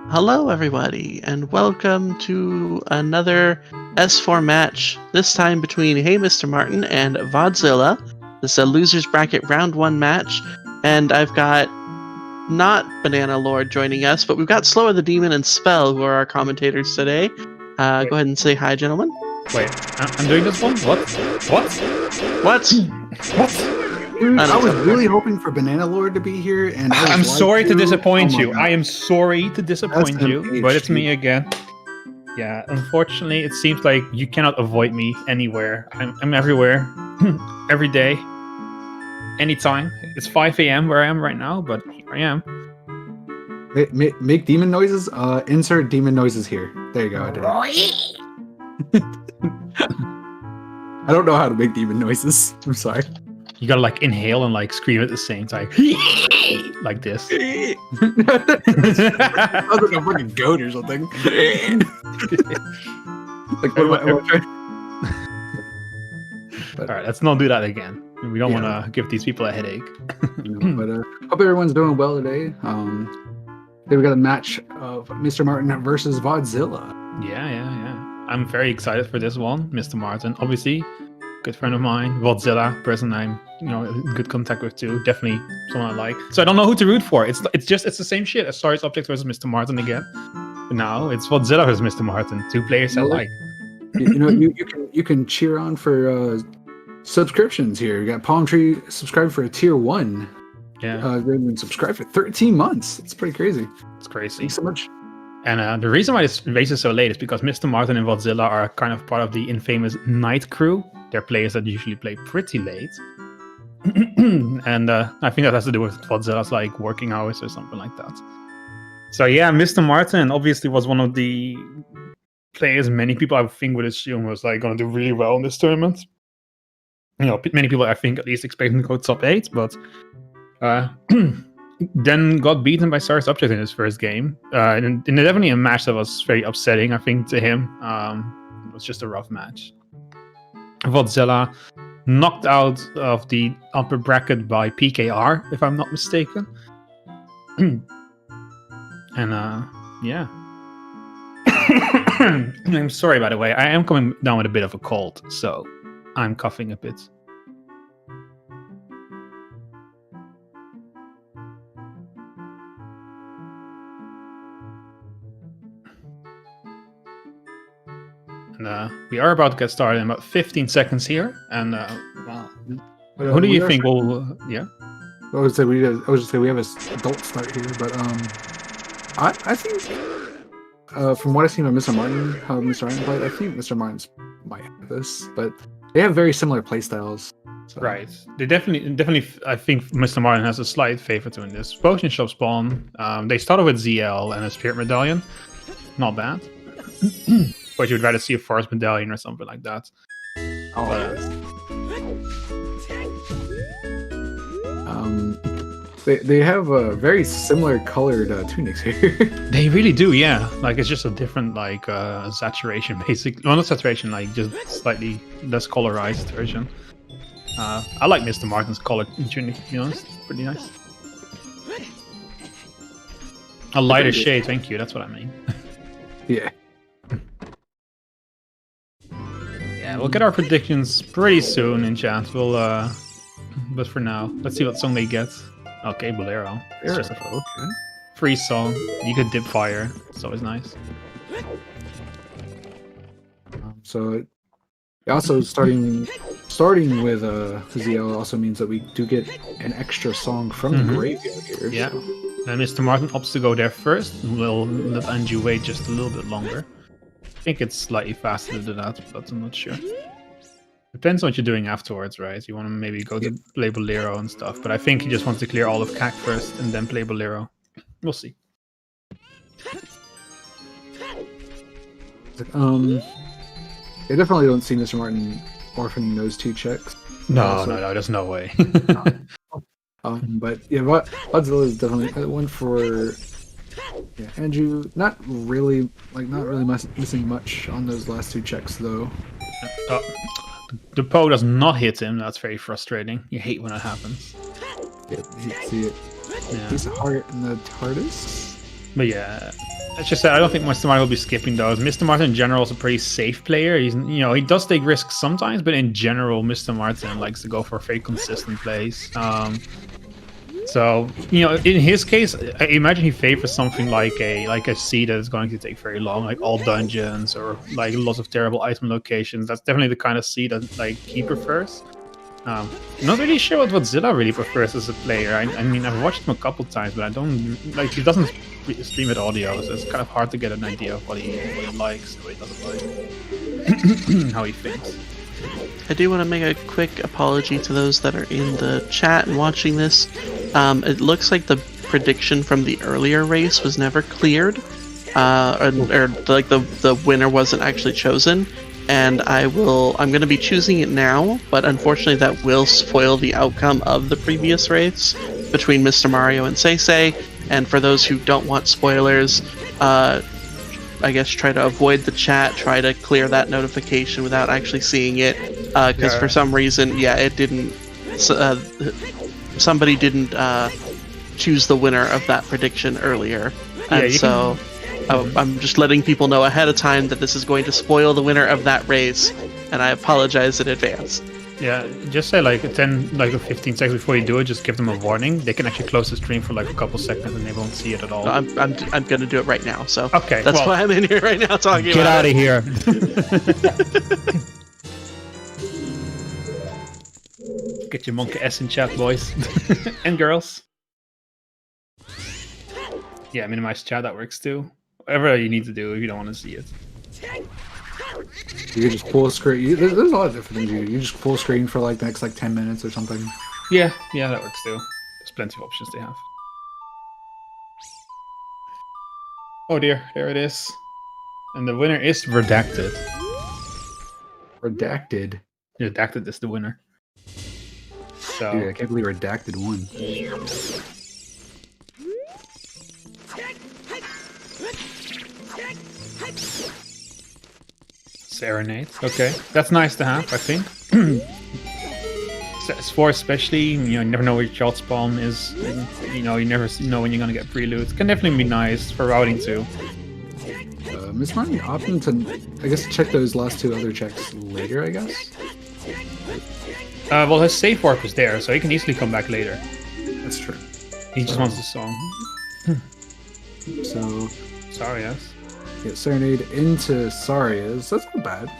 Hello, everybody, and welcome to another S4 match, this time between Hey Mr. Martin and Vodzilla. This is a loser's bracket round 1 match, and I've got not Banana Lord joining us, but we've got Slower the Demon and Spell, who are our commentators today. Go ahead and say hi, gentlemen. Wait, I'm doing this one? What? What? Dude, I was really hoping for Banana Lord to be here, and I'm sorry to disappoint you. I am sorry to disappoint you, but it's me again. Yeah, unfortunately, it seems like you cannot avoid me anywhere. I'm everywhere, every day, anytime. It's 5 a.m. where I am right now, but here I am. Make demon noises. Insert demon noises here. There you go. I did. I don't know how to make demon noises. I'm sorry. You gotta like inhale and like scream at the same time, like this. I was like a fucking goat or something. Like, all right, let's not do that again. We don't want to give these people a headache. But hope everyone's doing well today. Today we got a match of Mr. Martin versus Vodzilla. Yeah. I'm very excited for this one, Mr. Martin. Obviously, good friend of mine. Vodzilla, person I'm in good contact with too. Definitely someone I like. So I don't know who to root for. It's the same shit as Star's Object versus Mr. Martin again. But now it's Vodzilla versus Mr. Martin. Two players I like. You can cheer on for subscriptions here. You got Palm Tree subscribed for a tier 1. Yeah. They've been subscribed for 13 months. It's pretty crazy. It's crazy. Thanks so much. And the reason why this race is so late is because Mr. Martin and Vodzilla are kind of part of the infamous night crew. They're players that usually play pretty late. And I think that has to do with Vodzilla's like working hours or something like that. So yeah, Mr. Martin obviously was one of the players many people I think would assume was like going to do really well in this tournament. Many people I think at least expect him to go top 8, but then got beaten by Star's Object in his first game. And definitely a match that was very upsetting, I think, to him. It was just a rough match. Vodzilla knocked out of the upper bracket by PKR, if I'm not mistaken. And yeah. I'm sorry, by the way. I am coming down with a bit of a cold, so I'm coughing a bit. And we are about to get started in about 15 seconds here. And well, who do you think will? Yeah. I would say we have an adult start here, but I think from what I've seen of Mr. Martin, how Mr. Martin played, I think Mr. Martin's might have this, but they have very similar playstyles. So. Right. They definitely. I think Mr. Martin has a slight favor to in this. Potion Shop spawn. They started with ZL and a Spirit Medallion. Not bad. But you would rather see a Forest Medallion or something like that. They have a very similar colored tunics here. They really do, yeah. Like it's just a different like saturation, basically. Well, not saturation, like just slightly less colorized version. I like Mr. Martin's colored tunic, to be honest. Pretty nice. A lighter shade, thank you. That's what I mean. Yeah. Yeah, we'll get our predictions pretty soon in chat. We'll, but for now, let's see what song they get. Okay, Bolero. It's just a free song. You could dip fire. It's always nice. So, also starting with ZL also means that we do get an extra song from the graveyard here. Yeah. So. And Mr. Martin opts to go there first. We'll let Angie wait just a little bit longer. I think it's slightly faster to do that, but I'm not sure. Depends on what you're doing afterwards, right? You want to maybe go to play Bolero and stuff, but I think he just wants to clear all of CAC first and then play Bolero. We'll see. I definitely don't see Mr. Martin orphaning those 2 checks. No, there's no way. But yeah, Vodzilla is definitely one for Andrew. Not really missing much on those last 2 checks though. The Poe does not hit him. That's very frustrating. You hate when that happens. Yeah, you see it. Yeah. He's a heart in the TARDIS. But yeah, It's just that I don't think Mr. Martin will be skipping those. Mr. Martin in general is a pretty safe player. He's, he does take risks sometimes, but in general, Mr. Martin likes to go for very consistent plays. So, in his case, I imagine he favors something like a seed that is going to take very long, like all dungeons or like lots of terrible item locations. That's definitely the kind of seed that he prefers. Not really sure what Vodzilla really prefers as a player. I mean, I've watched him a couple times, but I don't he doesn't stream with audio, so it's kind of hard to get an idea of what he likes, what he doesn't like, how he thinks. I do want to make a quick apology to those that are in the chat and watching this. It looks like the prediction from the earlier race was never cleared, or like the winner wasn't actually chosen. And I'm going to be choosing it now, but unfortunately that will spoil the outcome of the previous race between Mr. Mario and Say. And for those who don't want spoilers, I guess try to avoid the chat, try to clear that notification without actually seeing it, because for some reason, it didn't. Somebody didn't choose the winner of that prediction earlier, and so. I'm just letting people know ahead of time that this is going to spoil the winner of that race, and I apologize in advance. Yeah, just say like 10, like 15 seconds before you do it, just give them a warning. They can actually close the stream for like a couple seconds and they won't see it at all. I'm going to do it right now, so okay, that's why I'm in here right now talking get about it. Get out of here. Get your monkey S in chat, boys and girls. Yeah, minimize chat, that works too. Whatever you need to do if you don't want to see it. You can just full screen. There's a lot of different things you do. You just full screen for like the next 10 minutes or something. Yeah, that works too. There's plenty of options they have. Oh dear, there it is. And the winner is Redacted. Redacted? Redacted is the winner. So. Dude, I can't believe Redacted won. Serenade. Okay, that's nice to have, I think. S4 especially, you never know where your child spawn is. You never know when you're gonna get preload. Can definitely be nice for routing too. Miss Martin opting to, I guess, check those last two other checks later, I guess? Well, his save warp is there, so he can easily come back later. That's true. He just wants the song. So... Sarias. Yeah, Serenade into Sarias. That's not bad.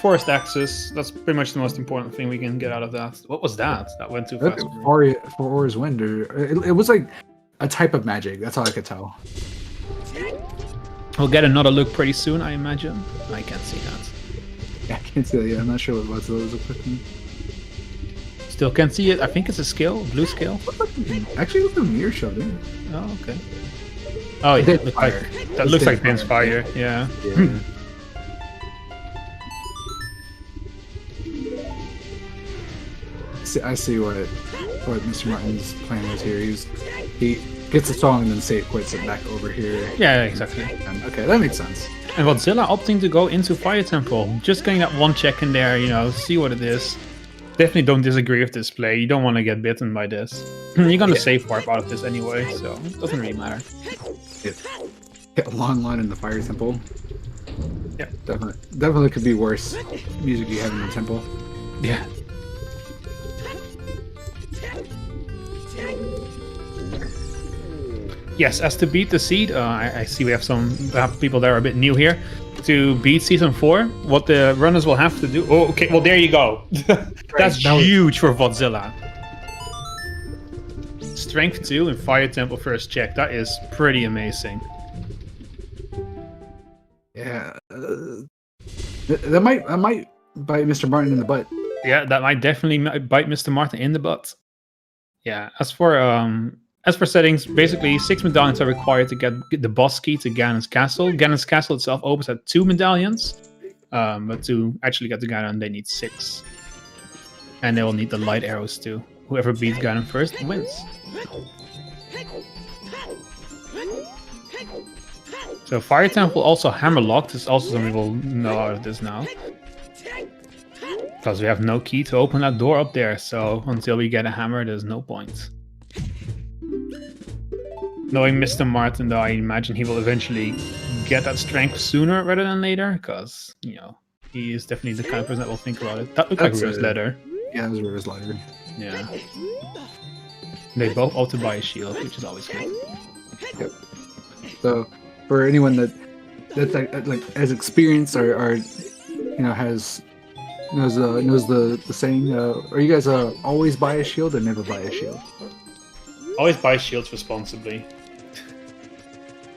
Forest access. That's pretty much the most important thing we can get out of that. What was that? That went too fast. For Aura's Wind. It was like a type of magic. That's all I could tell. We'll get another look pretty soon, I imagine. I can't see that. Yeah, I can't see that yet. I'm not sure what Vodzilla is equipping. Still can't see it. I think it's a skill, blue skill. Actually, look at the mirror showed it. Oh, okay. Oh, yeah, that looks like Pin's Fire. Yeah. I see what Mr. Martin's plan was here. He gets the song and then save quits it back over here. Yeah, exactly. Okay, that makes sense. And Vodzilla opting to go into Fire Temple, just getting that one check in there, see what it is. Definitely don't disagree with this play. You don't want to get bitten by this. You're gonna save warp out of this anyway, so it doesn't really matter. Get a long line in the Fire Temple. Yeah, definitely could be worse. Music you have in the temple. Yeah. Yes, as to beat the seed, I see we have some people that are a bit new here. To beat Season 4, what the runners will have to do... Oh, okay, well, there you go. That's huge for Vodzilla. Strength 2 and Fire Temple first check. That is pretty amazing. Yeah. That might bite Mr. Martin in the butt. Yeah, that might definitely bite Mr. Martin in the butt. Yeah, as for settings, basically 6 medallions are required to get the boss key to Ganon's castle. Ganon's castle itself opens at 2 medallions, but to actually get to Ganon, they need 6. And they will need the light arrows too. Whoever beats Ganon first wins. So Fire Temple also hammer locked. This is also something we'll know out of this now. Because we have no key to open that door up there, so until we get a hammer, there's no point. Knowing Mr. Martin, though, I imagine he will eventually get that strength sooner rather than later, because, you know, he is definitely the kind of person that will think about it. That looked like River's letter. Yeah, it was River's letter. Yeah. They both auto buy a shield, which is always good. Yep. So, for anyone that's like as experienced or you know knows the saying, are you guys always buy a shield or never buy a shield? Always buy shields responsibly.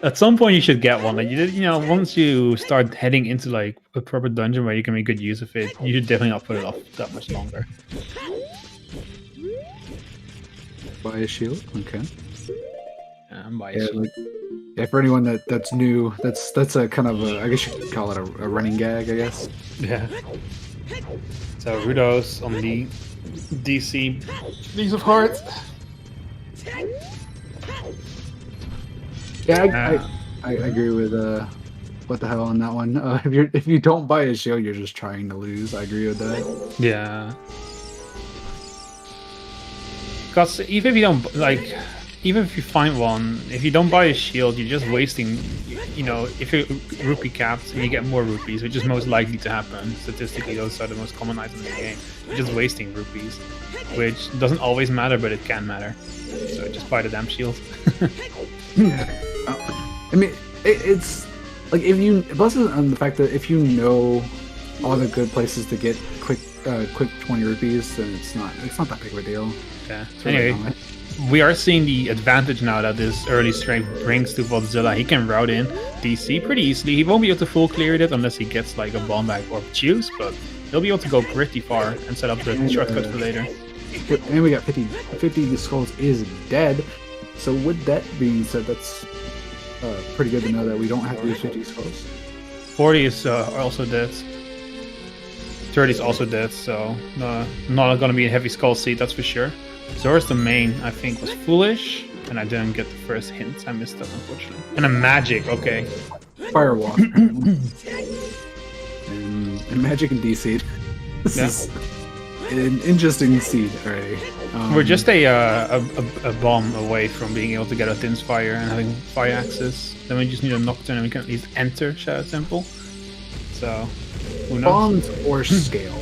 At some point, you should get one. Like you know, once you start heading into like a proper dungeon where you can make good use of it, you should definitely not put it off that much longer. Buy a shield, okay. Buy a shield. Yeah, for anyone that's new, that's a kind of I guess you could call it a running gag, I guess. Yeah. So Rudos on the DC These of Hearts. Yeah, I agree with what the hell on that one. If you don't buy a shield, you're just trying to lose. I agree with that. Yeah. Because even if you don't even if you find one, if you don't buy a shield, you're just wasting. You know, if you're rupee capped and you get more rupees, which is most likely to happen. Statistically, those are the most common items in the game. You're just wasting rupees, which doesn't always matter, but it can matter. So just buy the damn shield. I mean, it's like if you plus on the fact that if you know all the good places to get quick 20 rupees, then it's not that big of a deal. Yeah. Anyway, we are seeing the advantage now that this early strength brings to Vodzilla. He can route in DC pretty easily. He won't be able to full clear it unless he gets like a bomb bag or juice, but he'll be able to go pretty far and set up the shortcut for later. And we got 50 skulls is dead. So with that being said, that's pretty good to know that we don't have to use 50 skulls. 40 is also dead. 30 is also dead, so not going to be a heavy skull seat, that's for sure. Zora's domain, I think, was foolish, and I didn't get the first hint. I missed that, unfortunately. And a magic, okay. Firewall. and magic and DC. This is an interesting seed already. We're just a bomb away from being able to get a Thin's Fire and having fire access. Then we just need a Nocturne and we can at least enter Shadow Temple. So, who knows? Bombs or scale.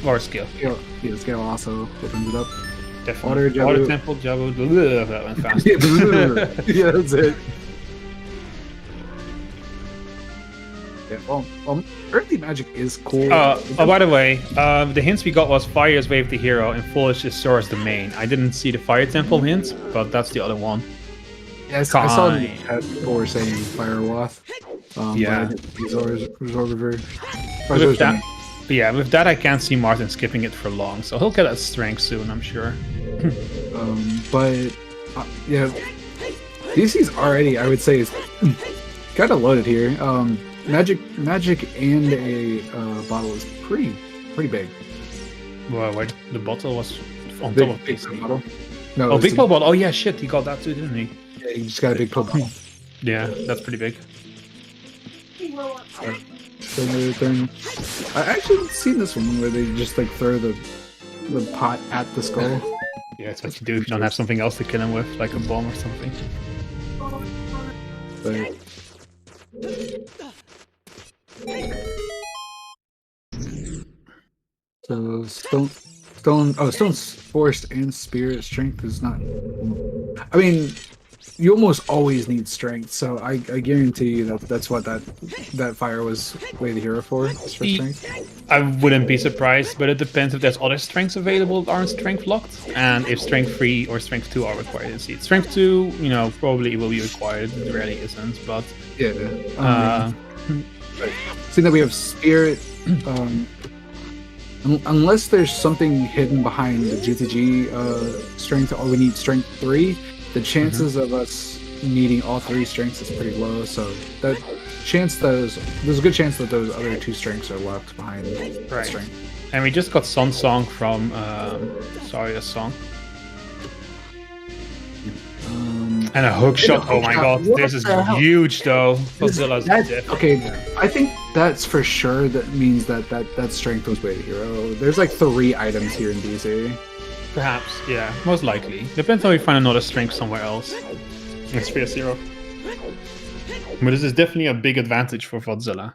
Or scale. Yeah, scale also opens it up. Definitely. Water Temple, Jabu. That went fast. Yeah, that's it. Yeah, well, earthly magic is cool. By the way, the hints we got was Fire is Wave the Hero and Foolish is Zora's domain. I didn't see the Fire Temple hint, but that's the other one. Yes, I saw the chat people were saying Firewath. Yeah. Zora's very... With that I can't see Martin skipping it for long, so he'll get that strength soon, I'm sure. Yeah, DC's already, I would say, is kind of loaded here. Magic and a bottle is pretty big. Well, wait, the bottle was on big, top of PC. Bottle? No, oh, big bottle. Oh yeah, shit, he got that too, didn't he? Yeah, he just got a big bottle. Yeah, that's pretty big. I actually seen this one where they just like throw the pot at the skull. Yeah, it's what you do if you don't have something else to kill him with, like a bomb or something. But... So Stone's Force and Spirit Strength is not. I mean, you almost always need strength, so I guarantee you that's what that fire was Way the Hero for strength. I wouldn't be surprised, but it depends if there's other strengths available that aren't strength locked, and if strength 3 or strength 2 are required in seed. Strength 2, you know, probably will be required. It rarely isn't, but yeah. Seeing that we have Spirit, unless there's something hidden behind the GTG strength, or we need strength 3. The chances of us needing all 3 strengths is pretty low, so there's a good chance that those other 2 strengths are locked behind strength. And we just got Sun Song from a song. And a hook shot. Oh my god, this is huge though. Vodzilla's dead. Okay, I think that's for sure. That means that strength was Way the Hero. There's like 3 items here in DC. Perhaps, yeah, most likely. Depends how we find another strength somewhere else. It's 3-0. But this is definitely a big advantage for Vodzilla.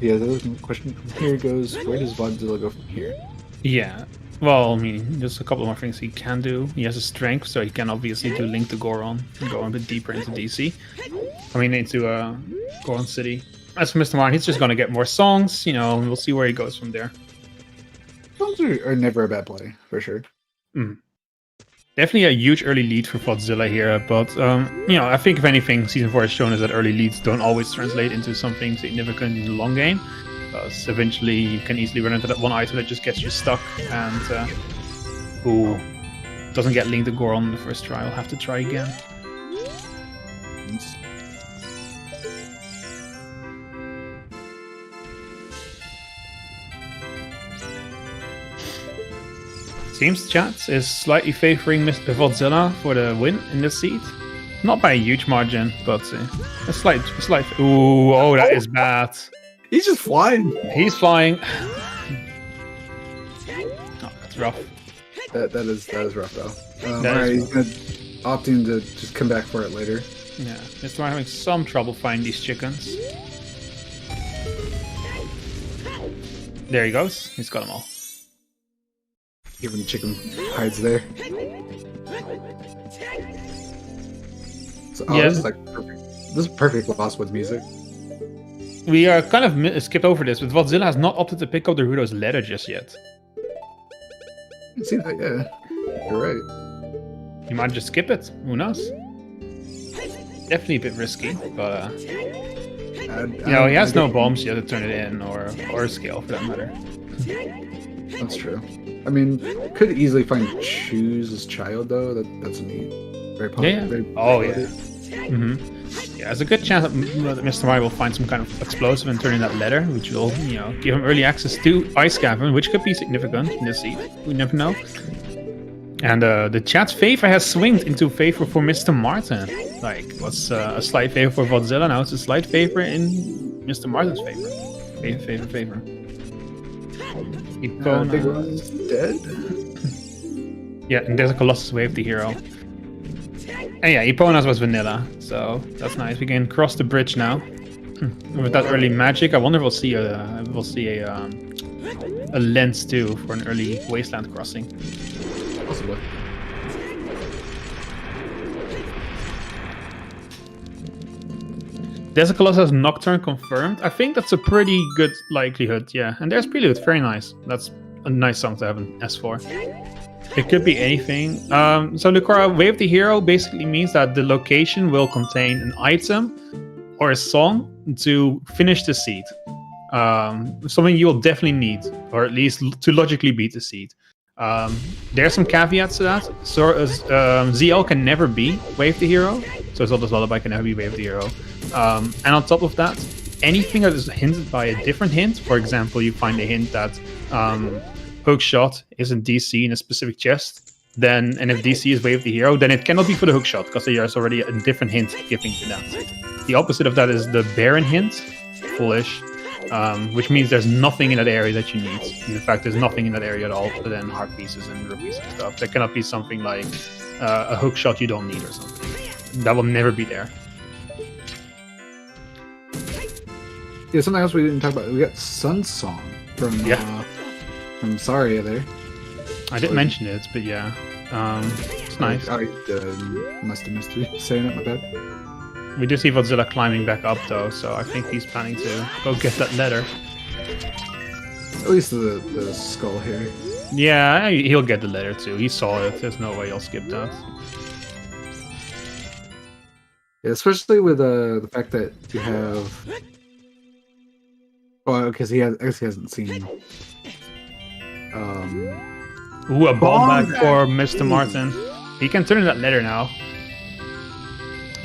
Yeah, the question from here goes, where does Vodzilla go from here? Yeah. Well, I mean, there's a couple more things he can do. He has a strength, so he can obviously do Link to Goron and go a bit deeper into DC. I mean, into Goron City. As for Mr. Martin, he's just going to get more songs, you know, and we'll see where he goes from there. Songs are never a bad play, for sure. Definitely a huge early lead for Vodzilla here, but, you know, I think if anything, Season 4 has shown us that early leads don't always translate into something significant in the long game. Because eventually you can easily run into that one item that just gets you stuck, and who doesn't get Link to Goron on the first try will have to try again. Seems chat is slightly favoring Mr. Vodzilla for the win in this seed. Not by a huge margin, but a slight. Ooh, oh, that is bad. He's just flying. He's flying. Oh, that's rough. That is rough though. That he's gonna opting to just come back for it later. Yeah, Mr. Martin having some trouble finding these chickens. There he goes. He's got them all. Even the chicken hides there. So, Yeah. This is like perfect. This is perfect Lost Woods music. We are kind of skipped over this, but Vodzilla has not opted to pick up the Rudo's letter just yet. You see that? Yeah, you're right. He might just skip it. Who knows? Definitely a bit risky, but you know, he has no bombs yet to turn it in, or scale for that matter. That's true. I mean, could easily find Choose as child though. That's neat. Very popular. Yeah. Very Oh yeah. popular. Yeah, there's a good chance that Mr. Mario will find some kind of explosive and turn in that letter, which will, you know, give him early access to Ice Cavern, which could be significant in this seed. We never know. And the chat's favor has swinged into favor for Mr. Martin. Like, was a slight favor for Vodzilla, now it's a slight favor in Mr. Martin's favor. Favor. Big Ron's dead. Yeah, and there's a Colossus Wave, the hero. And yeah, Epona's was vanilla, so that's nice. We can cross the bridge now. With that early magic, I wonder if we'll see a lens too for an early wasteland crossing. Possibly. There's a Colossus Nocturne confirmed. I think that's a pretty good likelihood, yeah. And there's Prelude, very nice. That's a nice song to have in S4. It could be anything. So Lucora, Wave the Hero basically means that the location will contain an item or a song to finish the seed. Something you will definitely need, or at least to logically beat the seed. There's some caveats to that. So ZL can never be Wave the Hero. So Zelda's Lullaby can never be Wave the Hero. And on top of that, anything that is hinted by a different hint, for example, you find a hint that Hookshot is in DC in a specific chest, then, and if DC is Wave the Hero, then it cannot be for the Hookshot, because there's already a different hint giving to that. The opposite of that is the Baron hint, Foolish, which means there's nothing in that area that you need. And in fact, there's nothing in that area at all other than heart pieces and rupees and stuff. There cannot be something like a Hookshot you don't need or something. That will never be there. Yeah, something else we didn't talk about. We got Sun Song from Saria there. I didn't mention it, but yeah, it's nice. I must have missed you saying it, my bad. We do see Vodzilla climbing back up though, so I think he's planning to go get that letter. At least the skull here. Yeah, he'll get the letter too. He saw it. There's no way he'll skip that. Yeah, especially with the fact that you have. Well, because I guess he hasn't seen. Ooh, a bomb back for Mr. Martin. He can turn in that letter now.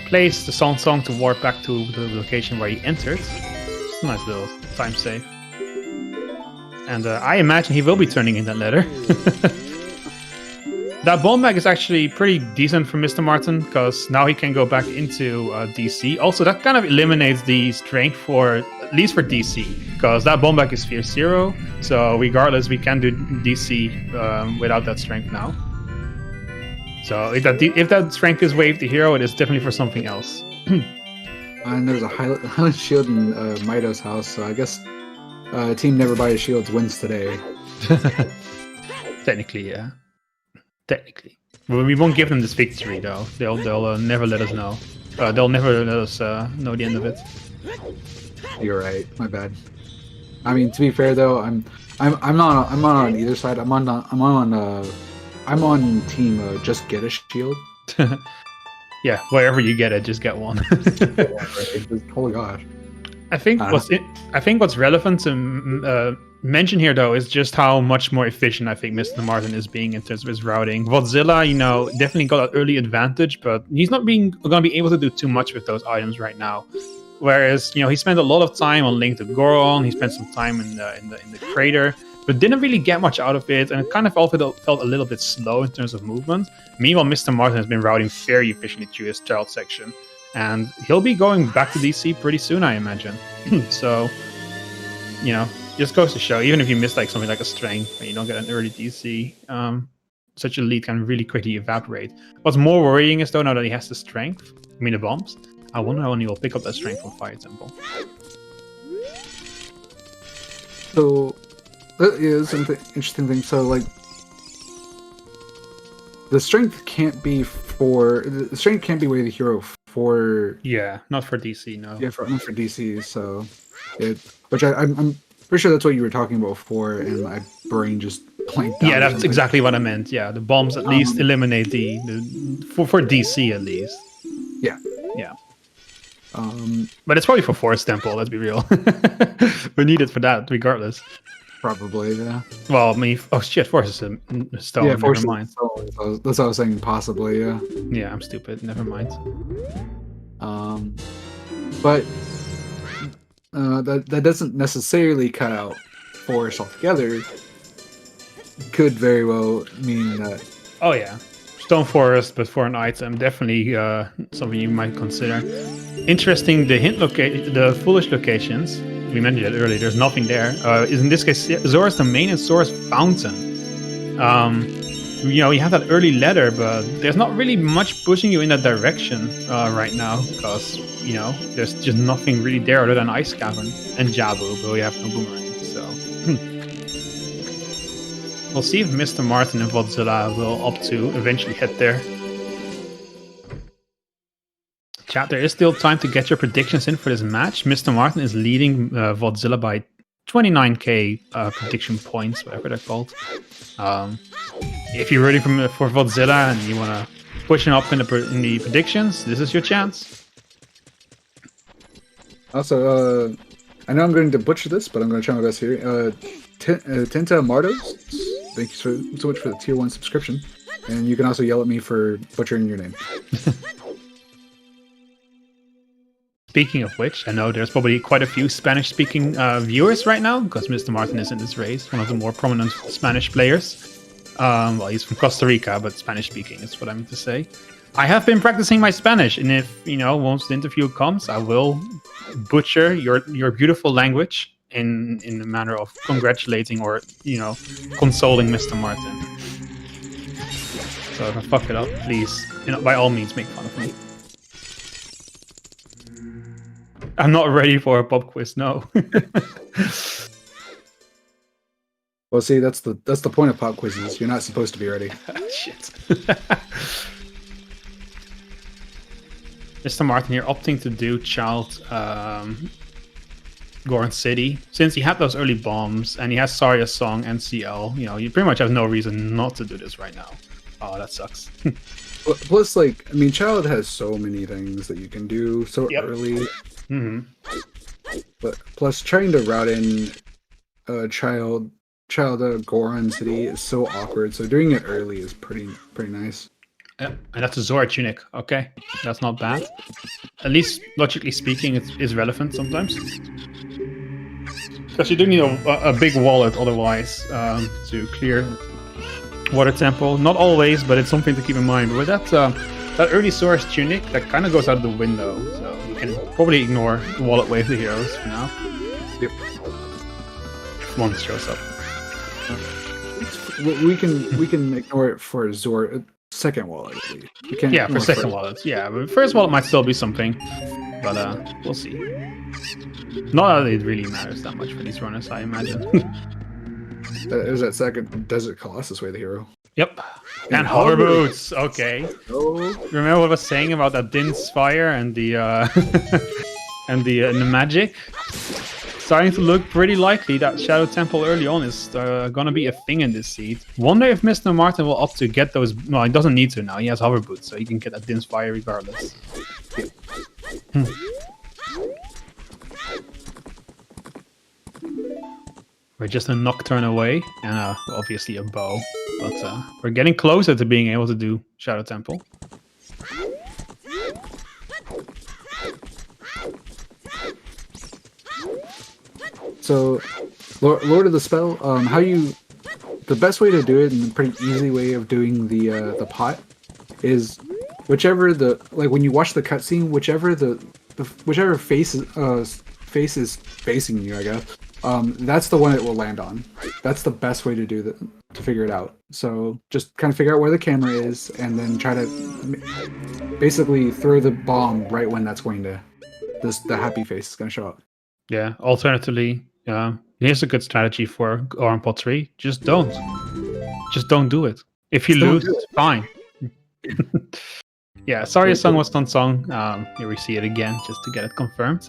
Place the song to warp back to the location where he entered. It's a nice little time save. And I imagine he will be turning in that letter. That bomb bag is actually pretty decent for Mr. Martin, because now he can go back into DC. Also, that kind of eliminates the strength for least for DC, because that bomb back is Fear 0. So regardless, we can do DC without that strength now. So if that strength is waived to hero, it is definitely for something else. And there's a Highland Shield in Mido's house, so I guess Team Never Buy Shields wins today. Technically, yeah. Technically. Well, we won't give them this victory, though. They'll never let us know. They'll never let us know the end of it. You're right. My bad. I mean, to be fair though, I'm not on either side. I'm on team just get a shield. Yeah, wherever you get it, just get one. Oh gosh. I think what's relevant to mention here though is just how much more efficient I think Mr. Martin is being in terms of his routing. Vodzilla, definitely got an early advantage, but he's not going to be able to do too much with those items right now. Whereas, he spent a lot of time on Link to Goron, he spent some time in the crater, but didn't really get much out of it, and it kind of felt a little bit slow in terms of movement. Meanwhile, Mr. Martin has been routing very efficiently through his child section, and he'll be going back to DC pretty soon, I imagine. So, just goes to show, even if you miss something like a strength and you don't get an early DC, such a lead can really quickly evaporate. What's more worrying is though, now that he has the strength, the bombs, I wonder when he will pick up that strength from Fire Temple. So, it's an interesting thing. So, the strength can't be where the hero for. Yeah, not for DC, no. Yeah, not for DC. So, which I'm pretty sure that's what you were talking about before, and my brain just blanked out. Yeah, that's exactly what I meant. Yeah, the bombs at least eliminate for DC at least. Yeah. Yeah. But it's probably for Forest Temple, let's be real. We need it for that, regardless. Probably, yeah. Well, Forest is a stone, yeah, never mind. That's what I was saying, possibly, yeah. Yeah, I'm stupid, never mind. But that doesn't necessarily cut out Forest altogether. Could very well mean that... Oh, yeah. Stone Forest, but for an item, definitely something you might consider. Interesting, the foolish locations, we mentioned it earlier, there's nothing there. Is in this case, Zora's Domain and Zora's Fountain. You have that early ladder, but there's not really much pushing you in that direction right now, because, there's just nothing really there other than Ice Cavern and Jabu, but we have no Boomerang, so... We'll see if Mr. Martin and Vodzilla will opt to eventually head there. Chat, there is still time to get your predictions in for this match. Mr. Martin is leading Vodzilla by 29k prediction points, whatever they're called. If you're ready for Vodzilla and you want to push him up in the predictions, this is your chance. Also, I know I'm going to butcher this, but I'm going to try my best here. Tinta Mardos, thank you so much for the tier 1 subscription. And you can also yell at me for butchering your name. Speaking of which, I know there's probably quite a few Spanish-speaking viewers right now, because Mr. Martin is in this race, one of the more prominent Spanish players. Well, he's from Costa Rica, but Spanish-speaking is what I mean to say. I have been practicing my Spanish, and if, once the interview comes, I will butcher your beautiful language in the manner of congratulating or, consoling Mr. Martin. So if I fuck it up, please, by all means, make fun of me. I'm not ready for a pop quiz, no. Well, see, that's the point of pop quizzes. You're not supposed to be ready. Shit. Mr. Martin here opting to do Child Goron City. Since he had those early bombs and he has Saria's Song and CL, you pretty much have no reason not to do this right now. Oh, that sucks. Plus, Child has so many things that you can do so early. Mm-hmm. But plus, trying to route in Child Goron City is so awkward. So doing it early is pretty nice. Yeah, and that's a Zora Tunic. Okay, that's not bad. At least logically speaking, it is relevant sometimes. Because you do need a big wallet otherwise to clear Water Temple. Not always, but it's something to keep in mind. But with that early Zora's Tunic, that kind of goes out the window. So you can probably ignore the wallet wave the heroes for now. Yep. If one shows up. We can ignore it for Zora. Second wallet, at least. We can't Yeah, for ignore second first. wallets. Yeah, but first wallet might still be something. But we'll see. Not that it really matters that much for these runners, I imagine. Is that second Desert Colossus way the hero? Yep. And hover boots. Okay. Oh, Remember what I was saying about that Din's fire and the and the magic? Starting to look pretty likely that Shadow Temple early on is gonna be a thing in this seed. Wonder if Mr. Martin will opt to get those. No, he doesn't need to now. He has hover boots, so he can get that Din's fire regardless. We're just a nocturne away, and obviously a bow. But we're getting closer to being able to do Shadow Temple. so Lord of the Spell. The best way to do it, and a pretty easy way of doing the pot, is whichever when you watch the cutscene, whichever face is facing you, I guess. That's the one it will land on. That's the best way to to figure it out. So just kind of figure out where the camera is, and then try to basically throw the bomb right when that's going to, the happy face is going to show up. Yeah. Alternatively, here's a good strategy for Oran Pottery. Just don't do it. If you lose, it's fine. Yeah. Sorry, a song was not sung. Here we see it again, just to get it confirmed.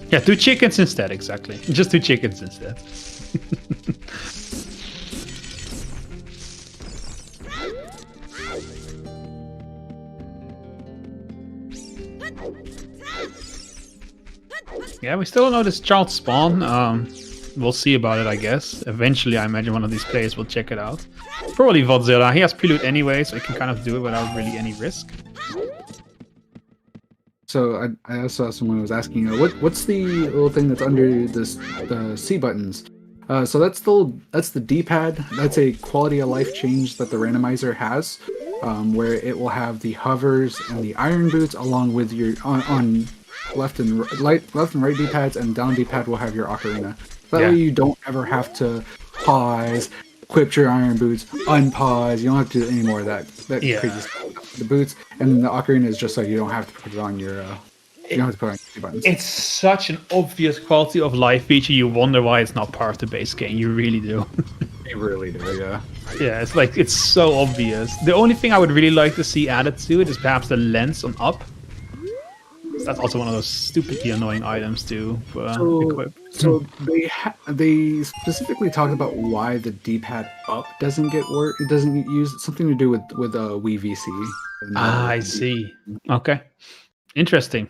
Yeah, 2 chickens instead, exactly. Just 2 chickens instead. Yeah, we still don't know this child spawn. We'll see about it, I guess. Eventually, I imagine one of these players will check it out. Probably Vodzilla. He has prelude anyway, so he can kind of do it without really any risk. So I also saw someone was asking, what's the little thing that's under the C buttons? So that's the D-pad. That's a quality of life change that the randomizer has, where it will have the hovers and the iron boots along with your on left and right D-pads, and down D-pad will have your ocarina. That way you don't ever have to pause, equip your iron boots, unpause. You don't have to do any more of that crazy stuff. The boots, and then the ocarina is just so you don't have to put it on your you don't have to put it on your buttons. It's such an obvious quality of life feature. You wonder why it's not part of the base game. You really do. You really do, yeah. Yeah, it's so obvious. The only thing I would really like to see added to it is perhaps the lens on up. That's also one of those stupidly annoying items to equip. So they specifically talked about why the D-pad up doesn't get work. It doesn't get used. It's something to do with Wii VC. I see. Okay, interesting.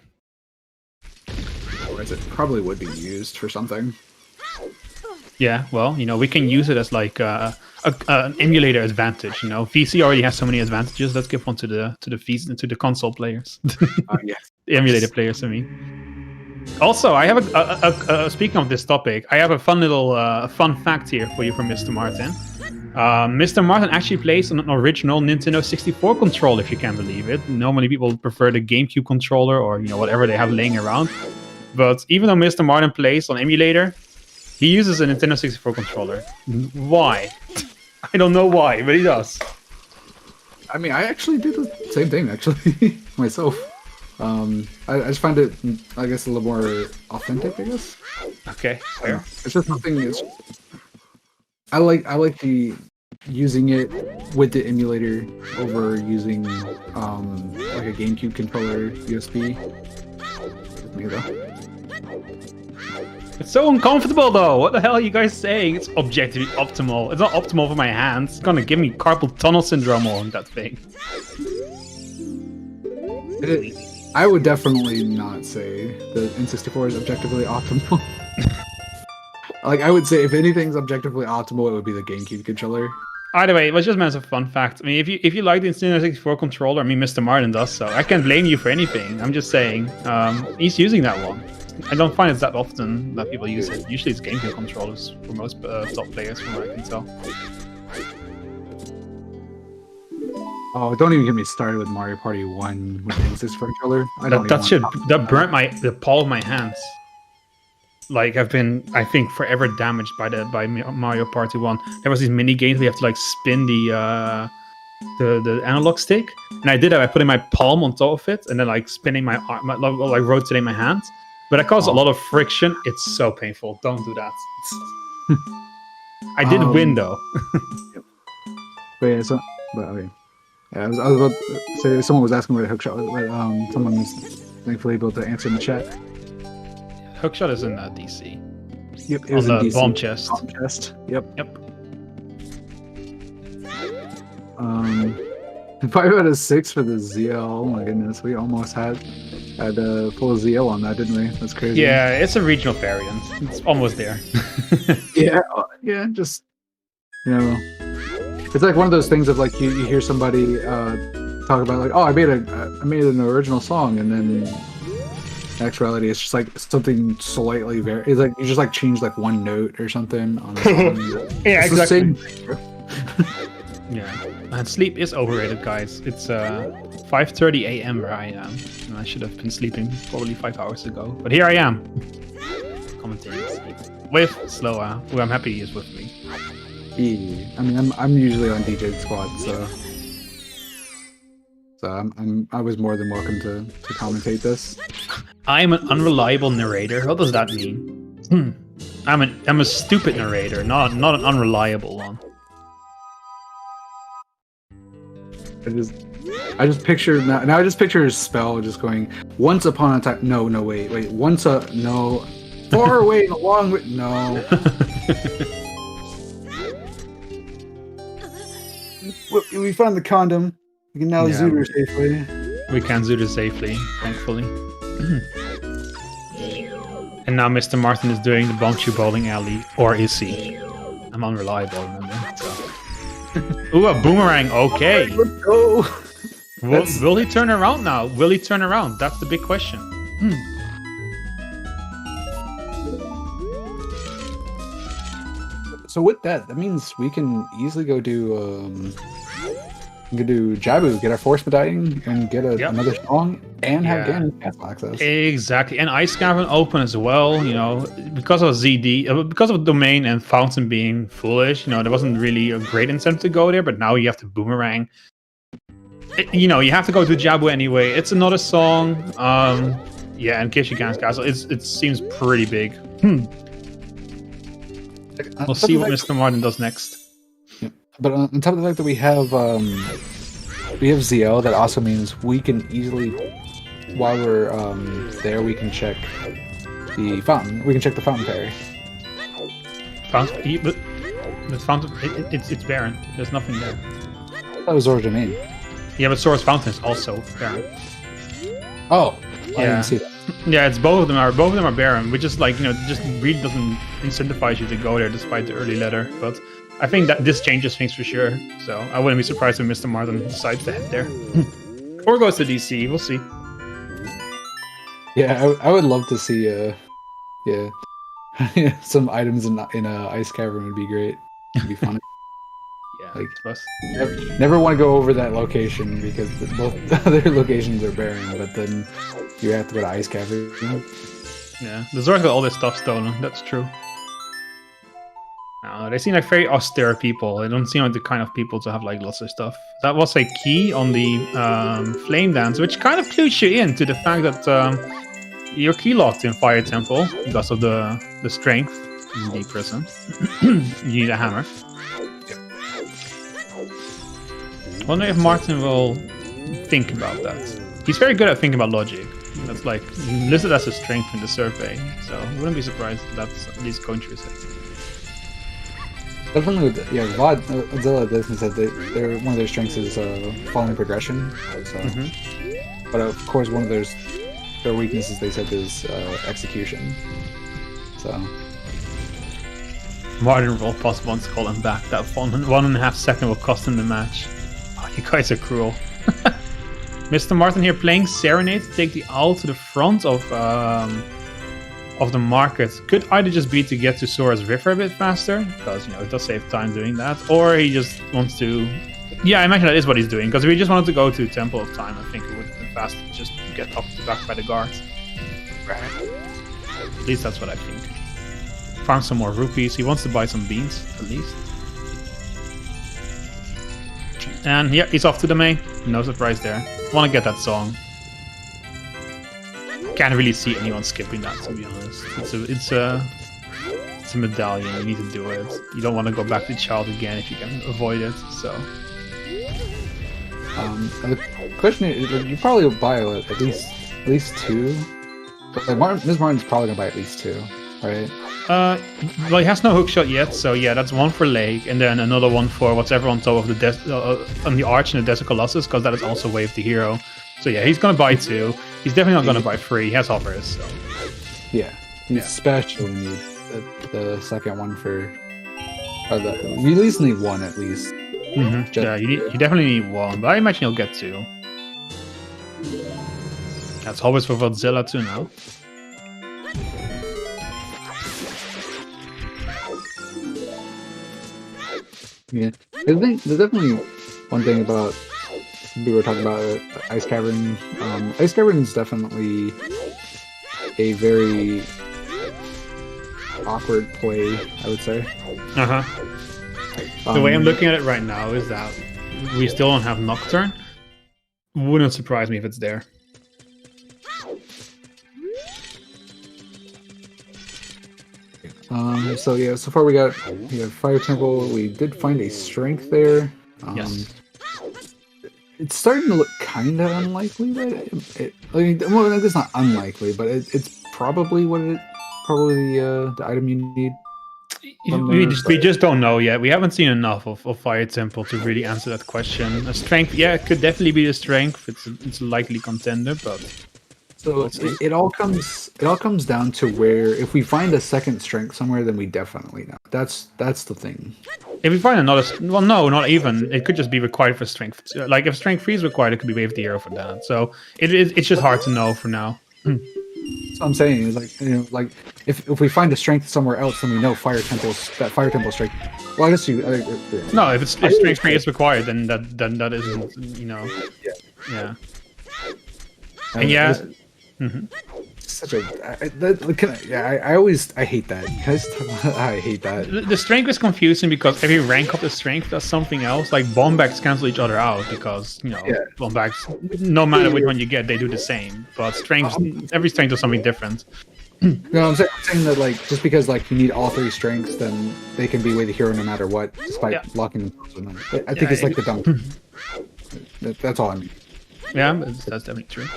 Otherwise, it probably would be used for something. Yeah, well, we can use it as like an emulator advantage. VC already has so many advantages. Let's give one to the console players. Yes. The emulator players, I mean. Also, I have speaking of this topic, I have a fun little fun fact here for you from Mr. Martin. Mr. Martin actually plays on an original Nintendo 64 controller, if you can believe it. Normally, people prefer the GameCube controller or whatever they have laying around. But even though Mr. Martin plays on emulator, he uses a Nintendo 64 controller. Why? I don't know why, but he does. I mean, I actually did the same thing, actually, myself. I just find it, I guess, a little more authentic, I guess. Okay, fair. It's just something. I like the using it with the emulator over using like a GameCube controller USB. It's so uncomfortable though. What the hell are you guys saying? It's objectively optimal. It's not optimal for my hands. It's gonna give me carpal tunnel syndrome on that thing. I would definitely not say the N64 is objectively optimal. Like, I would say if anything's objectively optimal, it would be the GameCube controller. Either way, it was just meant as a fun fact. I mean, if you like the Nintendo 64 controller, I mean, Mr. Martin does so. I can't blame you for anything. I'm just saying, he's using that one. I don't find it that often that people use it. Usually it's GameCube controllers for most top players, from what I can tell. Oh, don't even get me started with Mario Party 1 with the N64 controller. That burnt the palm of my hands. Like I've been, I think, forever damaged by Mario Party 1. There was these mini games where you have to like spin the analog stick, and I did that. I put in my palm on top of it, and then like spinning my arm, like rotating my hands. But it caused a lot of friction. It's so painful. Don't do that. I did win though. But yeah, okay. Yeah, I was about to say someone was asking where the hookshot was, but someone was thankfully able to answer in the chat. Hookshot is in DC. Yep, it was on in the DC. bomb chest. Bomb chest. Yep. 5 out of 6 for the ZL. Oh my goodness, we almost had a full ZL on that, didn't we? That's crazy. Yeah, it's a regional variant. It's almost there. yeah, just it's like one of those things of like you hear somebody talk about like, oh, I made an original song, and then in actuality it's just like something slightly it's like you just like change like one note or something on a song. Yeah, it's exactly. The same. Yeah, and sleep is overrated, guys. It's 5:30 a.m. where I am, and I should have been sleeping probably 5 hours ago. But here I am, commentating sleep with Sloa, who I'm happy is with me. Yeah. I mean, I'm usually on DJ squad, so I was more than welcome to commentate this. I'm an unreliable narrator. What does that mean? I'm a stupid narrator, not an unreliable one. I just picture now. I just picture his spell just going. Once upon a time. No, wait. No. Far away and a long way. No. We found the condom. We can now Zooter safely. We can Zooter safely, thankfully. And now Mr. Martin is doing the Bonchu Bowling Alley, or is he? I'm unreliable, remember? So. Ooh, a boomerang. Okay. Let's go. Will he turn around now? Will he turn around? That's the big question. So with that means we can easily go do Jabu, get our force medallion, and get another song, and have Ganon castle access. Exactly, and Ice Cavern open as well. Because of ZD, because of Domain and Fountain being foolish. There wasn't really a great incentive to go there, but now you have to boomerang. You have to go to Jabu anyway. It's another song. And Kiss Ganon's castle. It seems pretty big. We'll see what Mr. Martin does next. Yeah. But on top of the fact that we have ZL, that also means we can easily, while we're there, we can check the fountain. We can check the fountain fairy. Fountain, but the fountain, it's barren. There's nothing there. That was Zora Tunic. Yeah, but Zora's fountain is also barren. Oh, I didn't see that. Yeah, it's both of them are barren, which is just really doesn't incentivize you to go there despite the early letter. But I think that this changes things for sure. So I wouldn't be surprised if Mr. Martin decides to head there. Or goes to DC, we'll see. Yeah, I would love to see some items in Ice Cavern would be great. It'd be fun. Never want to go over that location because both other locations are barren, but then you have to go to Ice Cavern. Yeah, the Zora's got all this stuff stolen, that's true. They seem like very austere people. They don't seem like the kind of people to have lots of stuff. That was a key on the Flame Dance, which kind of clues you in to the fact that you're key locked in Fire Temple because of the strength in the prison. You need a hammer. I wonder if Martin will think about that. He's very good at thinking about logic. That's listed as a strength in the survey, so I wouldn't be surprised if that's at least going through his head. Definitely, Vodzilla definitely said that one of their strengths is following progression. So, but of course, one of their weaknesses they said is execution. So. Martin rolled +1 to call him back. That 1.5 second will cost him the match. Oh, you guys are cruel. Mr. Martin here playing Serenade to take the owl to the front of the market. Could either just be to get to Sora's River a bit faster, because it does save time doing that, or he just wants to Yeah, I imagine that is what he's doing, because if he just wanted to go to Temple of Time, I think it would have been faster to just get up back by the guards. Right. At least that's what I think. Farm some more rupees. He wants to buy some beans, at least. And yeah, he's off to the main. No surprise there. Want to get that song. Can't really see anyone skipping that, to be honest. It's a medallion. You need to do it. You don't want to go back to child again if you can avoid it. So. The question is, like, you probably will buy at least 2. But like Ms. Martin's probably gonna buy at least 2, right? Well, he has no hookshot yet, so yeah, that's 1 for Lake, and then another 1 for whatever on top of the on the Arch and the Desert Colossus, because that is also Wave the Hero. So yeah, he's gonna buy 2. He's definitely not gonna buy 3. He has hovers, so yeah, you especially need the second one for. Or you at least need 1 at least. Yeah, you definitely need 1, but I imagine you'll get 2. That's always for Vodzilla too now. Yeah, there's definitely one thing about we were talking about Ice Cavern. Ice Cavern is definitely a very awkward play, I would say. The way I'm looking at it right now is that we still don't have Nocturne. Wouldn't surprise me if it's there. So yeah, so far we have Fire Temple. We did find a Strength there. Yes. It's starting to look kind of unlikely that I mean, well, it's not unlikely, but it's probably the item you need. We just don't know yet. We haven't seen enough of Fire Temple to really answer that question. A Strength, yeah, it could definitely be the Strength. It's a likely contender, but so it all comes down to where if we find a second Strength somewhere, then we definitely know. That's the thing. If we find another, well, no, not even. It could just be required for Strength. Like if Strength 3 is required, it could be Wave the Hero for that. So it's just hard to know for now. So I'm saying is like, you know, like if we find a Strength somewhere else, then we know Fire Temple Strength. Well, I guess no, if Strength 3 is required, then that isn't, you know. Yeah. And yeah. Such a I hate that. I hate that. The Strength is confusing because every rank of the Strength does something else. Like Bombax cancel each other out because, you know, Bombax, no matter which one you get, they do the same. But every Strength does something different. No, I'm saying that like just because like you need all 3 Strengths, then they can be Way the Hero no matter what, despite locking themselves with them. I think it's like the dumb. That's all I mean. Yeah, that's definitely true.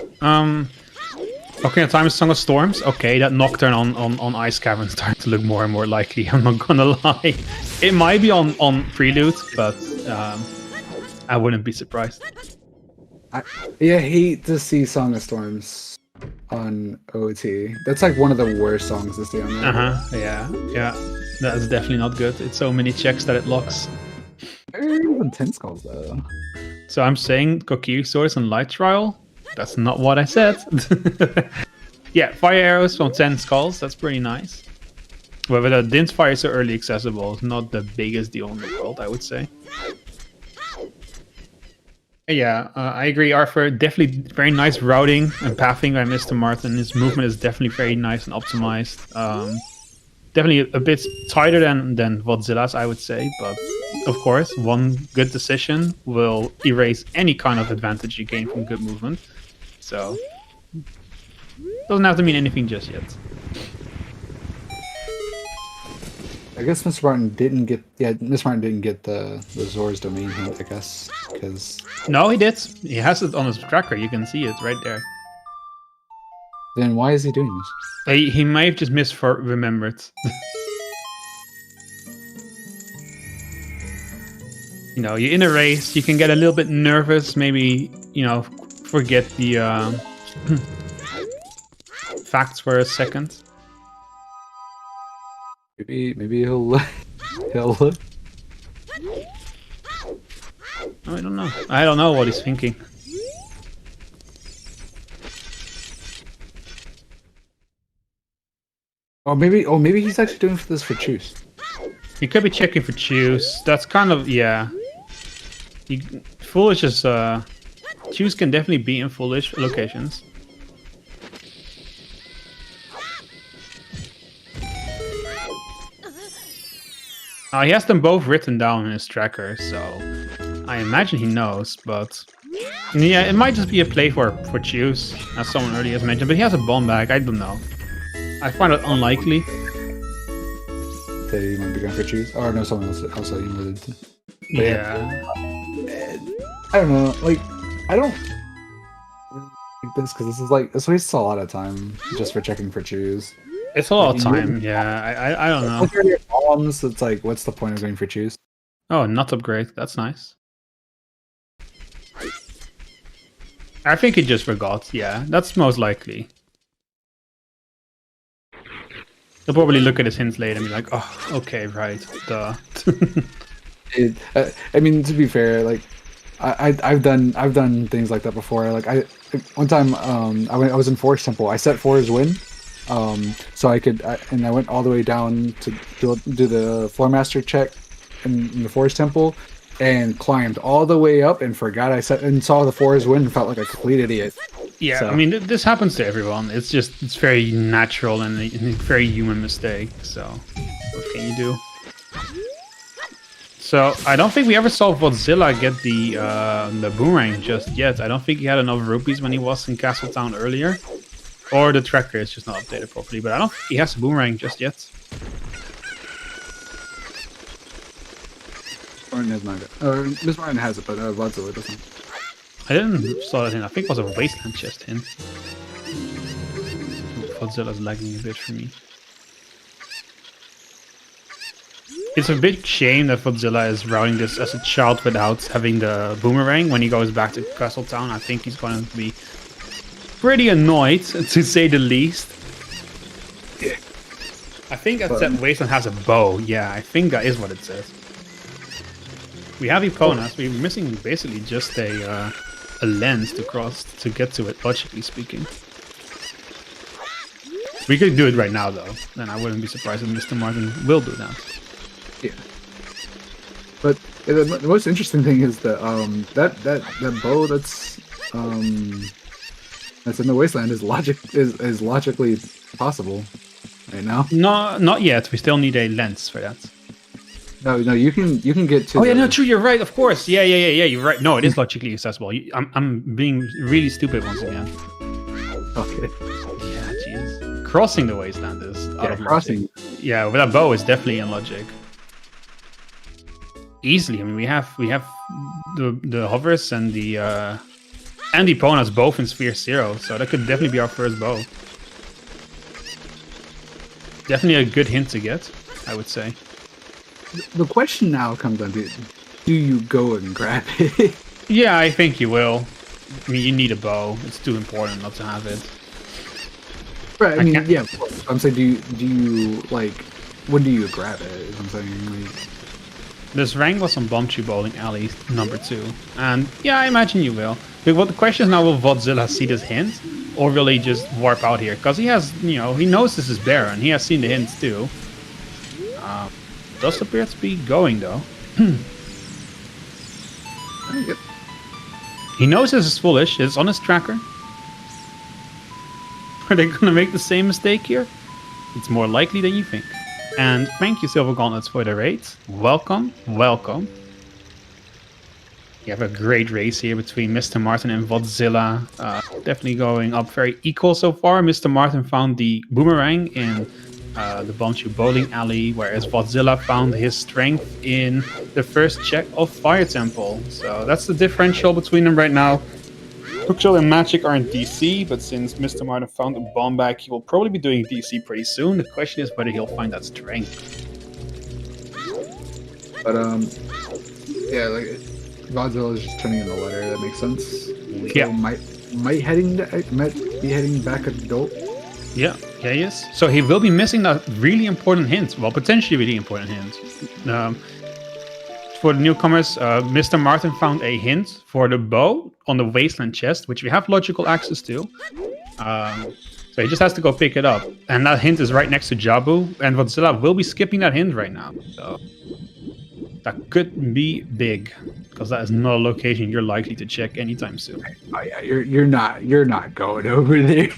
Okay, Time is Song of Storms. Okay, that Nocturne on Ice Cavern is starting to look more and more likely, I'm not gonna lie. It might be on Prelude, but I wouldn't be surprised. I hate to see Song of Storms on OoT. That's like one of the worst songs to see on there. Yeah. That's definitely not good. It's so many checks that it locks. Very even 10 skulls though. So I'm saying Kokiri Swords and Light Trial? That's not what I said. Yeah, fire arrows from 10 skulls. That's pretty nice. However, the Din's Fire is so early accessible. It's not the biggest deal in the world, I would say. Yeah, I agree, Arthur. Definitely very nice routing and pathing by Mr. Martin. His movement is definitely very nice and optimized. Definitely a bit tighter than Vodzilla's, I would say. But, of course, one good decision will erase any kind of advantage you gain from good movement. So, doesn't have to mean anything just yet. I guess Mr. Martin didn't get the Zora's domain hint, I guess, because... No, he did. He has it on his tracker. You can see it right there. Then why is he doing this? He may have just misremembered. You know, you're in a race, you can get a little bit nervous, maybe, you know, forget the facts for a second. Maybe he'll look. I don't know. I don't know what he's thinking. Or maybe he's actually doing this for Choose. He could be checking for Choose. That's kind of, yeah. Foolish is Choose can definitely be in foolish locations. He has them both written down in his tracker, so I imagine he knows, but yeah, it might just be a play for Choose, as someone earlier has mentioned, but he has a bomb bag, I don't know. I find it unlikely. That he might be going for Choose. Or no, someone else also emoted. Yeah. I don't know, like, I don't like this, because this wastes a lot of time just for checking for Choose. It's a lot of time, yeah, I don't know. If you're bombs, it's like, what's the point of going for Choose? Oh, not upgrade, that's nice. I think he just forgot, yeah, that's most likely. He'll probably look at his hints later and be like, oh, okay, right, duh. I mean, to be fair, like, I've done things like that before. Like, one time, I was in Forest Temple. I set 4's win, so I could, and I went all the way down to do the Floor Master check in the Forest Temple, and climbed all the way up and forgot I set and saw the 4's win and felt like a complete idiot. Yeah, So. I mean, this happens to everyone. It's very natural and a very human mistake. So, what can you do? So, I don't think we ever saw Vodzilla get the boomerang just yet. I don't think he had enough rupees when he was in Castle Town earlier. Or the tracker is just not updated properly, but I don't think he has a boomerang just yet. Martin has not got. Miss Martin has it, but Vodzilla doesn't. I didn't saw that hint. I think it was a Wasteland chest hint. Vodzilla's lagging a bit for me. It's a big shame that Vodzilla is routing this as a child without having the boomerang when he goes back to Castle Town. I think he's going to be pretty annoyed, to say the least. Yeah. I think that Wasteland has a bow. Yeah, I think that is what it says. We have Eponas. We're missing basically just a lens to cross to get to it, logically speaking. We could do it right now, though. Then I wouldn't be surprised if Mr. Martin will do that. Yeah. But the most interesting thing is that that bow that's in the Wasteland is logically possible right now. No, not yet. We still need a lens for that. No, you can get to. Oh yeah, no, true. You're right. Of course. Yeah. You're right. No, it is logically accessible. I'm being really stupid once again. Okay. Yeah, jeez. Crossing the Wasteland is out of crossing. logic. Yeah, with that bow is definitely in logic. Easily. I mean, we have the hovers and the Ponas both in Sphere 0, so that could definitely be our first bow. Definitely a good hint to get, I would say. The question now comes down to, do you go and grab it? Yeah, I think you will. I mean, you need a bow. It's too important not to have it. Right, I mean, yeah. I'm saying, do you like, when do you grab it? Is what I'm saying. Like, this rank was on Bombchu Bowling Alley number 2. And yeah, I imagine you will. But what the question is now, will Vodzilla see this hint? Or will he just warp out here? Because he has, he knows this is Baron. He has seen the hints too. Does appear to be going though. He knows this is foolish. It's on his tracker. Are they gonna make the same mistake here? It's more likely than you think. And thank you, Silver Gauntlets, for the raid. Welcome, welcome. You have a great race here between Mr. Martin and Vodzilla. Definitely going up very equal so far. Mr. Martin found the boomerang in the Bombchu Bowling Alley, whereas Vodzilla found his strength in the first check of Fire Temple. So that's the differential between them right now. Hookshot and Magic are in DC, but since Mr. Martin found a bomb bag, he will probably be doing DC pretty soon. The question is whether he'll find that strength. But yeah, like Godzilla is just turning in the letter. That makes sense. Yeah, so might be heading back adult. Yeah, he is. So he will be missing that really important hint. Well, potentially really important hint. For the newcomers, Mr. Martin found a hint for the bow on the Wasteland chest, which we have logical access to. So he just has to go pick it up. And that hint is right next to Jabu, and Vodzilla will be skipping that hint right now. So That could be big, because that is not a location you're likely to check anytime soon. Oh yeah, you're not going over there.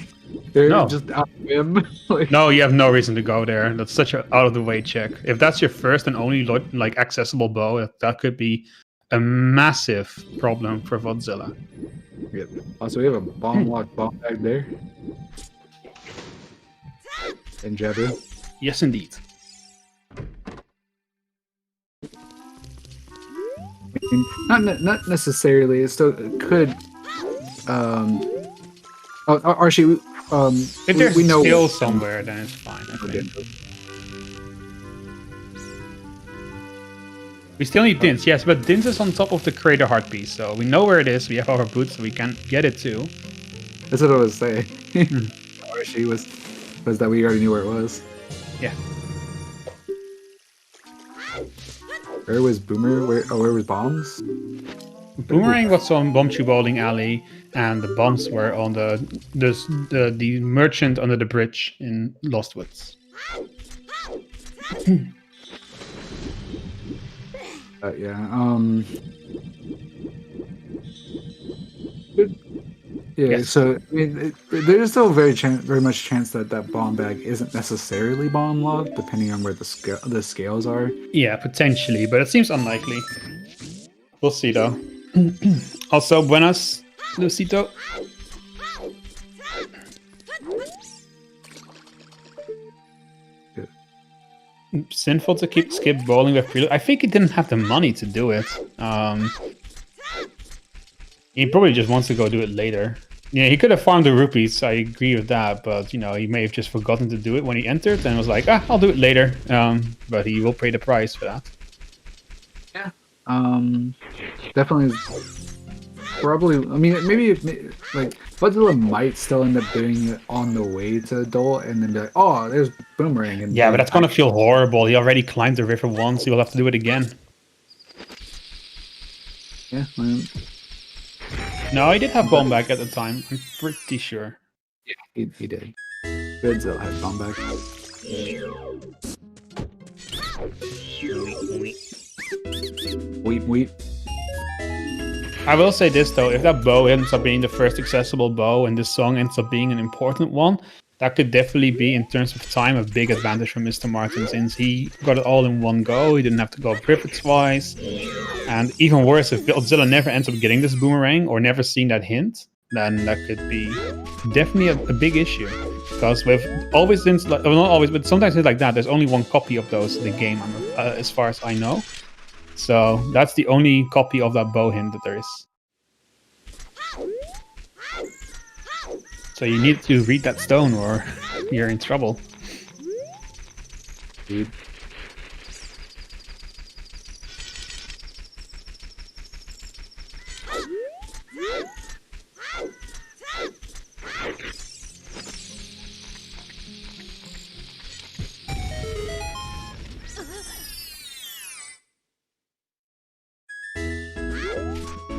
They're No. just out of him. Like, No, you have no reason to go there. That's such an out of the way check. If that's your first and only like accessible bow, that could be a massive problem for Vodzilla. Yep. Also, we have a bomb bag there. And Jabber. Yes, indeed. Not necessarily. It still could. Actually, If there's we know skill somewhere, then it's fine. I think. We still need Dins, yes, but Dins is on top of the crater heart piece, so we know where it is. We have our boots, so we can get it too. That's what I was saying. Or she was that we already knew where it was. Yeah. Where was Boomer? Where was Bombs? Boomerang was on Bomb Tube Bowling Alley, and the bombs were on the merchant under the bridge in Lost Woods. Yeah. Yeah. Yes. So I mean, there's still very much chance that bomb bag isn't necessarily bomb locked, depending on where the scales are. Yeah, potentially, but it seems unlikely. We'll see though. Also, buenas, Lucito. Sinful to skip bowling with preload. I think he didn't have the money to do it. He probably just wants to go do it later. Yeah, he could have farmed the rupees. I agree with that, but he may have just forgotten to do it when he entered and was like, I'll do it later. But he will pay the price for that. Yeah. Definitely. Probably. I mean, maybe like Vodzilla might still end up doing it on the way to Adult, and then be like, "Oh, there's Boomerang." And yeah, but that's gonna feel horrible. He already climbed the river once. He will have to do it again. Yeah. No, he did have bomb back at the time. I'm pretty sure. Yeah, he did. Godzilla had bomb back. Weep. I will say this though, if that bow ends up being the first accessible bow and this song ends up being an important one, that could definitely be, in terms of time, a big advantage for Mr. Martin, since he got it all in one go. He didn't have to go river twice. And even worse, if Godzilla never ends up getting this boomerang or never seen that hint, then that could be definitely a big issue. Because with always hints, not always, but sometimes it's like that, there's only one copy of those in the game, as far as I know. So that's the only copy of that bow hint that there is. So you need to read that stone or you're in trouble. Dude.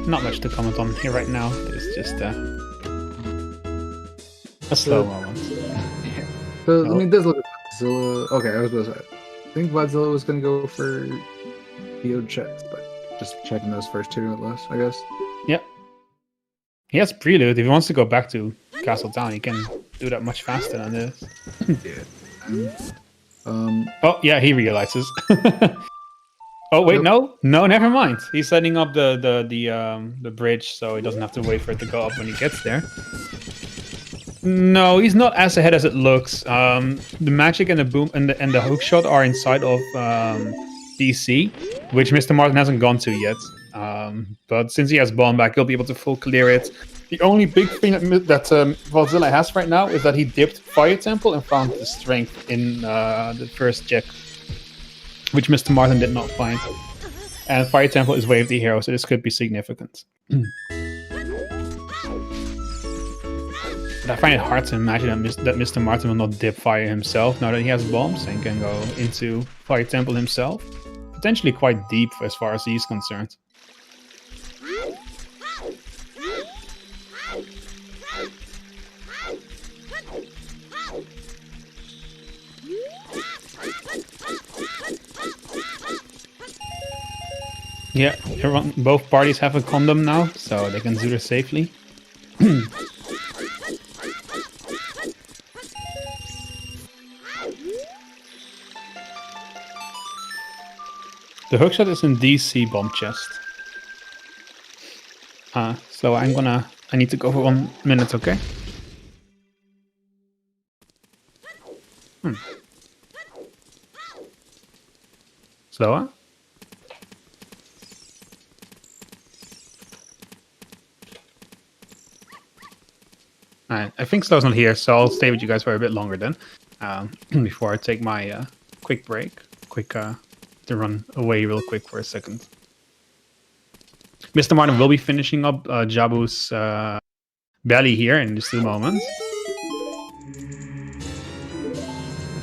Not much to comment on here right now. It's just a slow moment. Yeah. So, I mean, it does look like Vodzilla. Okay, I was going to say. I think Vodzilla was going to go for field checks, but just checking those first two at least, I guess. Yep. He has prelude. If he wants to go back to Castle Town, he can do that much faster than this. Yeah. Oh, yeah, he realizes. Oh wait, no, never mind. He's setting up the bridge, so he doesn't have to wait for it to go up when he gets there. No, he's not as ahead as it looks. The magic and the boom and the hook shot are inside of DC, which Mr. Martin hasn't gone to yet. But since he has bomb back, he'll be able to full clear it. The only big thing that Vodzilla has right now is that he dipped Fire Temple and found the strength in the first check, which Mr. Martin did not find. And Fire Temple is Wave the Hero, so this could be significant. But I find it hard to imagine that Mr. Martin will not dip Fire himself now that he has bombs and can go into Fire Temple himself. Potentially quite deep as far as he's concerned. Yeah, both parties have a condom now, so they can Zooter safely. The hookshot is in DC bomb chest. So I need to go for 1 minute, okay? Slower? Alright, I think Slow's not here, so I'll stay with you guys for a bit longer then. Before I take my quick break. To run away real quick for a second. Mr. Martin will be finishing up Jabu's belly here in just a moment.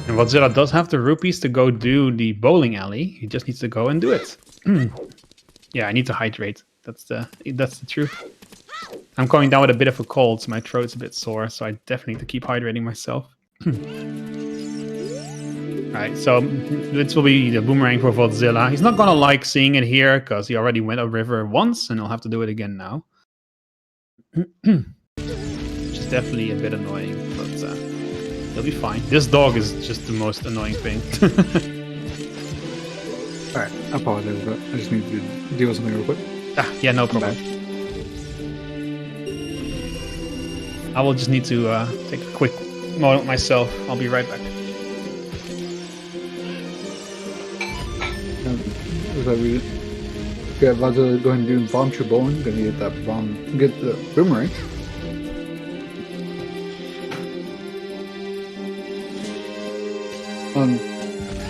And Vodzilla does have the rupees to go do the bowling alley. He just needs to go and do it. Yeah, I need to hydrate. That's the truth. I'm going down with a bit of a cold, so my throat's a bit sore, so I definitely need to keep hydrating myself. Alright, so this will be the boomerang for Vodzilla. He's not gonna like seeing it here, because he already went upriver once, and he'll have to do it again now. Which is definitely a bit annoying, but he'll be fine. This dog is just the most annoying thing. Alright, I apologize, but I just need to deal with something real quick. Yeah, no problem. I will just need to take a quick moment myself. I'll be right back. Is that we get Vodzilla going to do bomb shoot bowling? Gonna get that get the boomerang.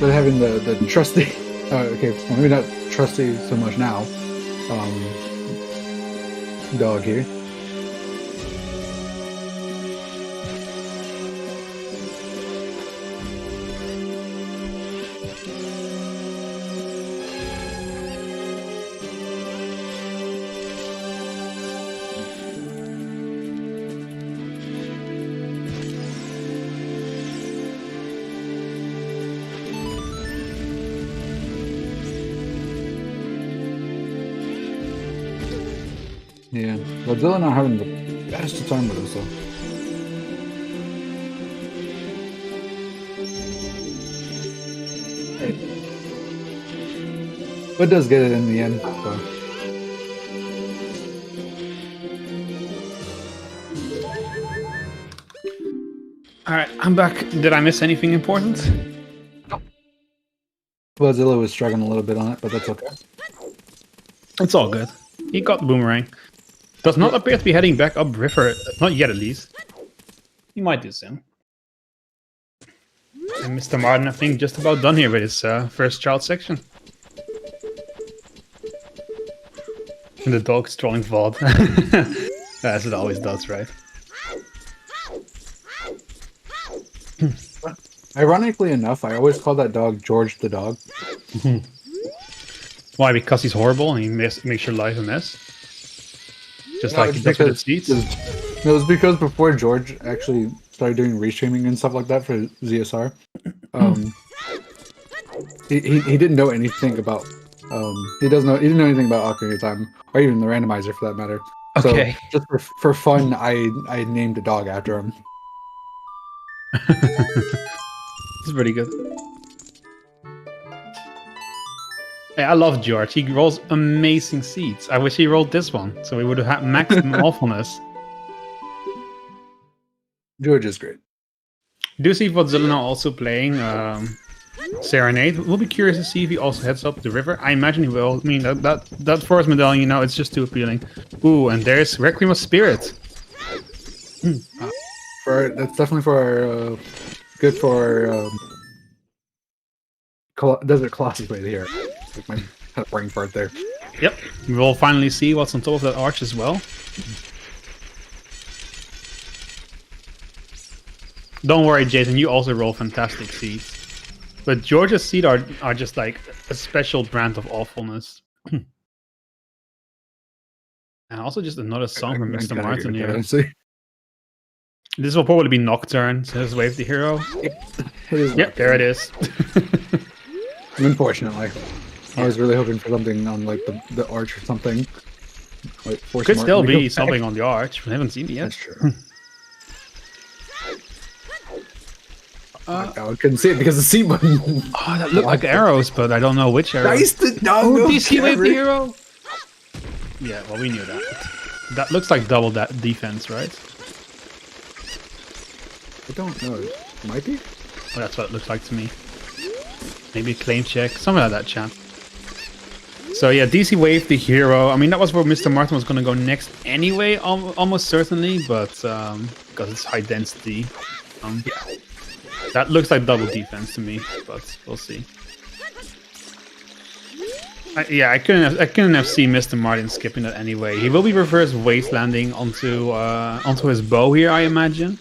But having the trusty, okay, well, maybe not trusty so much now. Dog here. Yeah, Vodzilla not having the best of time with us though. Hey. But does get it in the end, so. Alright, I'm back. Did I miss anything important? No. Vodzilla was struggling a little bit on it, but that's okay. It's all good. He got the boomerang. Does not appear to be heading back up river, not yet at least. He might do soon. And Mr. Martin, I think, just about done here with his first child section. And the dog is trolling Vod. As it always does, right? Ironically enough, I always call that dog George the dog. Why? Because he's horrible and he makes your life a mess? Just No, like he does with his seats? No, it was because before George actually started doing restreaming and stuff like that for ZSR, he didn't know anything about he didn't know anything about Ocarina of Time or even the randomizer for that matter. Okay. So just for fun, I named a dog after him. It's pretty good. Hey, I love George. He rolls amazing seeds. I wish he rolled this one, so we would have had maximum awfulness. George is great. Do you see Vodzilla now also playing Serenade? We'll be curious to see if he also heads up the river. I imagine he will. I mean, that forest medallion, you know, it's just too appealing. Ooh, and there's Requiem of Spirit. That's definitely for good for Desert Colossus right here. Like my kind of brain fart there. Yep, we'll finally see what's on top of that arch as well. Don't worry, Jason, you also roll fantastic seeds. But George's seeds are just like a special brand of awfulness. And also just another song from Mr. Martin here. This will probably be Nocturne, so let's wave the hero. It is Yep, there it is. Unfortunately. I was really hoping for something on like the arch or something. Like, force Could Martin still to go be back. something on the arch. We haven't seen it yet. That's true. I couldn't see it because the C button. Oh, that looked like arrows, but I don't know which arrows. Nice to Oh, no DC wave the carry. hero. Yeah, well, we knew that. That looks like double that defense, right? I don't know. Might be. Oh, that's what it looks like to me. Maybe claim check, something like that, chat. So yeah, DC wave the hero. I mean, that was where Mr. Martin was going to go next anyway, almost certainly, but because it's high density. Yeah. That looks like double defense to me, but we'll see. I couldn't have seen Mr. Martin skipping that anyway. He will be reverse wastelanding onto his bow here, I imagine.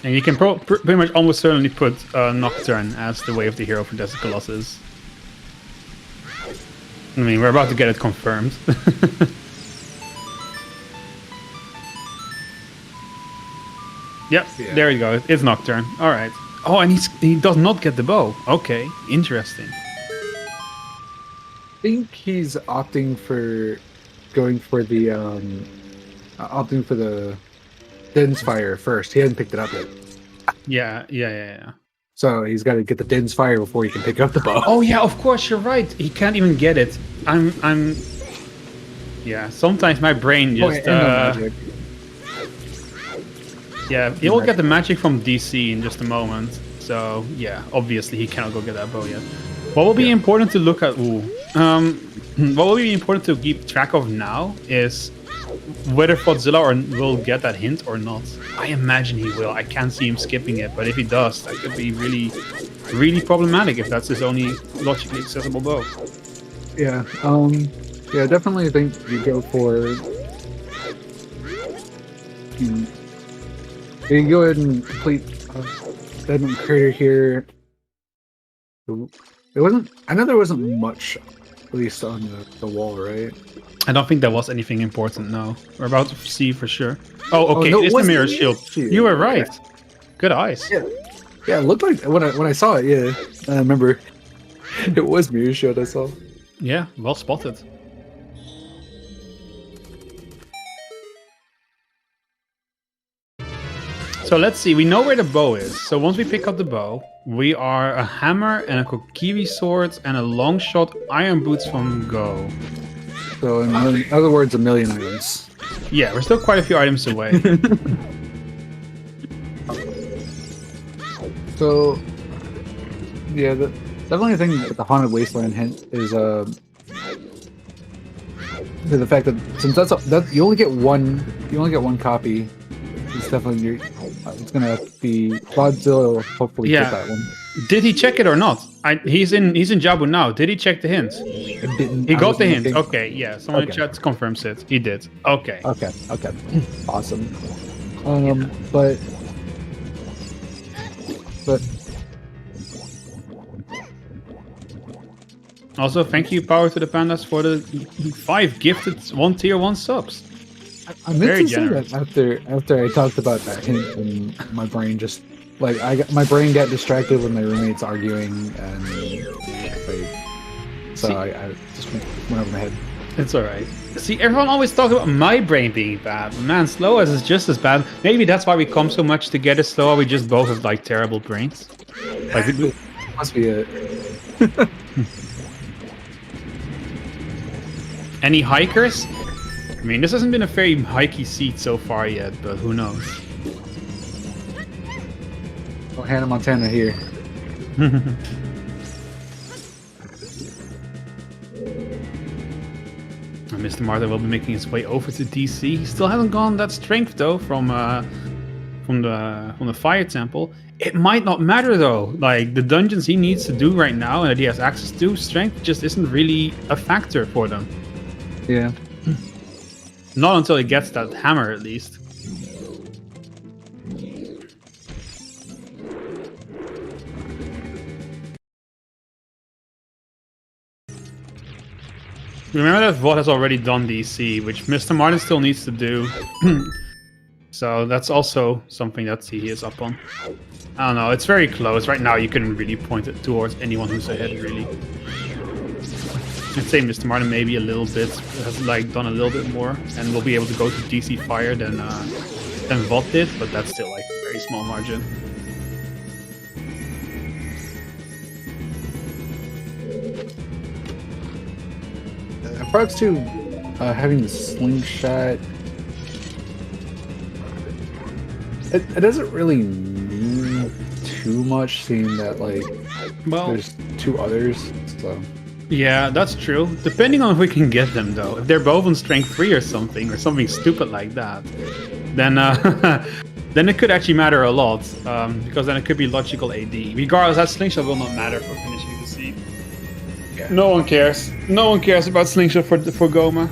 And you can pretty much almost certainly put Nocturne as the way of the hero for Desert Colossus. I mean, we're about to get it confirmed. Yep, yeah. There you go. It's Nocturne. All right. Oh, and he does not get the bow. Okay, interesting. I think he's opting for going for the Den's Fire first. He hasn't picked it up yet. Yeah. So he's got to get the Den's Fire before he can pick up the bow. Oh yeah, of course you're right. He can't even get it. Yeah. Sometimes my brain just. Yeah, he will get the magic from DC in just a moment. So yeah, obviously he cannot go get that bow yet. What will be important to look at? What will be important to keep track of now is whether Vodzilla will get that hint or not. I imagine he will. I can't see him skipping it, but if he does, that could be really, really problematic if that's his only logically accessible bow. Yeah. Yeah. Definitely think you go for. You can go ahead and complete Deadman Crater here. It wasn't. I know there wasn't much, at least on the wall, right? I don't think there was anything important. No, we're about to see for sure. Oh, okay. No, it's the mirror shield. You were right. Okay. Good eyes. Yeah. It looked like when I saw it. Yeah, I remember it was mirror shield. I saw. Yeah, well spotted. So let's see, we know where the bow is. So once we pick up the bow, we are a hammer and a Kokiri sword and a long shot iron boots from Go. So in other words, a million items. Yeah, we're still quite a few items away. So, yeah, definitely the thing with the Haunted Wasteland hint is the fact that since that you only get one copy. It's definitely it's gonna be Vodzilla will hopefully get that one. Did he check it or not? He's in Jabu now. Did he check the hint? He got the hint. Okay, yeah. Someone in chat confirms it. He did. Okay. Okay. Awesome. But also, thank you, Power to the Pandas, for the 5 gifted 1 tier 1 subs. I meant to say that after I talked about that hint, and my brain just my brain got distracted with my roommates arguing, and I just went over my head. It's alright. See, everyone always talks about my brain being bad. Man, Slow is just as bad. Maybe that's why we come so much together, Slow. We just both have like terrible brains. Like must be it. Any hikers? I mean, this hasn't been a very hikey seat so far yet, but who knows? Oh, Hannah Montana here. Mr. Martin will be making his way over to DC. He still hasn't gone that strength though from the fire temple. It might not matter though. Like the dungeons he needs to do right now and that he has access to, strength just isn't really a factor for them. Yeah. Not until he gets that hammer, at least. Remember that Vod has already done DC, which Mr. Martin still needs to do. So that's also something that he is up on. I don't know, it's very close. Right now you couldn't really point it towards anyone who's ahead, really. I'd say Mr. Martin maybe a little bit, has like done a little bit more, and will be able to go to DC Fire than Vod did, but that's still like a very small margin. Perhaps too, having the slingshot, it doesn't really mean too much, seeing that like there's 2 others. So yeah, that's true. Depending on if we can get them, though, if they're both on strength 3 or something stupid like that, then then it could actually matter a lot, because then it could be logical AD. Regardless, that slingshot will not matter for finishing the scene. Yeah. No one cares. No one cares about slingshot for Goma.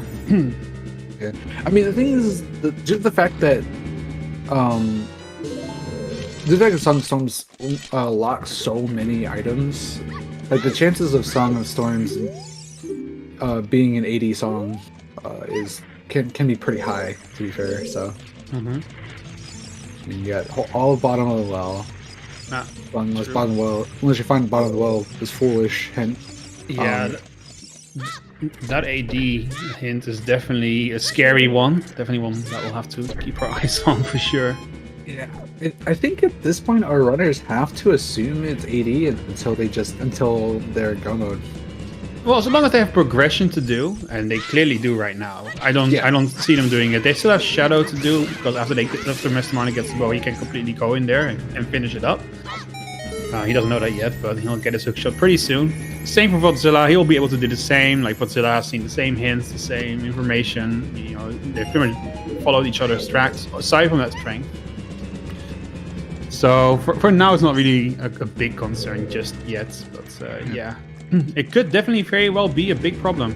Yeah. I mean, the thing is, just the fact that Songs locks so many items, like the chances of Song of Storms being an AD song can be pretty high, to be fair. So I mean, you got all bottom of the well. Unless you find the bottom of the well is foolish. And yeah, that AD hint is definitely a scary one. Definitely one that we'll have to keep our eyes on for sure. Yeah, I think at this point our runners have to assume it's AD until they're go mode. Well, so long as they have progression to do, and they clearly do right now. I don't see them doing it. They still have Shadow to do, because after Mr. Martin gets the bow, he can completely go in there and finish it up. He doesn't know that yet, but he'll get his hookshot pretty soon. Same for Vodzilla. He'll be able to do the same. Like Vodzilla has seen the same hints, the same information. You know, they pretty much followed each other's tracks aside from that strength. So for now, it's not really a big concern just yet. But yeah, it could definitely very well be a big problem.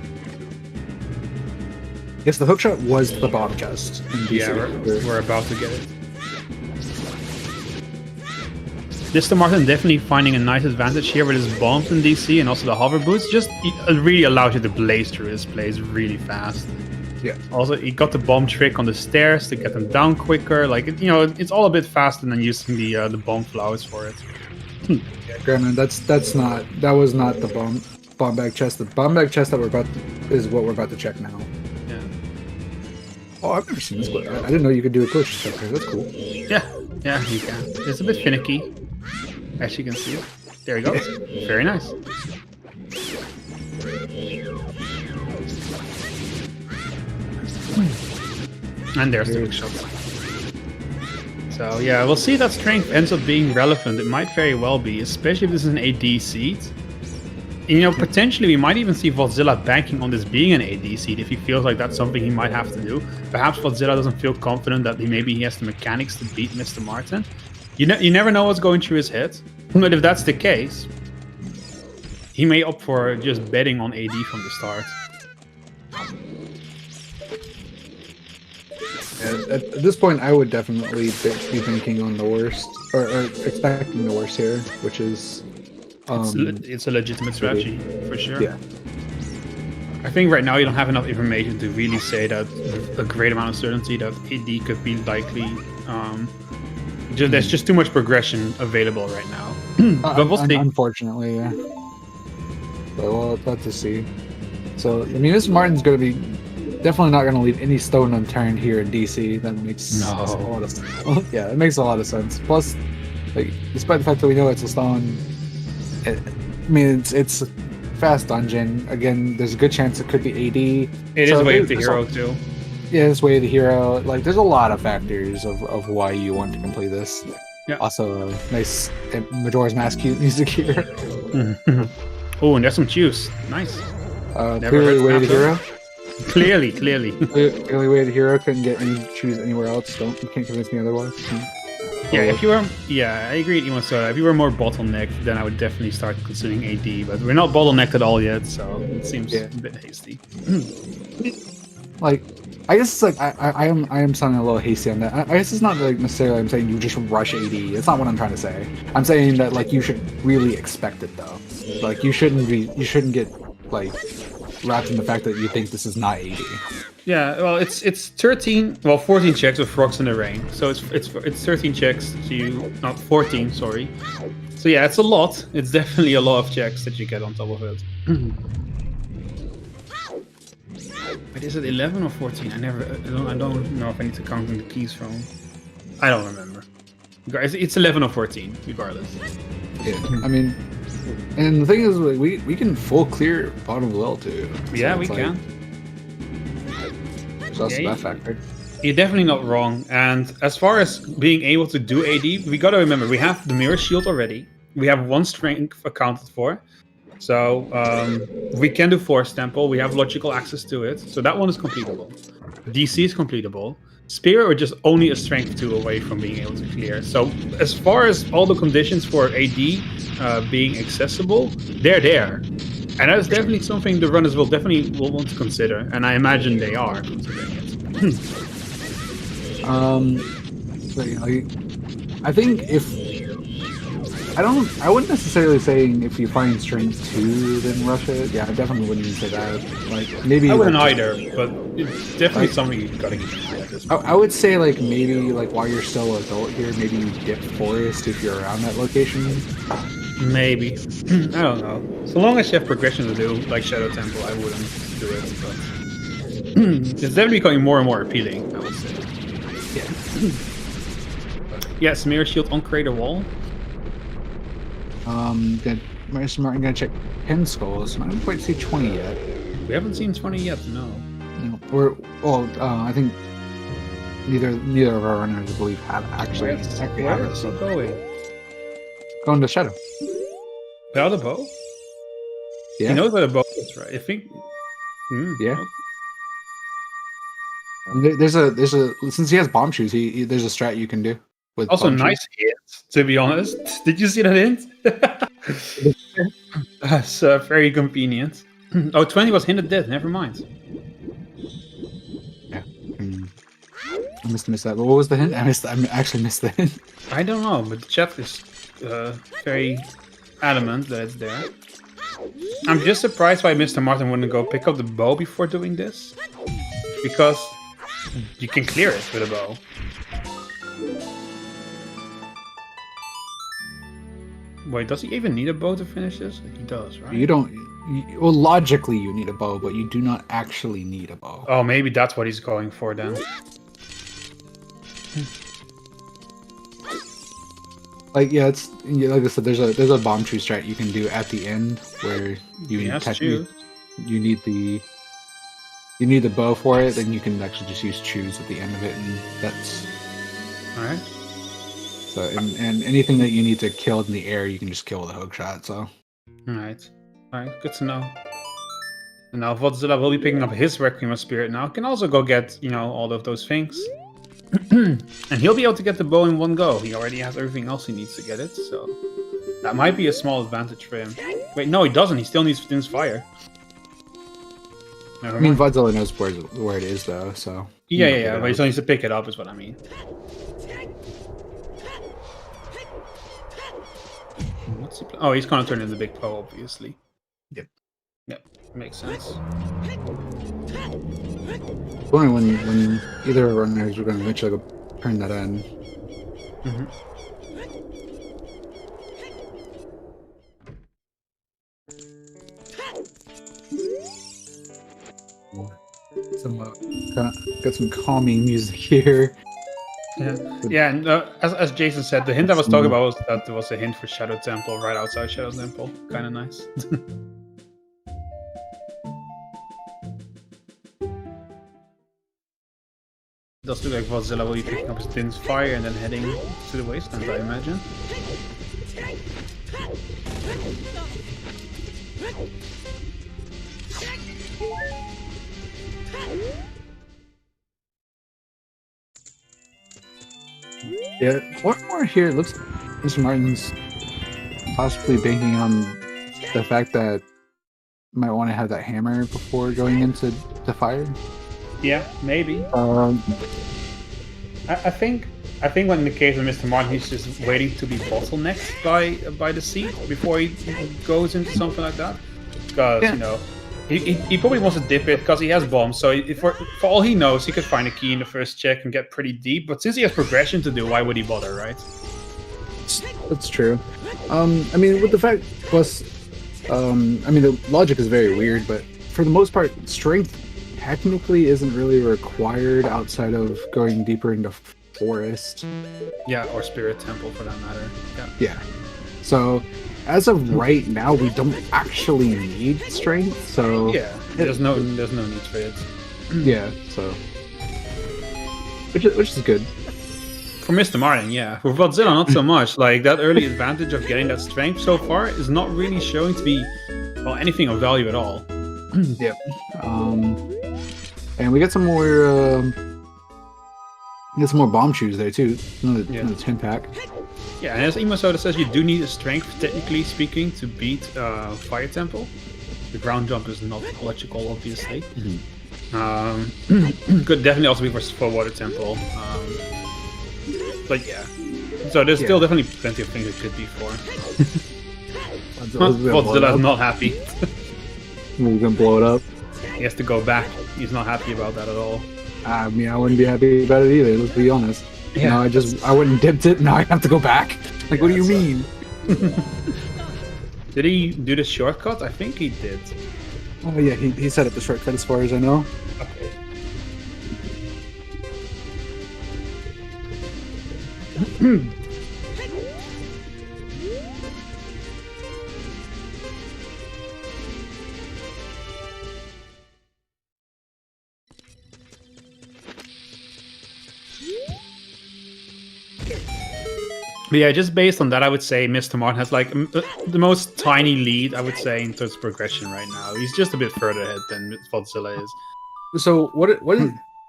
Yes, the hookshot was the bomb chest. Yeah, we're about to get it. Mr. Martin definitely finding a nice advantage here with his bombs in DC and also the hover boots. Just it really allows you to blaze through his plays really fast. Yeah. Also, he got the bomb trick on the stairs to get them down quicker. Like it's all a bit faster than using the bomb flowers for it. Yeah, granted, that was not the bomb bag chest. The bomb bag chest that is what we're about to check now. Yeah. Oh, I've never seen this glitch. I didn't know you could do a glitch. Okay, that's cool. Yeah, you can. It's a bit finicky, as you can see. There he goes. Very nice. And there's the hookshot. So yeah, we'll see if that strength ends up being relevant. It might very well be, especially if this is an AD seed. Potentially we might even see Vodzilla banking on this being an AD seed if he feels like that's something he might have to do. Perhaps Vodzilla doesn't feel confident that maybe he has the mechanics to beat Mr. Martin. You never know what's going through his head. But if that's the case, he may opt for just betting on AD from the start. At this point, I would definitely be thinking on the worst, or expecting the worst here, which is... it's a legitimate strategy, for sure. Yeah. I think right now you don't have enough information to really say that with a great amount of certainty that AD could be likely. There's just too much progression available right now. But we'll see. Unfortunately, yeah. But we'll have to see. So, I mean, Mr. Martin's going to be definitely not going to leave any stone unturned here in DC. That makes a lot of sense. Yeah, it makes a lot of sense. Plus, like, despite the fact that we know it's a stone, I mean, it's a fast dungeon. Again, there's a good chance it could be AD. It is Way of the Hero, too. Yeah, it's Way of the Hero. Like, there's a lot of factors of why you want to complete this. Yeah. Also, nice Majora's Mask cute music here. Oh, and there's some juice. Nice. Clearly Way of the Hero. Clearly. Clearly Way of the Hero couldn't get any choose anywhere else. You can't convince me otherwise. Yeah, I agree with you, Soda. If you were more bottlenecked, then I would definitely start considering AD, but we're not bottlenecked at all yet, so it seems a bit hasty. Like, I guess it's like I am sounding a little hasty on that. I guess it's not like necessarily I'm saying you just rush AD. It's not what I'm trying to say. I'm saying that like you should really expect it though. Like you shouldn't get like wrapped in the fact that you think this is not AD. Yeah, well, it's 14 checks with Frogs in the Rain. So it's 13 checks to not 14, sorry. So yeah, it's a lot. It's definitely a lot of checks that you get on top of it. But is it 11 or 14? I don't know if I need to count in the keys from. I don't remember. Guys, it's 11 or 14, regardless. Yeah, I mean, and the thing is, like, we can full clear bottom well too. Yeah, so we can. There's also that factor. You're definitely not wrong. And as far as being able to do AD, we gotta remember we have the mirror shield already. We have 1 strength accounted for. So we can do Force Temple. We have logical access to it. So that one is completable. DC is completable. Spear, we're just only a strength 2 away from being able to clear. So as far as all the conditions for AD being accessible, they're there. And that is definitely something the runners will want to consider. And I imagine they are considering it. I think I wouldn't necessarily say if you find strength 2 then rush it. Yeah, I definitely wouldn't even say that. Like maybe I wouldn't either, but it's definitely something you gotta get. I would say like maybe like while you're still adult here, maybe you dip forest if you're around that location. Maybe. I don't know. So long as you have progression to do, like Shadow Temple, I wouldn't do it. But it's definitely becoming more and more appealing, I would say. Yeah. Yeah, Smear Shield on Crater Wall. Mr. Martin gonna check 10 skulls. I don't quite see 20 yet. We haven't seen 20 yet, no. No. I think neither of our runners, I believe, have actually. Where is he going? Going to Shadow. Without a bow? Yeah. He knows where the bow is, right? I think. Yeah. Okay. There's a since he has bomb shoes, there's a strat you can do. With Also, nice hint, to be honest. Did you see that hint? That's very convenient. Oh, 20 was hinted dead. Never mind. Yeah. I missed that. But what was the hint? I actually missed the hint. I don't know, but the chat is very adamant that it's there. I'm just surprised why Mr. Martin wouldn't go pick up the bow before doing this. Because you can clear it with a bow. Wait, does he even need a bow to finish this? He does, right? You don't. Well, logically, you need a bow, but you do not actually need a bow. Oh, maybe that's what he's going for then. Like, yeah, it's like I said. There's a bomb tree strat you can do at the end where you need the bow for it. Then you can actually just use choose at the end of it, and that's all right. So, and anything that you need to kill in the air, you can just kill with a hook shot. So, alright, good to know. And now Vodzilla will be picking up his Requiem of Spirit now. Can also go get, all of those things. And he'll be able to get the bow in one go. He already has everything else he needs to get it, so that might be a small advantage for him. Wait, no, he doesn't. He still needs Finn's Fire. I mean, Vodzilla knows where it is, though. So yeah, but he still needs to pick it up, is what I mean. What's he oh, he's gonna turn into the big bow, obviously. Yep, makes sense. Wondering when either of our runners are gonna eventually go turn that in. Got some calming music here. Yeah, and as Jason said, the hint I was talking about was that there was a hint for Shadow Temple right outside Shadow Temple. Kind of nice. It does look like Vodzilla will be picking up his Finn's Fire and then heading to the wasteland, I imagine. Yeah, one more here. It looks like Mr. Martin's possibly banking on the fact that you might want to have that hammer before going into the fire. Yeah, maybe. I think when in the case of Mr. Martin, he's just waiting to be bottlenecked by the seat before he goes into something like that. Because He probably wants to dip it because he has bombs. So for all he knows, he could find a key in the first check and get pretty deep. But since he has progression to do, why would he bother, right? That's true. I mean, with the fact plus, I mean, the logic is very weird, but for the most part, strength technically isn't really required outside of going deeper into forest. Yeah, or spirit temple for that matter. Yeah. So, as of right now, we don't actually need strength. So yeah, there's no need for it. Yeah. So, which is good. For Mr. Martin, yeah. For Vodzilla, not so much. Like, that early advantage of getting that strength so far is not really showing to be, well, anything of value at all. Yep. And we got some more. Get some more bomb shoes there too. Another 10-pack. Yeah, and as Imosoda says, you do need a strength, technically speaking, to beat Fire Temple. The ground jump is not logical, obviously. Could definitely also be for Water Temple. But yeah. So there's still definitely plenty of things it could be for. Godzilla's not happy. We're gonna blow it up. He has to go back. He's not happy about that at all. I mean, I wouldn't be happy about it either, let's be honest. Yeah. I went and dipped it, now I have to go back. Like, what do you mean? Did he do the shortcut? I think he did. Oh yeah, he set up the shortcut as far as I know. Okay. But yeah, just based on that, I would say Mr. Martin has like the most tiny lead, I would say, in terms of progression right now. He's just a bit further ahead than Vodzilla is. So what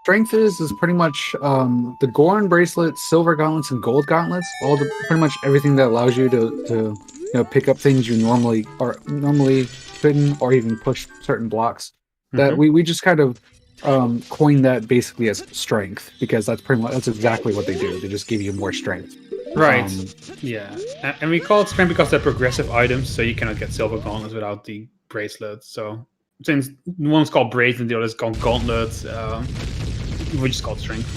strength is pretty much the Goron bracelet, silver gauntlets, and gold gauntlets. Pretty much everything that allows you to pick up things you normally couldn't, or even push certain blocks. That we just kind of coined that basically as strength, because that's exactly what they do. They just give you more strength. Right. Yeah. And we call it strength because they're progressive items, so you cannot get silver gauntlets without the bracelets. So since one's called bracelet and the other's called gauntlets, we just call it strength.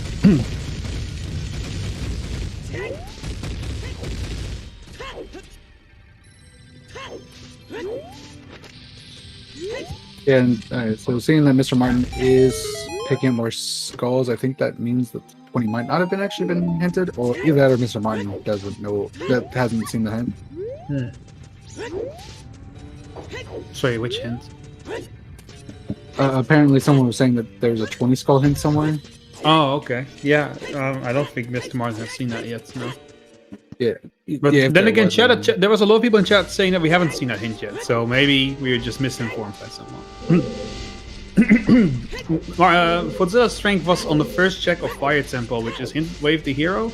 And so seeing that Mr. Martin is picking up more skulls, I think that means that 20 might not have actually been hinted, or either that or Mr. Martin doesn't know, that hasn't seen the hint. Sorry, which hint? Apparently someone was saying that there's a 20 skull hint somewhere. Oh, okay. Yeah, I don't think Mr. Martin has seen that yet, no. Yeah. But then again, there was a lot of people in chat saying that we haven't seen that hint yet, so maybe we were just misinformed by someone. Vodzilla's strength was on the first check of Fire Temple, which is hint wave the hero,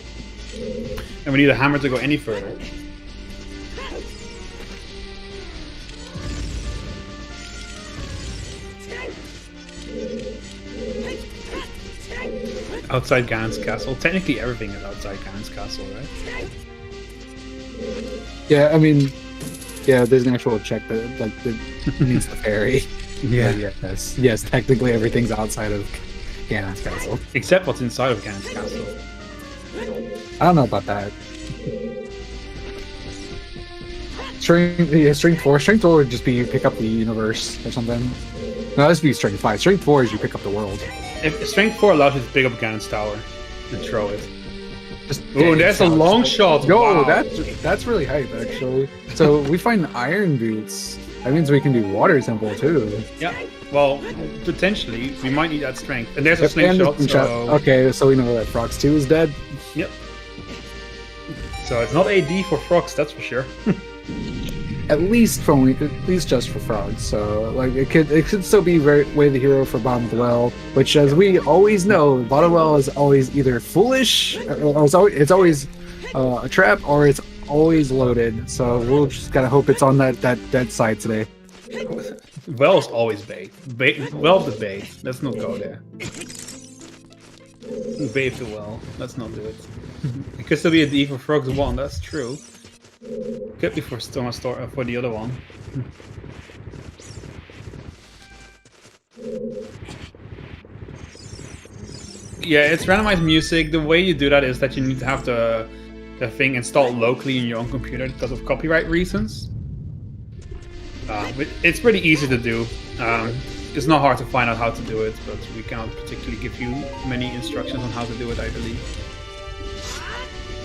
and we need a hammer to go any further. Outside Ganon's castle. Technically, everything is outside Ganon's castle, right? Yeah, I mean, there's an actual check that needs the fairy. Yeah. Yes, technically everything's outside of Ganon's castle. Except what's inside of Ganon's castle. I don't know about that. Strength 4. Strength 4 would just be you pick up the universe or something. No, this would be Strength 5. Strength 4 is you pick up the world. If Strength 4 allows you to pick up Ganon's tower and throw it. Oh, that's a long shot. Yo, wow. that's really hype, actually. So we find iron boots. That means we can do water temple too. Yeah. Well, potentially we might need that strength. And there's a slingshot. So... Okay, so we know that Frox 2 is dead. Yep. So it's not AD for Frox, that's for sure. At least just for frogs. So like it could still be way the hero for Bottom of the Well, which, as we always know, Bottom of the Well is always either foolish, or it's always a trap, or it's always loaded. So we'll just gotta hope it's on that side today. Well is always bait. Well the bait. Let's not go there. Bait the well. Let's not do it. It could still be a D for Frogs 1. That's true. Could be for the other one. Yeah, it's randomized music. The way you do that is that you need to have the thing installed locally in your own computer because of copyright reasons. But it's pretty easy to do. It's not hard to find out how to do it, but we cannot particularly give you many instructions on how to do it, I believe.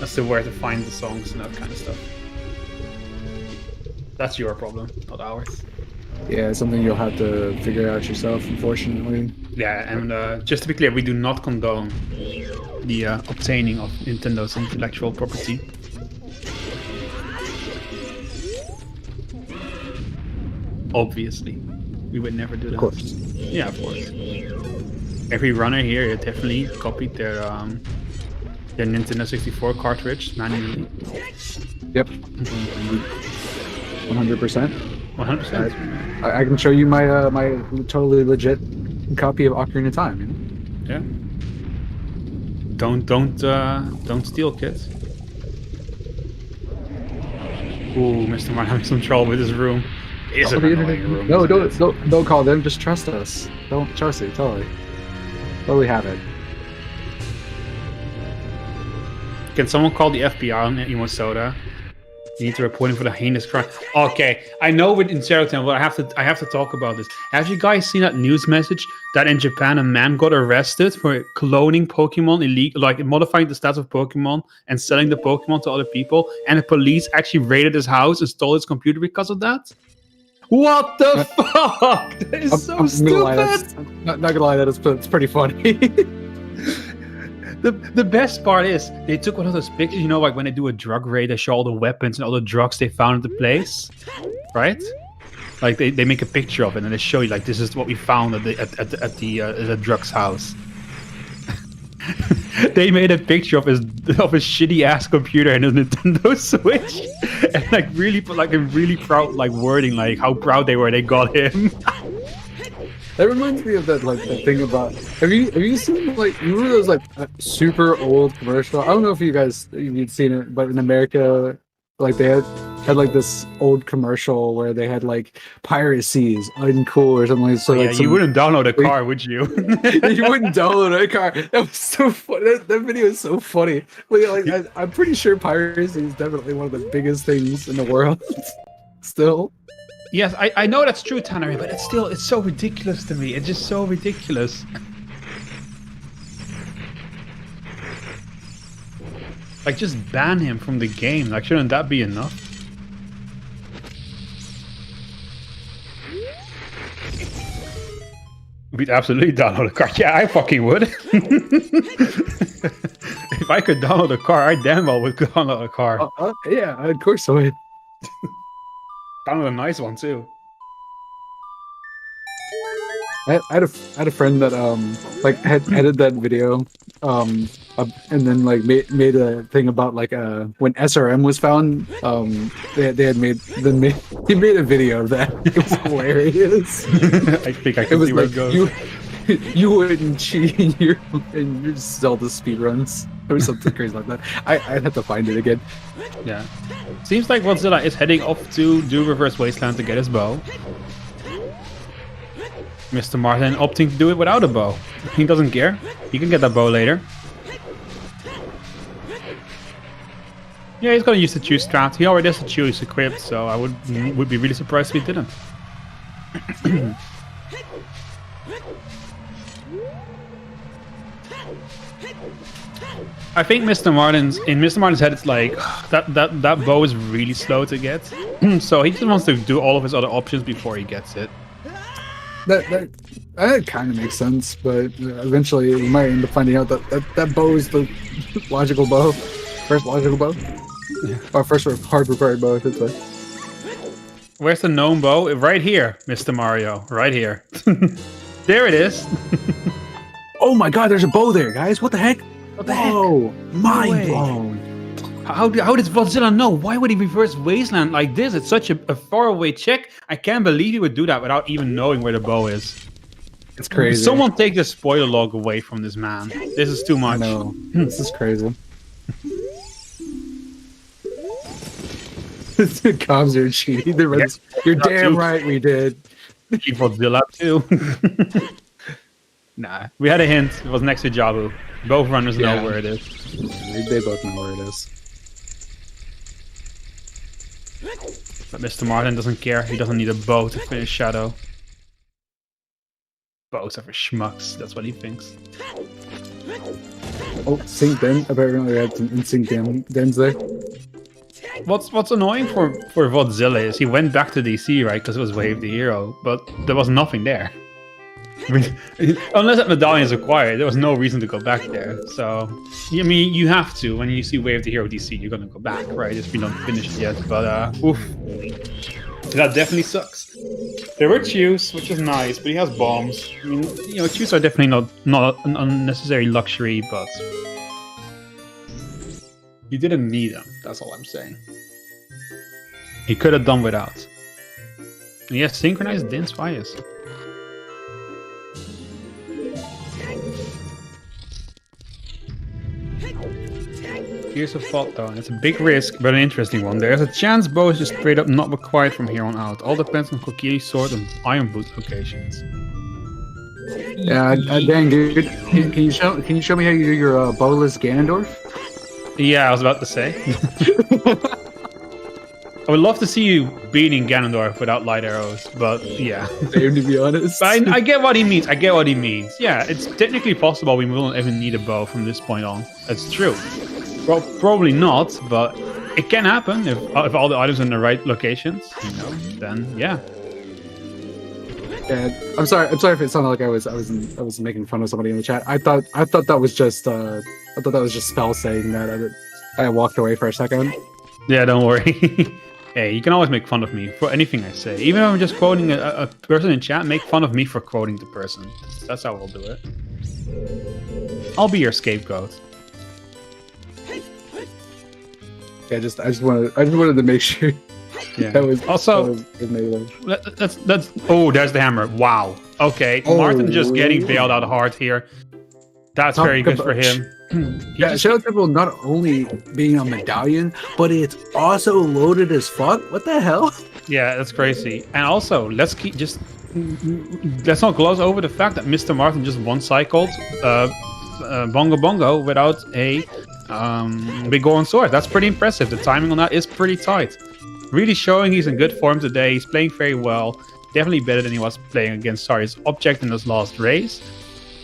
As to where to find the songs and that kind of stuff. That's your problem, not ours. Yeah, it's something you'll have to figure out yourself, unfortunately. Yeah, and just to be clear, we do not condone the obtaining of Nintendo's intellectual property. Obviously, we would never do that. Of course. Yeah, of course. Every runner here definitely copied their Nintendo 64 cartridge manually. Yep. 100%. 100%. I can show you my my totally legit copy of Ocarina of Time. You know? Yeah. Don't steal, kids. Ooh, Mr. Martin having some trouble with his room. It's an annoying room. No, don't call them. Just trust us. Don't trust it. Totally have it. Can someone call the FBI on Emo Soda? You need to report him for the heinous crime. Okay, I know we're in Zero Temple, but I have to talk about this. Have you guys seen that news message that in Japan a man got arrested for cloning Pokemon illegal, like modifying the stats of Pokemon and selling the Pokemon to other people, and the police actually raided his house and stole his computer because of that? What the fuck? That is so stupid. Not gonna lie, it's pretty funny. The best part is they took one of those pictures, you know, like when they do a drug raid, they show all the weapons and all the drugs they found at the place, right? Like they make a picture of it and they show you like this is what we found at the drugs house. They made a picture of his shitty ass computer and his Nintendo Switch, and like really put like a really proud like wording like how proud they were they got him. That reminds me of that thing about have you seen like you remember those like super old commercial? I don't know if you'd seen it, but in America, like they had like this old commercial where they had like piracy is uncool or something like that. So, yeah, you wouldn't download a car, would you? You wouldn't download a car. That was so funny. That video is so funny. Like I'm pretty sure piracy is definitely one of the biggest things in the world. Still. Yes, I know that's true, Tanner, but it's so ridiculous to me. It's just so ridiculous. Like, just ban him from the game. Like, shouldn't that be enough? We'd absolutely download a car. Yeah, I fucking would. If I could download a car, I damn well would download a car. Yeah, of course I would. Download a nice one too. I had a friend that like had edited that video and then like made a thing about like when SRM was found he made a video of that. It was hilarious. I think I can see where it goes. You wouldn't cheat in your Zelda speedruns or something crazy like that. I'd have to find it again. Yeah. Seems like Vodzilla is heading off to do Reverse Wasteland to get his bow. Mr. Martin opting to do it without a bow. He doesn't care. He can get that bow later. Yeah, he's gonna use the Chew strat. He already has the Chew equipped, so I would be really surprised if he didn't. I think Mr. Martin's head, it's like that bow is really slow to get, so he just wants to do all of his other options before he gets it. That kind of makes sense, but eventually we might end up finding out that bow is the logical bow, first logical bow, or first hard prepared bow, I should say. Where's the gnome bow? Right here, Mr. Mario, right here. There it is. Oh my God, there's a bow there, guys! What the heck? What the heck? Mind blown. How does Vodzilla know? Why would he reverse Wasteland like this? It's such a faraway check. I can't believe he would do that without even knowing where the bow is. It's crazy. Someone take the spoiler log away from this man. This is too much. No, this is crazy. The comms are cheating. You're damn right we did. Vodzilla too. Nah, we had a hint. It was next to Jabu. Both runners know where it is. They both know where it is. But Mr. Martin doesn't care. He doesn't need a bow to finish Shadow. Bows are for schmucks. That's what he thinks. Oh, sync Den. Apparently we had some in-sync Dens there. What's annoying for Vodzilla is he went back to DC, right? Because it was Wave the Hero, but there was nothing there. I mean, unless that medallion is acquired, there was no reason to go back there. So, I mean, you have to. When you see Wave the Hero DC, you're gonna go back, right? If you don't finish it yet. But, oof. That definitely sucks. There were chews, which is nice, but he has bombs. I mean, you know, chews are definitely not an unnecessary luxury, but you didn't need them. That's all I'm saying. He could have done without. And he has synchronized Din's fires. Here's a thought though, and it's a big risk, but an interesting one. There's a chance bow is just straight up not required from here on out. All depends on Koki's sword and Iron Boot locations. Yeah, dang dude. Can you show me how you do your bowless Ganondorf? Yeah, I was about to say. I would love to see you beating Ganondorf without light arrows, but yeah. Same, to be honest. I get what he means. Yeah, it's technically possible we won't even need a bow from this point on. That's true. Well, probably not, but it can happen if all the items are in the right locations. You know, then yeah. Yeah, I'm sorry if it sounded like I was making fun of somebody in the chat. I thought that was just spell saying that. I walked away for a second. Yeah, don't worry. Hey, you can always make fun of me for anything I say. Even if I'm just quoting a person in chat, make fun of me for quoting the person. That's how we'll do it. I'll be your scapegoat. Yeah, I just wanted to make sure. Yeah. That was also. That's. Oh, there's the hammer. Wow. Okay, Martin just getting bailed out hard here. That's very good for him. Yeah, Shadow Temple not only being a medallion, but it's also loaded as fuck. What the hell? Yeah, that's crazy. And also, let's not gloss over the fact that Mr. Martin just one-cycled Bongo Bongo without a big golden sword. That's pretty impressive. The timing on that is pretty tight. Really showing he's in good form today. He's playing very well. Definitely better than he was playing against Sari's Object in his last race.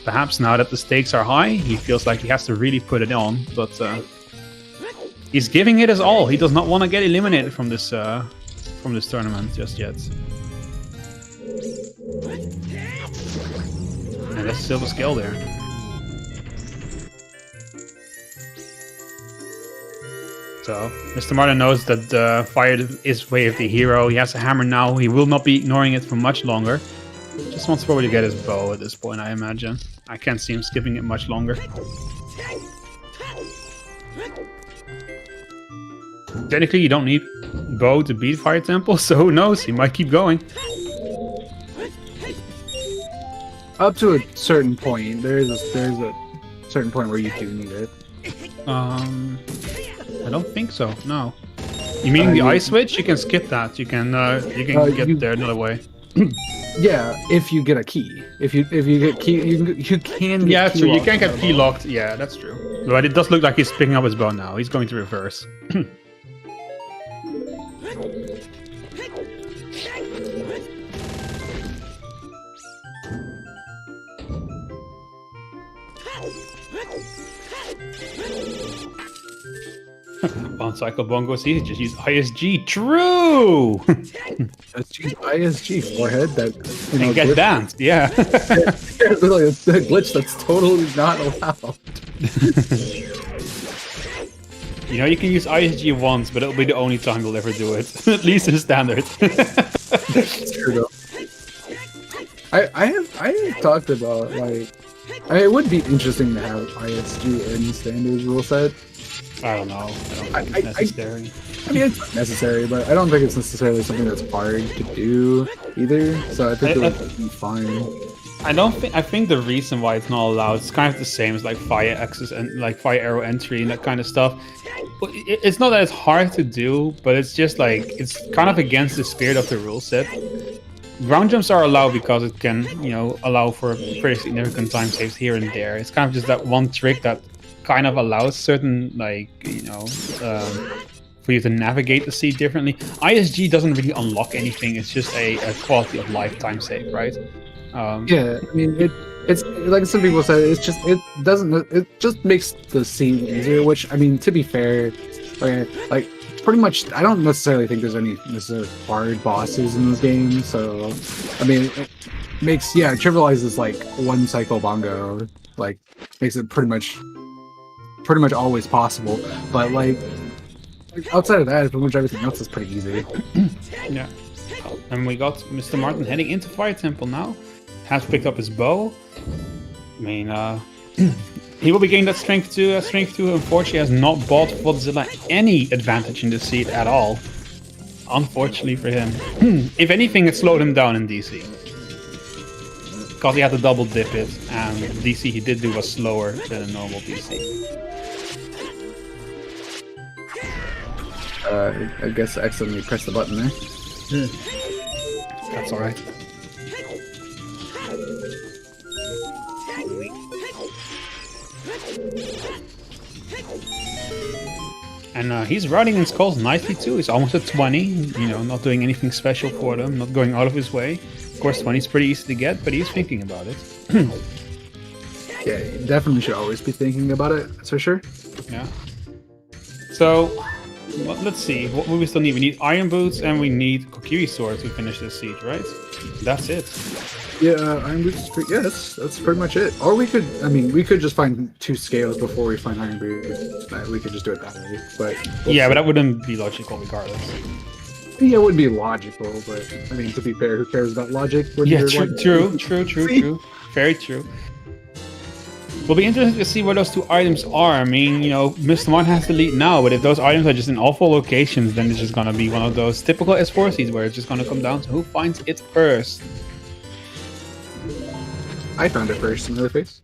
Perhaps now that the stakes are high, he feels like he has to really put it on. But he's giving it his all. He does not want to get eliminated from this tournament just yet. And that's a silver scale there. So, Mr. Martin knows that fire is way of the hero. He has a hammer now. He will not be ignoring it for much longer. Just wants probably to get his bow at this point, I imagine. I can't see him skipping it much longer. Technically, you don't need bow to beat Fire Temple, so who knows? He might keep going. Up to a certain point, there's a certain point where you do need it. I don't think so. No. You mean the ice switch? You can skip that. You can get there another way. Yeah, if you get a key. If you get key, you can. Yeah, get true. You can't get key locked. Yeah, that's true. But it does look like he's picking up his bow now. He's going to reverse. On Cycle Bongo C, just use ISG. True! Let's use ISG, forehead. That, and get banned, yeah. Really, it's a glitch that's totally not allowed. You know, you can use ISG once, but it'll be the only time you'll ever do it. At least in standard. That's true, though. I have talked about, like... it would be interesting to have ISG in standard rule set. I don't know. I don't think it's necessary. I mean, it's not necessary, but I don't think it's necessarily something that's hard to do either. So I think it would be fine. I think the reason why it's not allowed is kind of the same as like fire access and like fire arrow entry and that kind of stuff. It's not that it's hard to do, but it's just like it's kind of against the spirit of the rule set. ground jumps are allowed because it can, allow for pretty significant time saves here and there. It's kind of just that one trick that kind of allows certain, for you to navigate the sea differently. ISG doesn't really unlock anything. It's just a quality of life time save, right? Yeah, I mean, it's like some people said. It just makes the scene easier. Which, I mean, to be fair, like pretty much, I don't necessarily think there's any hard bosses in this game. So, I mean, it trivializes like one cycle bongo, like makes it pretty much always possible. But like outside of that, pretty much everything else is pretty easy. Yeah, and we got Mr. Martin heading into Fire Temple now. Has picked up his bow. I mean, he will be getting that strength too. Unfortunately, has not bought Vodzilla any advantage in this seed at all. Unfortunately for him. If anything, it slowed him down in DC. Because he had to double dip it, and the DC he did do was slower than a normal DC. I guess I accidentally pressed the button there. That's alright. And he's routing in skulls nicely too. He's almost at 20, not doing anything special for them, not going out of his way. Of course, 20 is pretty easy to get, but he's thinking about it. Yeah, you definitely should always be thinking about it, that's for sure. Yeah. So, let's see. What we still need? We need Iron Boots and we need Kokiri Sword to finish this siege, right? That's it. Yeah, Iron Boots. Yeah, that's pretty much it. Or we could just find 2 scales before we find Iron Boots. We could just do it that way. But but that wouldn't be logical regardless. Yeah, it would be logical, but I mean, to be fair, who cares about logic? True. Very true. We'll be interested to see where those 2 items are. I mean, Mr. Martin has the lead now, but if those items are just in awful locations, then it's just gonna be one of those typical S4 seeds where it's just gonna come down to who finds it first. I found it first in the face.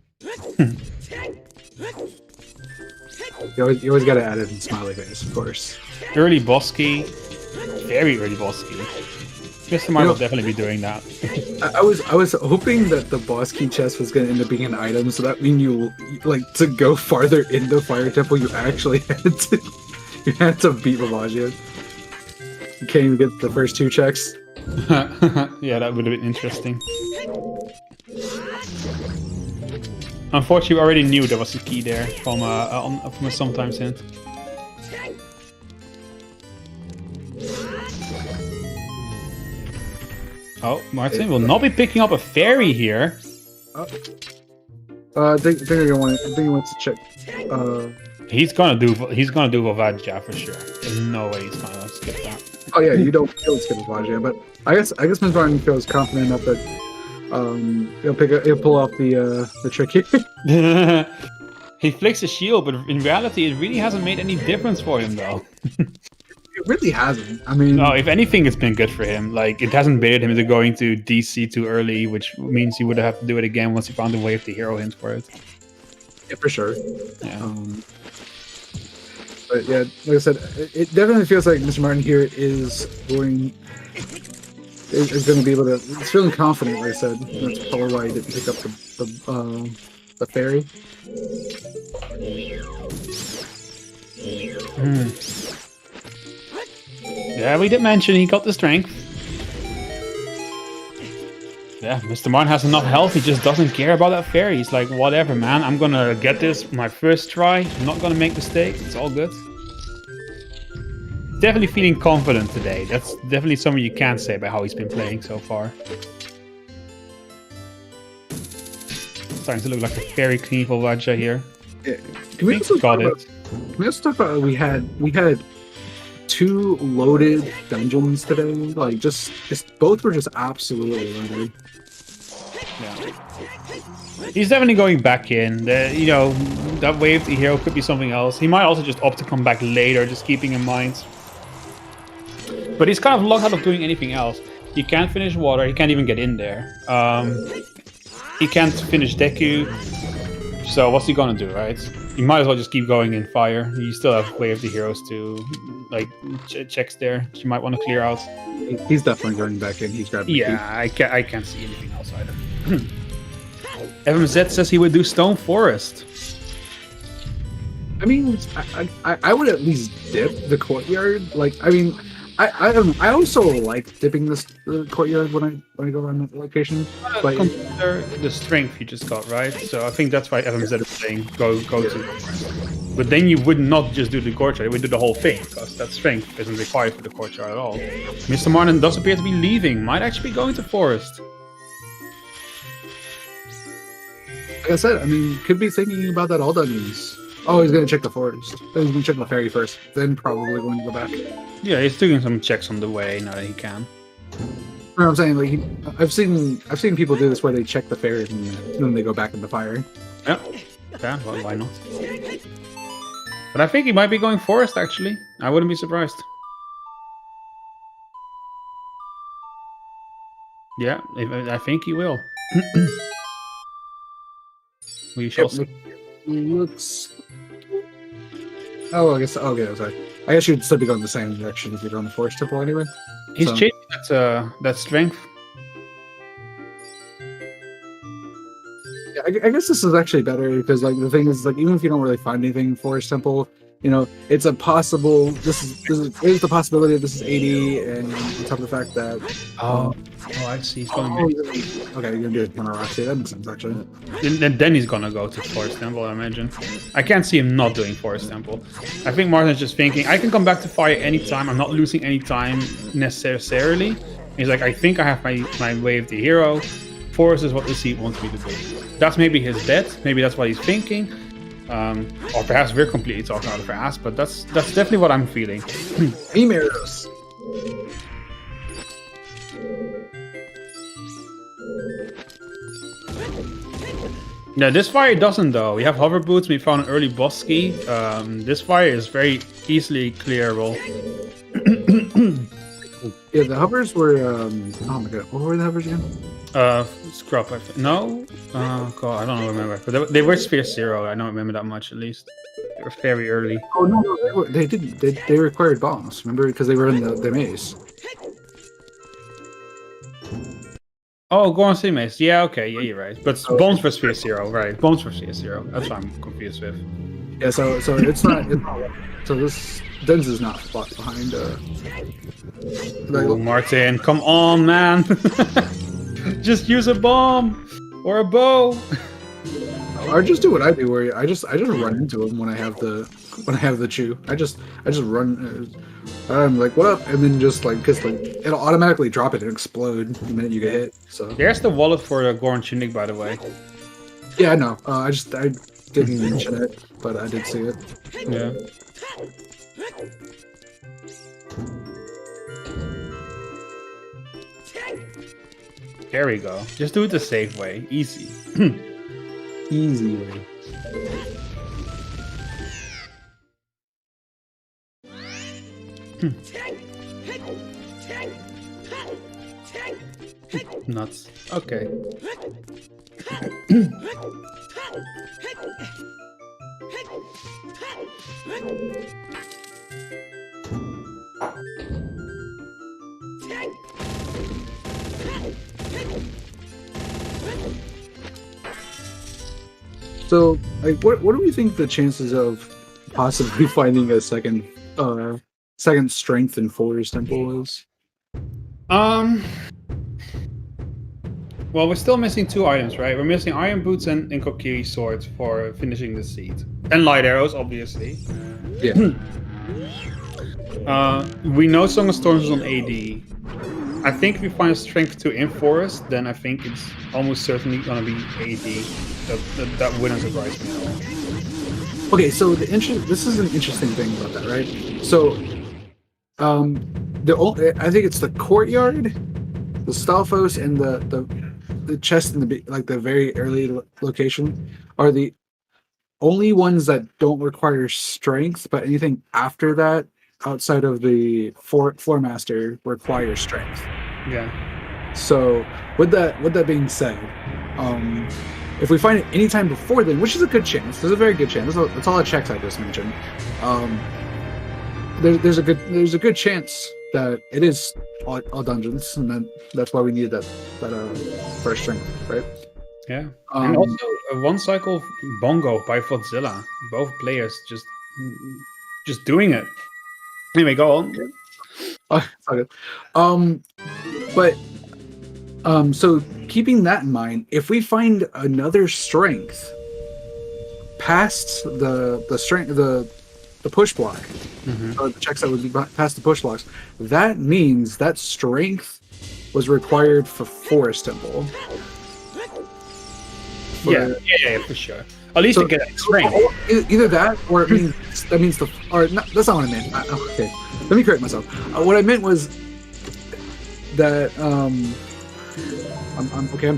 You always gotta add it in smiley face, of course. Early boss key. Very early boss key. Mr. Martin will definitely be doing that. I was hoping that the boss key chest was gonna end up being an item, so that means to go farther into Fire Temple, you actually had to beat Ravaggia. You can't even get the first 2 checks. Yeah, that would have been interesting. Unfortunately, we already knew there was a key there from a sometimes hint. Oh, Martin will not be picking up a fairy here. I think he wants to check. He's gonna do Vodzilla for sure. There's no way he's gonna skip that. Oh yeah, you don't skip Vodzilla, but I guess Mr. Martin feels confident enough that he'll pull off the trick here. He flicks a shield, but in reality, it really hasn't made any difference for him though. It really hasn't. I mean, no. If anything, it's been good for him. Like it hasn't baited him into going to DC too early, which means he would have to do it again once he found a way of the hero hint for it. Yeah, for sure. Yeah. But yeah, like I said, it definitely feels like Mr. Martin here is going to be able to. He's feeling confident. Like I said, that's probably why he didn't pick up the fairy. Yeah, we did mention he got the strength. Yeah, Mr. Martin has enough health, he just doesn't care about that fairy. He's like, whatever, man, I'm gonna get this my first try. I'm not gonna make mistakes, it's all good. Definitely feeling confident today. That's definitely something you can't say about how he's been playing so far. Starting to look like a very clean Vodzilla here. Yeah. Can we also talk about we had 2 loaded dungeons today? Like just both were just absolutely loaded. Yeah. He's definitely going back in. That wave to hero could be something else. He might also just opt to come back later, just keeping in mind. But he's kind of locked out of doing anything else. He can't finish water, he can't even get in there. He can't finish Deku. So what's he gonna do, right? You might as well just keep going in fire. You still have Way of the Heroes to like checks there. You might want to clear out. He's definitely going back in. He's grabbing. Yeah, I can't see anything else either. FMZ says he would do Stone Forest. I mean, I would at least dip the courtyard. Like, I mean, I don't know. I also like dipping the courtyard when I go around that location. But Consider the strength you just got, right? So I think that's why FMZ is saying go to. But then you would not just do the courtyard; you would do the whole thing because that strength isn't required for the courtyard at all. Mr. Martin does appear to be leaving. Might actually be going to forest. like I said, I mean, could be thinking about that all dungeons. Oh, he's gonna check the forest. Then he's gonna check the ferry first. Then probably going to go back. Yeah, he's doing some checks on the way now that he can. You know what I'm saying? Like, I've seen people do this where they check the ferry and then they go back in the fire. Yeah, well, why not? But I think he might be going forest, actually. I wouldn't be surprised. Yeah, I think he will. We shall see. Looks. Oh, I guess. Okay, sorry. I guess you'd still be going the same direction if you're going the forest temple anyway. He's changing that strength. Yeah, I guess this is actually better because, like, the thing is, like, even if you don't really find anything in forest temple, you know, it's a possible. There's the possibility that this is 80, and on top of the fact that. I see. He's going. Okay, you're gonna do it on a rock. That makes sense actually. And then he's gonna go to Forest Temple, I imagine. I can't see him not doing Forest Temple. I think Martin's just thinking, I can come back to fire anytime. I'm not losing any time necessarily. He's like, I think I have my way of the hero. Forest is what the seat wants me to do. That's maybe his bet. Maybe that's what he's thinking. Or perhaps we're completely talking out of our ass, but that's definitely what I'm feeling. Emirs. Yeah, this fire doesn't though. We have hover boots. We found an early boss key. This fire is very easily clearable. Yeah, the hovers were. Oh my god, what were the hovers again? Scrub. No. Oh god, I don't remember. But they were Sphere 0. I don't remember that much at least. They were very early. Oh no, they didn't. They required bombs. Remember, because they were in the maze. Oh, go on, see maze. Yeah, okay, yeah, you're right. But bombs for Sphere 0, right? Bombs for Sphere 0. That's what I'm confused with. Yeah, so it's not. So this Denz is not fought behind. Oh, Martin, come on, man! Just use a bomb or a bow. Or just do what I do, where I just run into him when I have the chew. I just run. I'm like, what up? And then just like, cause like it'll automatically drop it and explode the minute you get hit. So there's the wallet for the Zora Tunic, by the way. Yeah, I know. I didn't mention it, but I did see it. Yeah. There we go. Just do it the safe way. Easy. Easy way. Nuts. Okay. So, like, what do we think the chances of possibly finding a second strength in Forest Temple is? Well, we're still missing 2 items, right? We're missing iron boots and Kokiri swords for finishing the seed, and light arrows, obviously. Yeah. We know Song of Storms is on AD. I think if we find a strength 2 in Forest, then I think it's almost certainly gonna be AD. That wouldn't surprise me at all. Okay, so this is an interesting thing about that, right? So, I think it's the courtyard, the Stalfos, and the chest in the very early location are the only ones that don't require strength, but anything after that, outside of the floor master, requires strength. Yeah. So with that being said, If we find it anytime before then, which is a good chance, there's a very good chance. That's all the checks I just mentioned. There's a good chance that it is all dungeons, and that's why we needed that first strength, right? Yeah. And also a one cycle bongo by Vodzilla. Both players just doing it. Anyway, go on. Oh, it's all good. So keeping that in mind, if we find another strength past the strength the push block, or the checks that would be past the push blocks, that means that strength was required for Forest Temple. Yeah, for sure. At least to get strength. Either that, or it means that means that's not what I meant. Okay, let me correct myself. What I meant was that I'm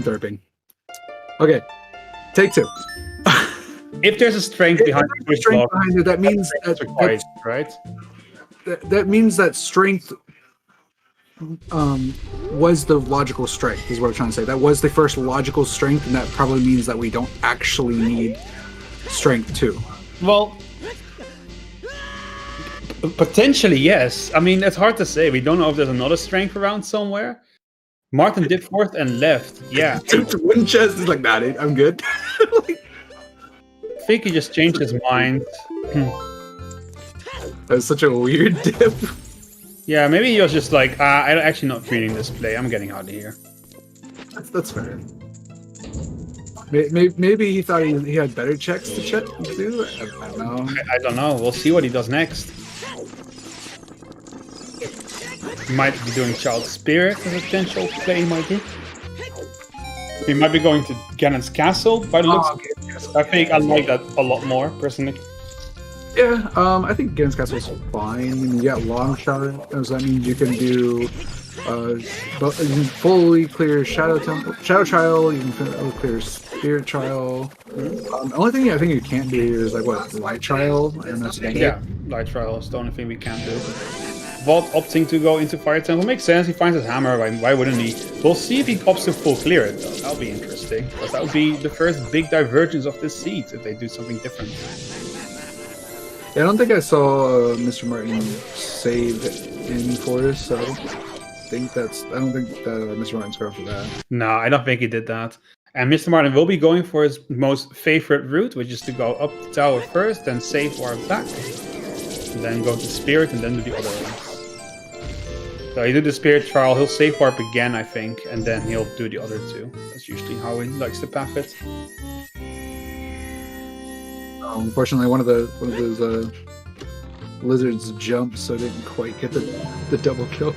derping. Okay, take two. If there's a strength behind the push block, that means that's required, right? That means that strength was the logical strength, is what I'm trying to say. That was the first logical strength, and that probably means that we don't actually need strength 2. Well, potentially, yes. I mean, it's hard to say. We don't know if there's another strength around somewhere. Martin did fourth and left. Yeah. One chest is like, nah, dude, I'm good. I think he just changed his mind. That was such a weird dip. Yeah, maybe he was just like, I'm actually not reading this play. I'm getting out of here. That's fair. Maybe he thought he had better checks to check to do. I don't know. I don't know. We'll see what he does next. He might be doing Child Spirit as a potential play. He might do. He might be going to Ganon's Castle by the looks. I think I like that a lot more personally. Yeah, I think Ganon's Castle is fine. I mean, you got long shot, so that means you can do you can fully clear Shadow Trial, you can fully clear Spirit Trial. The only thing I think you can't do is like Light Trial, and that's Light Trial is the only thing we can't do. Vault opting to go into Fire Temple makes sense. He finds his hammer. Why wouldn't he? We'll see if he opts to full clear it though. That'll be interesting, because that would be the first big divergence of this seed if they do something different. Yeah, I don't think I saw Mr. Martin save in Forest, so I don't think Mr. Martin's going for that. No, I don't think he did that. And Mr. Martin will be going for his most favorite route, which is to go up the tower first, then save our back, and then go to Spirit, and then do the other ones. So he did the Spirit Trial, he'll save warp again, I think, and then he'll do the other two. That's usually how he likes to path it. Unfortunately, one of those lizards jumped, so I didn't quite get the double kill.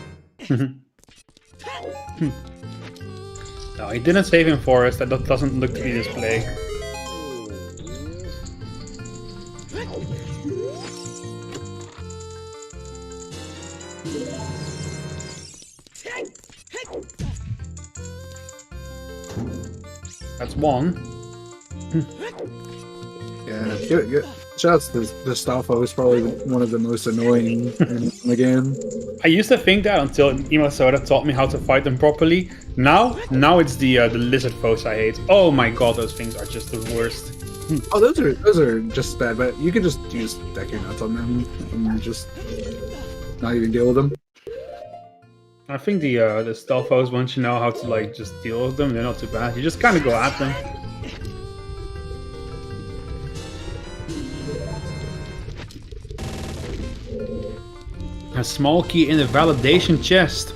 No, he didn't save in Forest. That doesn't look to be this play. That's one. Yeah, good. Shouts to the Stalfo is probably one of the most annoying in the game. I used to think that until Zora taught me how to fight them properly. Now it's the lizard foes I hate. Oh my god, those things are just the worst. Oh, those are just bad, but you can just use deck your nuts on them and just not even deal with them. I think the Stalfos, once you know how to like just deal with them, they're not too bad. You just kind of go at them. A small key in the validation chest.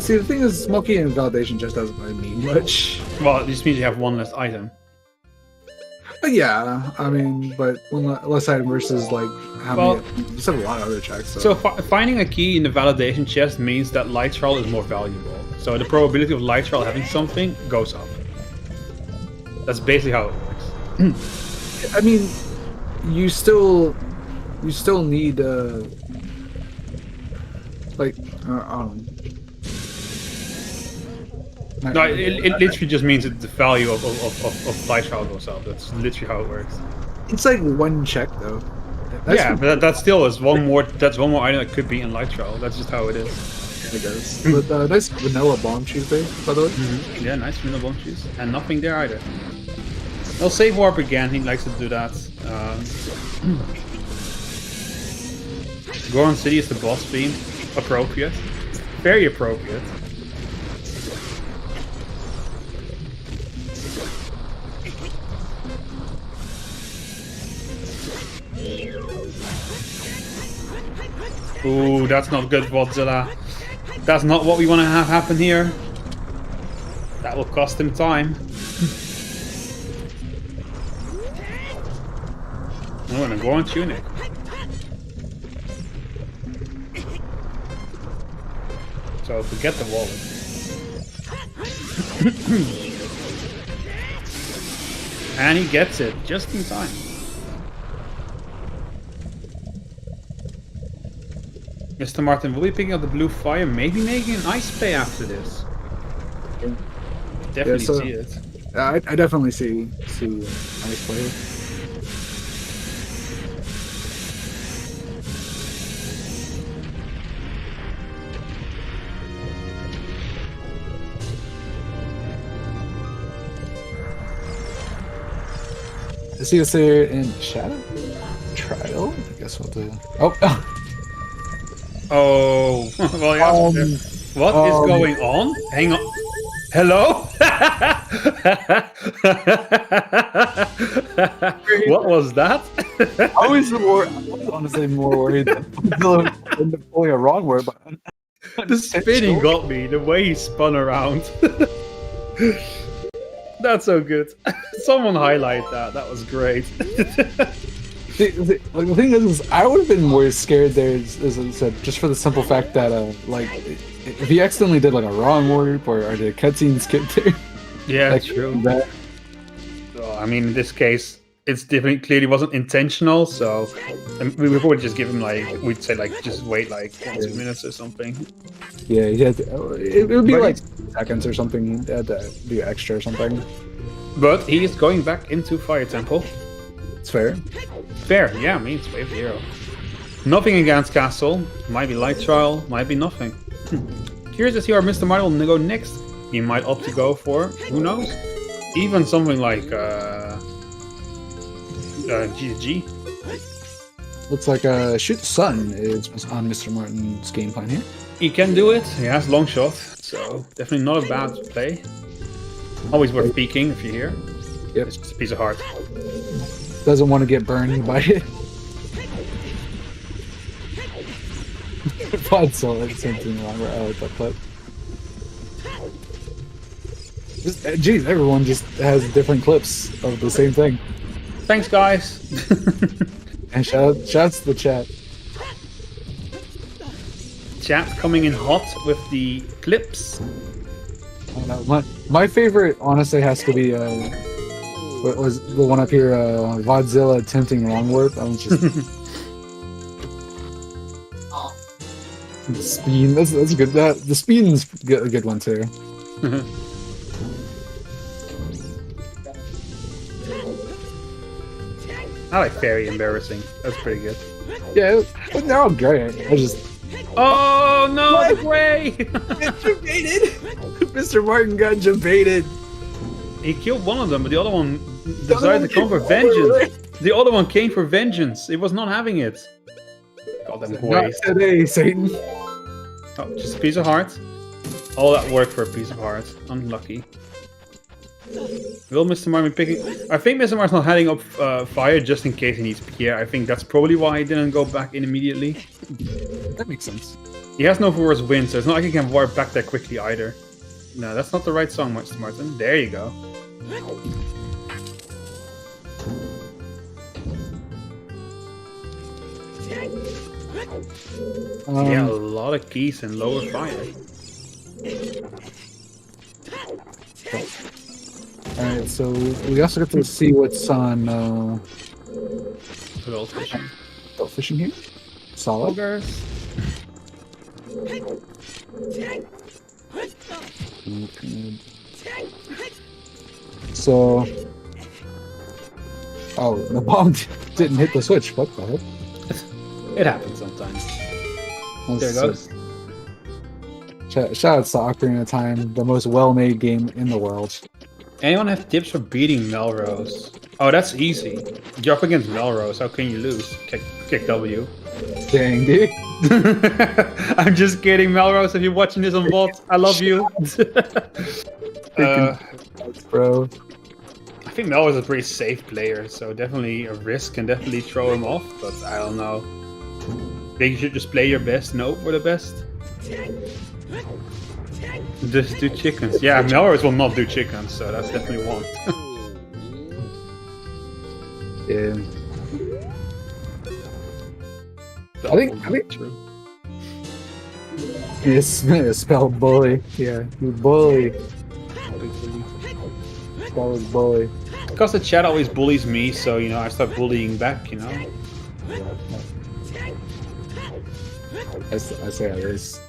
See, the thing is, small key in the validation chest doesn't really mean much. Well, this means you have one less item. Yeah, I mean, but one less item versus like how many? You just have a lot of other checks. So finding a key in the validation chest means that Light Trial is more valuable. So the probability of Light Trial having something goes up. That's basically how it works. I mean, you still need like No, it literally just means that the value of Light Trial goes up. That's literally how it works. It's like one check though. But that still is one more. That's one more item that could be in Light Trial. That's just how it is. I guess. But nice vanilla bomb cheese there, by the way. Yeah, nice vanilla bomb cheese. And nothing there either. I'll save warp again, he likes to do that. Goron City is the boss theme. Appropriate. Very appropriate. Ooh, that's not good, Vodzilla. That's not what we want to have happen here. That will cost him time. Oh, and a Goron Tunic. So forget the wallet. And he gets it just in time. Mr. Martin will be picking up the blue fire, maybe making an ice play after this. Definitely see it. I definitely see ice play. Is he there in Shadow Trial? I guess we'll do. Oh. Oh, well, yeah. What is going on? Hang on. Hello? What was that? I was honestly more worried that Vodzilla ended pulling a wrong word, but the spinning got me. The way he spun around. That's so good. Someone highlight that. That was great. The thing is, I would have been more scared there, as I said, just for the simple fact that, like, if he accidentally did like a wrong warp or the cutscene skip there. Yeah, like, true. So, I mean, in this case, it's definitely clearly wasn't intentional. So we would probably just give him we'd say just wait 1 or 2 minutes or something. Yeah, it would be like seconds or something. He had to do extra or something. But he is going back into Fire Temple. It's fair. Fair, yeah, I mean, it's wave 0. Nothing against Castle. Might be Light Trial, might be nothing. Curious to see where Mr. Martin will go next. He might opt to go for, who knows? Even something like GG. Looks like Shoot the Sun is on Mr. Martin's game plan here. He can do it. He has long shot, so definitely not a bad play. Always worth peeking if you're here. Yep. It's just a piece of heart. Doesn't want to get burned by it. Vodzilla, same thing wrong. I like that clip. Geez, everyone just has different clips of the same thing. Thanks, guys. And shouts to the chat. Chat coming in hot with the clips. I don't know. My favorite, honestly, has to be what was the one up here? Vodzilla attempting wrong warp. I was just the speed. That's good. The speed is a good one too. I like very embarrassing. That's pretty good. Yeah, they're all great. I just. Oh no! What? The way! Jump baited. Mr. Martin got jump baited. He killed one of them, but the other one decided to come for vengeance. The other one came for vengeance. He was not having it. God damn Not waste. today, Satan. Oh, just a piece of heart. All that work for a piece of heart. Unlucky. Will Mr. Martin be picking... I think Mr. Martin's not heading up fire just in case he needs Pierre. I think that's probably why he didn't go back in immediately. That makes sense. He has no force wind, so it's not like he can warp back there quickly either. No, that's not the right song, Mr. Martin. There you go. Yeah, a lot of keys and lower fire. Alright, so we also get to see what's on Adult fishing. adult fishing here. Solid. Ogres. So, oh, the bomb didn't hit the switch. What the heck? It happens sometimes. There it goes. Shout out to Ocarina of Time, the most well-made game in the world. Anyone have tips for beating Melrose? Oh, that's easy. You're up against Melrose. How can you lose? Kick W. Dang, dude. I'm just kidding, Melrose. If you're watching this on VOD, I love you. Bro. I think Melrose is a pretty safe player, so definitely a risk can definitely throw him off, but I don't know. Think you should just play your best and hope for the best. Just do chickens. Yeah, Melrose will not do chickens, so that's definitely one. Yeah. I think true. It's spelled bully. Yeah, you bully. Spelled bully. Because the chat always bullies me, so you know I start bullying back. You know. I say it is.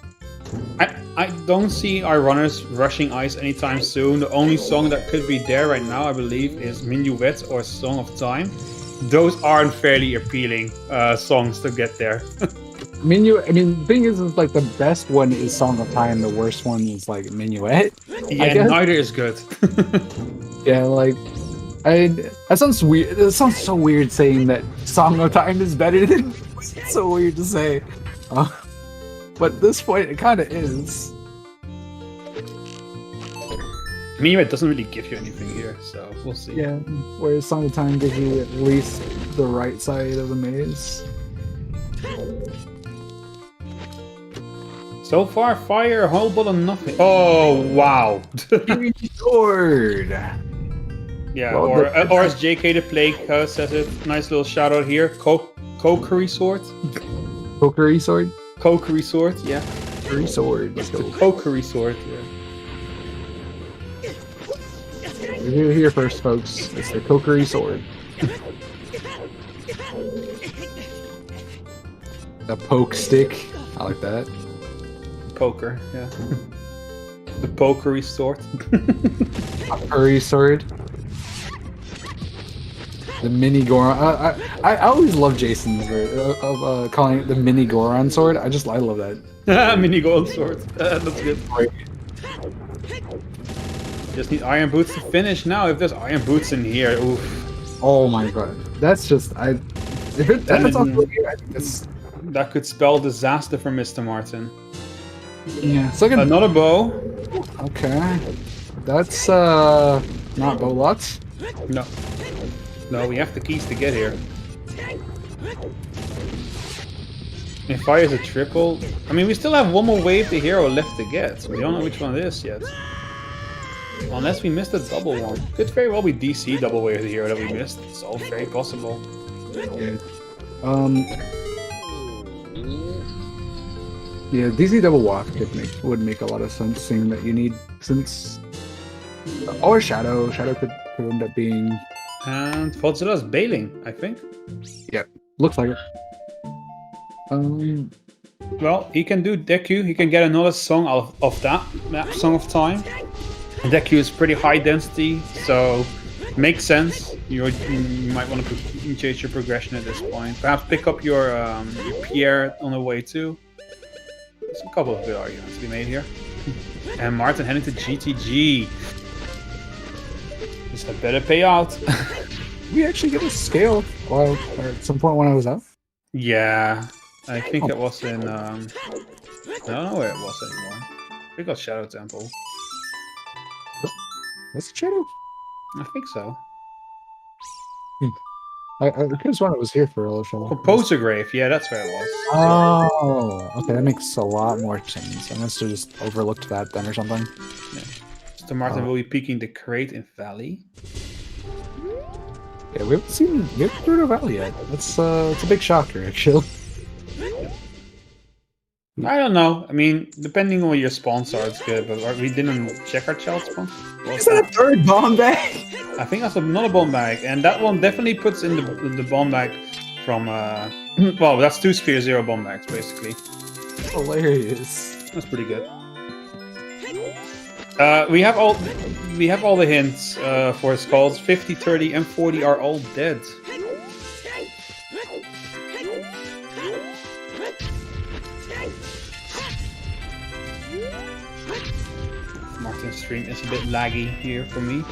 I don't see our runners rushing ice anytime soon. The only song that could be there right now, I believe, is Minuet or Song of Time. Those aren't fairly appealing songs to get there. I mean, the thing is like the best one is Song of Time. The worst one is like Minuet. Yeah, neither is good. Yeah, like that sounds weird. It sounds so weird saying that Song of Time is better than. It's so weird to say. But at this point, it kind of is. Minuet doesn't really give you anything here, so we'll see. Yeah, whereas Song of Time gives you at least the right side of the maze. So far, fire, a whole lot of nothing. Oh, wow. Sword! Yeah, Well, or as JK the Plague says it, nice little shout out here, Kokery Sword. Kokery Sword? Kokery Sword, yeah. Kokery Sword. It's the Kokery Sword, yeah. You're here first, folks. It's the Kokery Sword. The poke stick. I like that. Poker, yeah. The Pokery Sword. Pokery Sword. The mini Goron. I always love Jason's of calling it the mini Goron sword. I love that. Mini gold sword. That's good. Just need iron boots to finish now. If there's iron boots in here, oof. Oh my god, that's just If it's also here, I think it's. That could spell disaster for Mr. Martin. Yeah. So another bow. Okay. That's not bow lots. No. No, we have the keys to get here. If fire is a triple... I mean, we still have one more wave to hero left to get, so we don't know which one it is yet. Unless we missed a double one. Could very well be DC double wave the hero that we missed. It's all very possible. Yeah. Yeah, DC double walk would make a lot of sense, seeing that you need, since... Or Shadow. Shadow could end up being... And Vodzilla's bailing, I think. Yeah, looks like it. Well, he can do Deku. He can get another song of that Song of Time. Deku is pretty high density, so makes sense. You might want to change your progression at this point. Perhaps pick up your Pierre on the way too. There's a couple of good arguments to be made here. And Martin heading to GTG. This had better pay out. We actually get a scale or at some point when I was out. Yeah, I think it was in. I don't know where it was anymore. We got Shadow Temple. That's Shadow. I think so. I could have sworn it was here for a little show. Composer Grave, yeah, that's where it was. Oh, okay, that makes a lot more sense. I must have just overlooked that then or something. Yeah. Mr. Martin will be peeking the crate in Valley. Yeah, we haven't seen Gerudo Valley yet. It's a big shocker, actually. I don't know. I mean, depending on what your spawns are, it's good. But we didn't check our child spawn. Is that a third bomb bag? I think that's another bomb bag, and that one definitely puts in the bomb bag from. Well, that's 2 Sphere 0 bomb bags basically. Hilarious. That's pretty good. We have all the hints for skulls. 50, 30, and 40 are all dead. stream is a bit laggy here for me.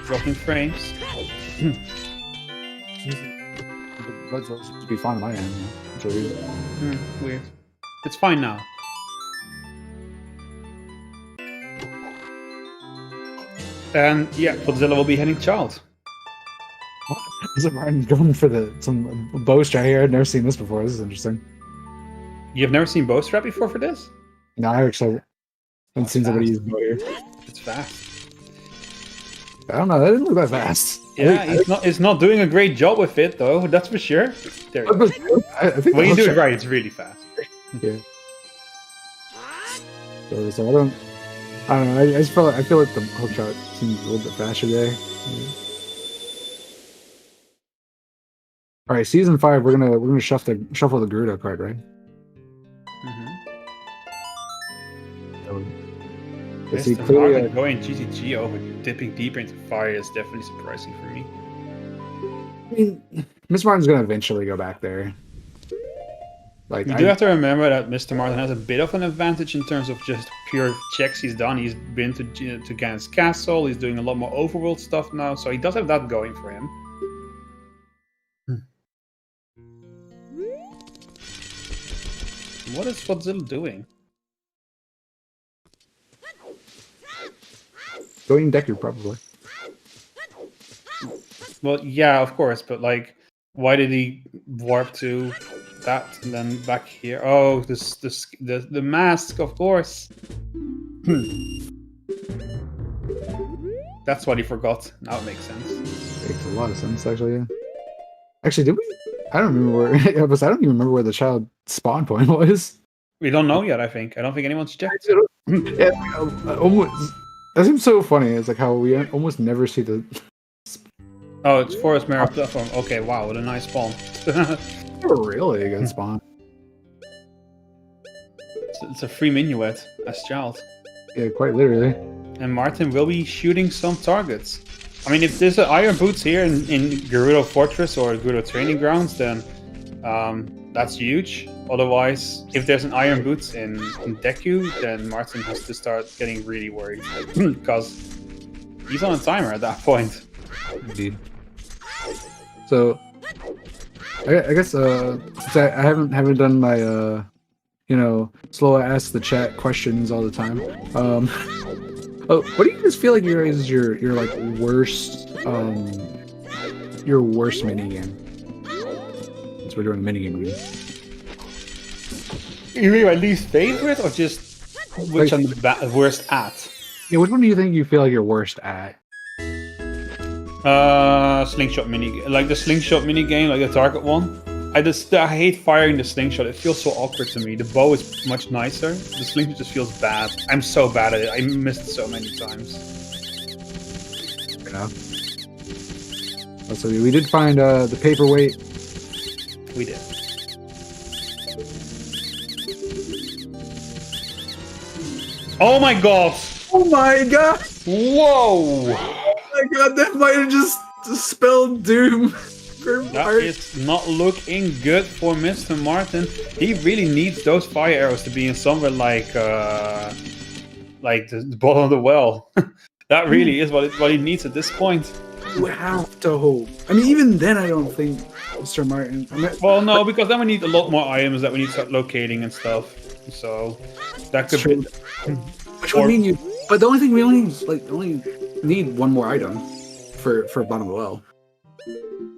Dropping frames. Let's be fine on my end. It's weird. Weird. It's fine now. And yeah, Vodzilla will be heading child. Is it Martin going for some bow strap here? I've never seen this before. This is interesting. You've never seen bow strap before for this? No, I actually haven't seen somebody use bow here. It's fast. I don't know. That didn't look that fast. Yeah, it's not doing a great job with it though. That's for sure. There you go. I think When you do it right, it's really fast. Yeah. So I don't know. I just I feel like the hook shot seems a little bit faster there. Yeah. All right, season 5. We're gonna shuffle the Gerudo card, right? See, clearly, going GTG over dipping deeper into fire is definitely surprising for me. I mean, Mr. Martin's gonna eventually go back there. Like, you do have to remember that Mr. Martin has a bit of an advantage in terms of just pure checks he's done. He's been to Ganon's castle. He's doing a lot more overworld stuff now, so he does have that going for him. What is Vodzilla doing? Going Deku, probably. Well, yeah, of course, but like, why did he warp to that and then back here? Oh, the mask, of course. That's what he forgot. Now it makes sense. Makes a lot of sense, actually. Yeah. Actually, did we? I don't remember where. I don't even remember where the child spawn point was. We don't know yet. I don't think anyone's checked. Yeah, almost. That seems so funny. It's like how we almost never see the. Oh, it's Forest Mirror platform. Okay, wow, what a nice spawn. Really a good spawn. It's a free minuet as child. Yeah, quite literally. And Martin will be shooting some targets. I mean, if there's an Iron Boots here in Gerudo Fortress or Gerudo Training Grounds, then that's huge. Otherwise, if there's an Iron Boots in Deku, then Martin has to start getting really worried. Because he's on a timer at that point. Indeed. So, I guess since I haven't done my slow ask the chat questions all the time. What do you guys feel like is your like worst minigame? Since we're doing the minigame again. You mean my least favorite, or just which I'm the worst at? Yeah, which one do you think you feel like you're worst at? Slingshot mini, like the slingshot mini game, like the target one. I hate firing the slingshot. It feels so awkward to me. The bow is much nicer. The slingshot just feels bad. I'm so bad at it. I missed it so many times. Yeah. So we did find the paperweight. We did. Oh my god! Oh my god! Whoa! Oh my god, that might have just spelled doom. That is not looking good for Mr. Martin. He really needs those fire arrows to be in somewhere like the bottom of the well. That really is what he needs at this point. You have to hope. I mean, even then, I don't think Mr. Martin. Well, no, because then we need a lot more items that we need to start locating and stuff. So that could be. Which would mean you. But the only thing we only need one more item for bottom of the well.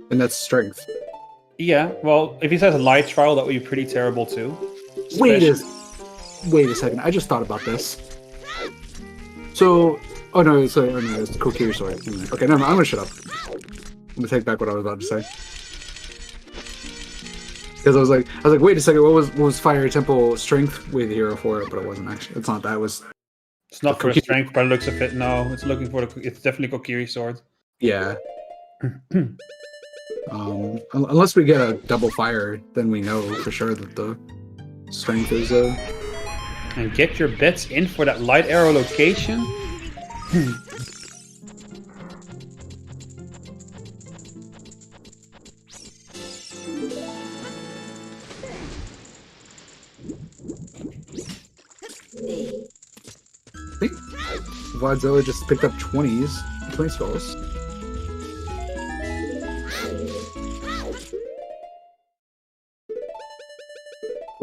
And that's strength. Yeah, well, if he says a light trial, that would be pretty terrible too. Wait a second. I just thought about this. So, it's the Kokiri sword. Okay, no, I'm gonna shut up. I'm gonna take back what I was about to say. Because I was like, wait a second. What was Fire Temple strength with hero for it? But it wasn't actually. It's not that. It's not for strength, by the looks of it. No, it's looking for it's definitely Kokiri sword. Yeah. Unless we get a double fire, then we know for sure that the strength is And get your bets in for that light arrow location. Vodzilla just picked up 20 skulls.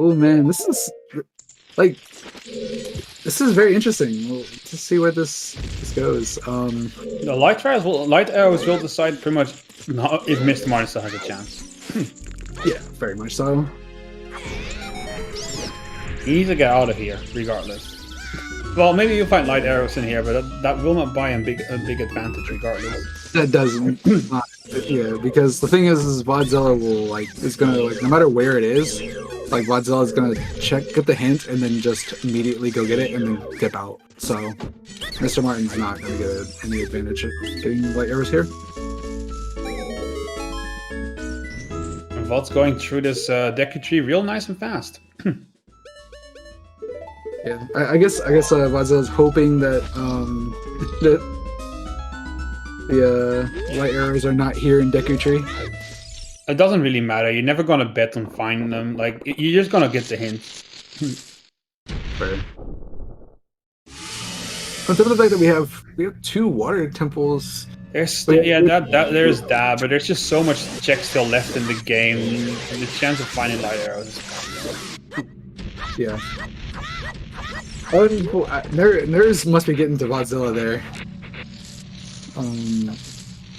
Oh man, this is very interesting. We'll just see where this goes. The light arrows will decide pretty much if Mr. Martin still has a chance. Yeah, very much so. He needs to get out of here, regardless. Well, maybe you'll find light arrows in here, but that will not buy him a big advantage, regardless. That doesn't. Yeah, because the thing is Vodzilla will is gonna no matter where it is, Vodzilla is gonna get the hint, and then just immediately go get it, and then dip out. So, Mr. Martin's not gonna get any advantage of getting light arrows here. And Vod's going through this Deku tree real nice and fast. Yeah, I guess Vodzilla's hoping that that the light arrows are not here in Deku Tree. It doesn't really matter. You're never gonna bet on finding them. You're just gonna get the hint. Fair. On top of the fact that we have 2 water temples. There's that, but there's just so much check still left in the game. The chance of finding light arrows. Yeah. Nerds must be getting to Vodzilla there.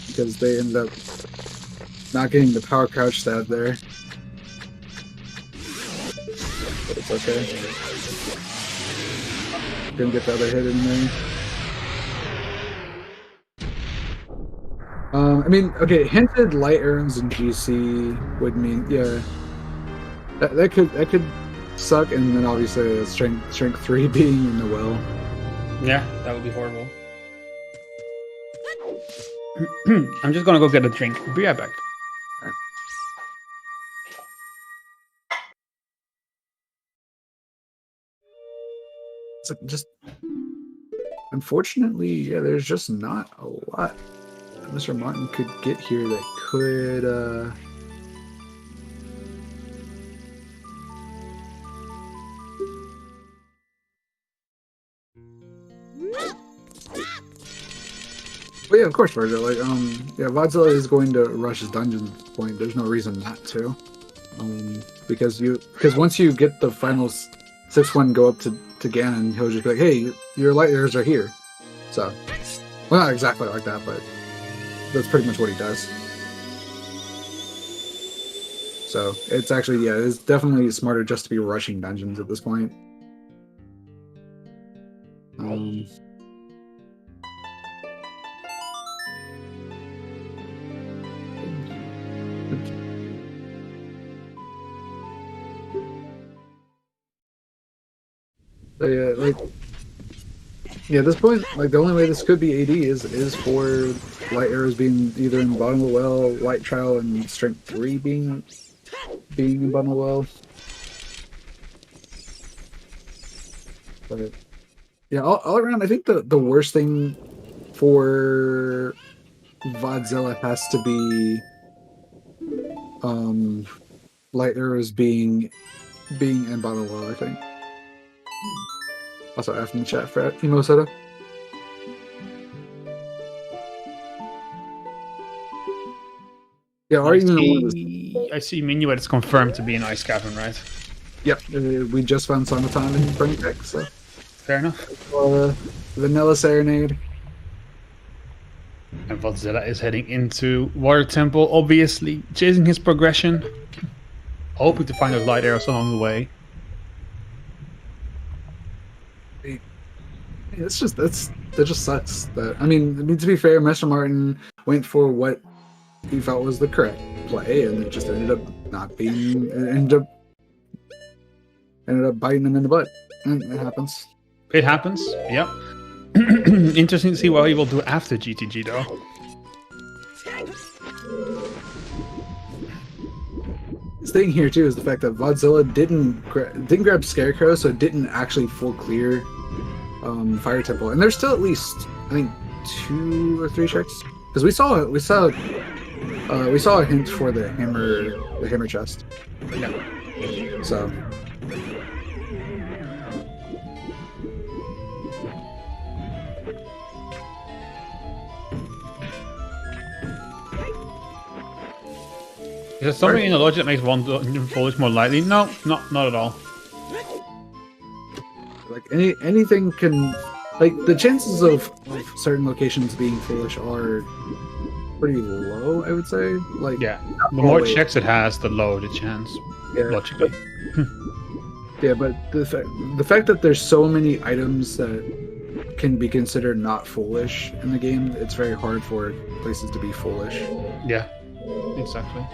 Because they ended up not getting the power crouch stab there. But it's okay. Didn't get the other hit in there. I mean, okay, hinted light arrows in GC would mean, yeah, that could suck, and then obviously strength 3 being in the well. Yeah, that would be horrible. I'm just gonna go get a drink. Be right back. Right. So just unfortunately, yeah, there's just not a lot that Mr. Martin could get here that could Well, yeah, of course, Virgil. Yeah, Vodzilla is going to rush his dungeon at this point. There's no reason not to, because once you get the final 6-1 go up to Ganon, he'll just be like, "Hey, your light arrows are here." So, well, not exactly like that, but that's pretty much what he does. So it's actually, yeah, it's definitely smarter just to be rushing dungeons at this point. So yeah, at this point, the only way this could be AD is for light arrows being either in bottom of the well, light trial, and strength 3 being in bottom of the well. But yeah, all around, I think the worst thing for Vodzilla has to be light arrows being in bottom of the well, I think. Also, F in the chat for Emo Soda. Yeah, or even I see Minuet is confirmed to be an Ice Cavern, right? Yep, we just found Summertime in Burning Deck, so. Fair enough. Vanilla Serenade. And Vodzilla is heading into Water Temple, obviously chasing his progression, hoping to find those light arrows along the way. That just sucks. I mean, to be fair, Mr. Martin went for what he felt was the correct play, and it just ended up not being. Ended up biting him in the butt. And it happens. It happens. Yep. Interesting to see what he will do after GTG, though. The thing here too is the fact that Vodzilla didn't grab Scarecrow, so it didn't actually full clear Fire Temple, and there's still at least I think 2 or 3 sharks because we saw a hint for the hammer chest. Yeah. So. Is there something in the logic that makes one foolish more likely? No, not at all. Like anything can, like the chances of certain locations being foolish are pretty low, I would say. Like yeah, the more checks it has, the lower the chance. Yeah, logically. Yeah, but the fact that there's so many items that can be considered not foolish in the game, it's very hard for places to be foolish. Yeah, exactly.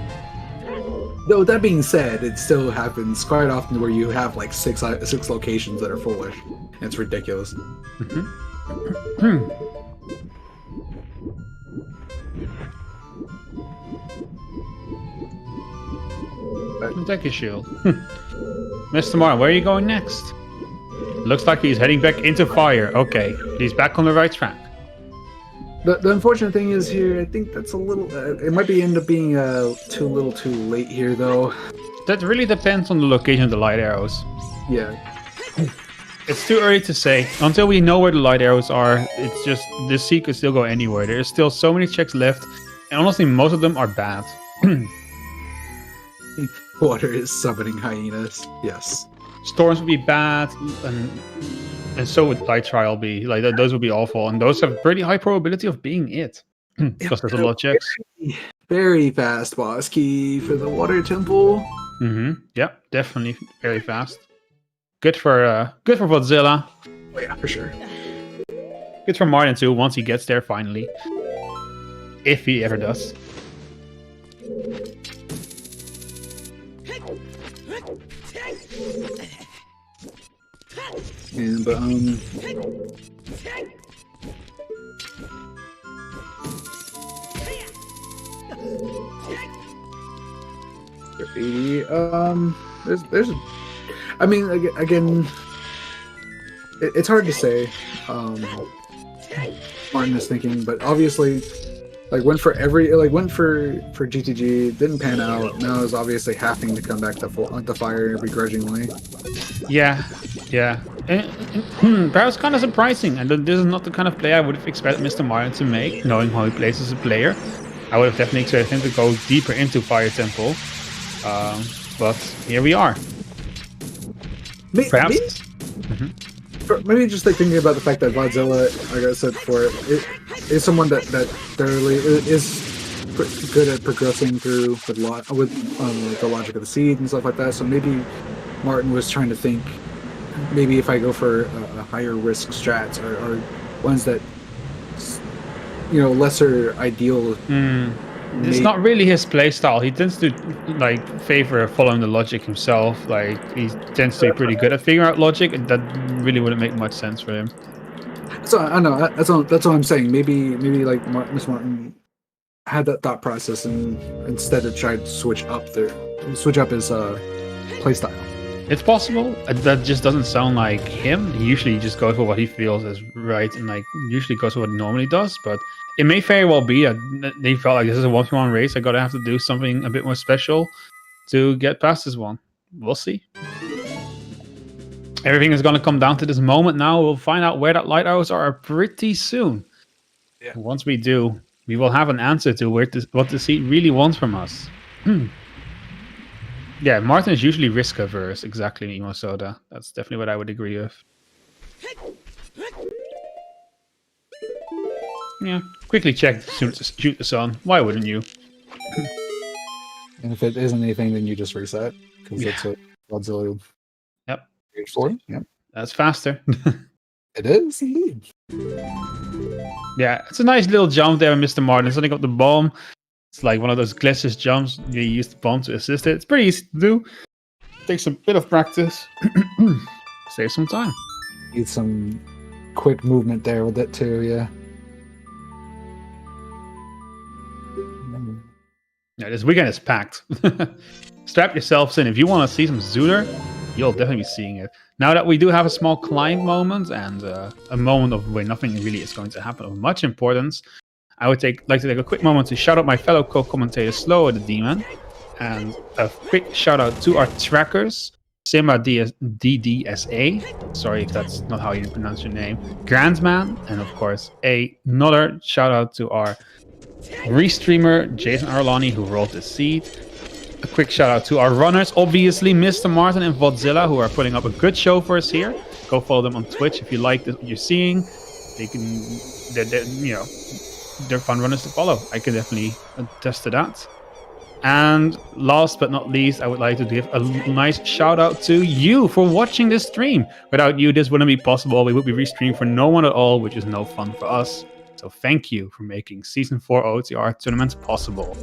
Though that being said, it still happens quite often where you have like six locations that are foolish. It's ridiculous. Thank you, Shield. Mr. Martin, where are you going next? Looks like he's heading back into fire. Okay, he's back on the right track. The unfortunate thing is here, I think that's a little... it might end up being too late here, though. That really depends on the location of the light arrows. Yeah. It's too early to say. Until we know where the light arrows are, it's just... this seed could still go anywhere. There's still so many checks left, and honestly, most of them are bad. Water is summoning hyenas. Yes. Storms would be bad, and so would light trial be. Like those would be awful, and those have pretty high probability of being it because there's a lot of checks. Very fast boss key for the water temple. Yeah, definitely very fast. Good for Vodzilla. Oh yeah, for sure. Good for Martin too. Once he gets there finally, if he ever does. And there's I mean again it's hard to say Martin is thinking, but obviously went for GTG, didn't pan out. Now is obviously having to come back to the fire begrudgingly. Yeah. And that was kind of surprising, and this is not the kind of play I would have expected Mr. Martin to make, knowing how he plays as a player. I would have definitely expected him to go deeper into Fire Temple, but here we are. Perhaps. Maybe just thinking about the fact that Vodzilla, like I said before, is someone that thoroughly is good at progressing through with the logic of the seed and stuff like that. So maybe Martin was trying to think, maybe if I go for a higher risk strats or ones that, lesser ideal. It's not really his playstyle. He tends to favor following the logic himself. He tends to be pretty good at figuring out logic, and that really wouldn't make much sense for him. So I know that's what I'm saying. Maybe Miss Martin had that thought process and instead of tried to switch up his playstyle. It's possible. That just doesn't sound like him. He usually just goes for what he feels is right, and usually goes for what he normally does. But it may very well be that they felt like this is a 1v1 race. I gotta have to do something a bit more special to get past this one. We'll see. Everything is gonna come down to this moment now. We'll find out where that light arrows are pretty soon. Yeah. Once we do, we will have an answer to what the seed really wants from us. Yeah, Martin is usually risk averse, exactly, Emo Soda. That's definitely what I would agree with. Yeah, quickly check shoot the sun. Why wouldn't you? And if it isn't anything, then you just reset, because that's what Vodzilla. Yep. Yep. That's faster. It is indeed. Yeah, it's a nice little jump there, Mr. Martin. Setting up the bomb. It's like one of those glitchless jumps. You use the bomb to assist it. It's pretty easy to do. Takes a bit of practice. Save some time. Need some quick movement there with it too, yeah. Yeah, this weekend is packed. Strap yourselves in. If you want to see some Zooter, you'll definitely be seeing it. Now that we do have a small climb moment and a moment of where nothing really is going to happen of much importance, I would like to take a quick moment to shout out my fellow co-commentator Slower the Demon, and a quick shout out to our trackers, Sima DDSA, sorry if that's not how you pronounce your name, Grandman, and of course another shout out to our restreamer Jason Arlani, who rolled the seed. a quick shout out to our runners, obviously Mr. Martin and Vodzilla, who are putting up a good show for us here. Go follow them on Twitch if you like what you're seeing. They're fun runners to follow. I can definitely attest to that. And last but not least, I would like to give a nice shout out to you for watching this stream. Without you, this wouldn't be possible. We would be restreaming for no one at all, which is no fun for us. So thank you for making Season 4 OTR tournaments possible.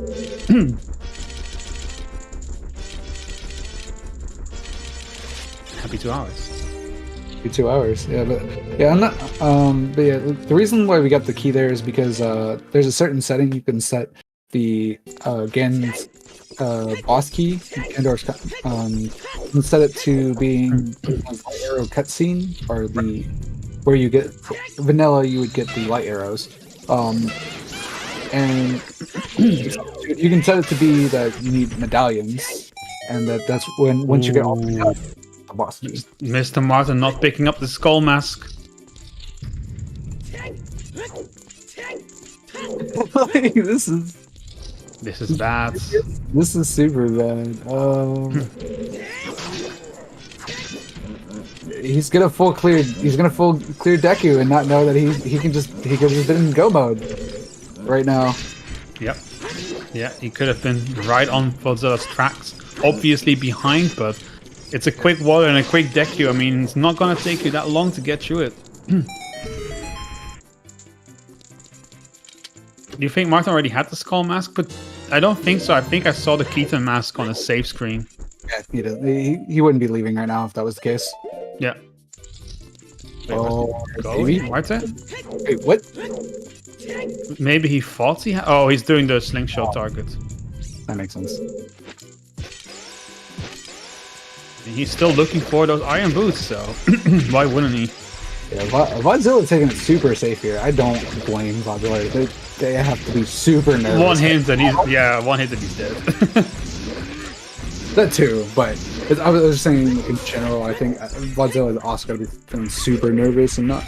Happy 2 hours. 2 hours, yeah, I'm not. But yeah, the reason why we got the key there is because there's a certain setting you can set the Gen's boss key, Gandor's you can set it to being light arrow cutscene, or the where you get vanilla, you would get the light arrows, and you can set it to be that you need medallions, and that's when once you get all the medallions. Mr. Martin not picking up the skull mask. This is bad. This is super bad. He's gonna full clear Deku and not know that he could just in go mode right now. Yep. Yeah, he could have been right on Vodzilla's tracks. Obviously behind, but it's a quick water and a quick Deku. I mean, it's not gonna take you that long to get through it. Do you think Martin already had the skull mask? But I don't think so. I think I saw the Keaton mask on a save screen. Yeah, he wouldn't be leaving right now if that was the case. Yeah. Wait, Martin? Wait, what? Maybe he thought he had... Oh, he's doing the slingshot target. That makes sense. He's still looking for those iron boots, so why wouldn't he? Yeah, Vodzilla taking it super safe here. I don't blame Vodzilla. They have to be super nervous. One hit and he's dead. That too, but I was just saying in general. I think Vodzilla and Oscar be feeling super nervous and not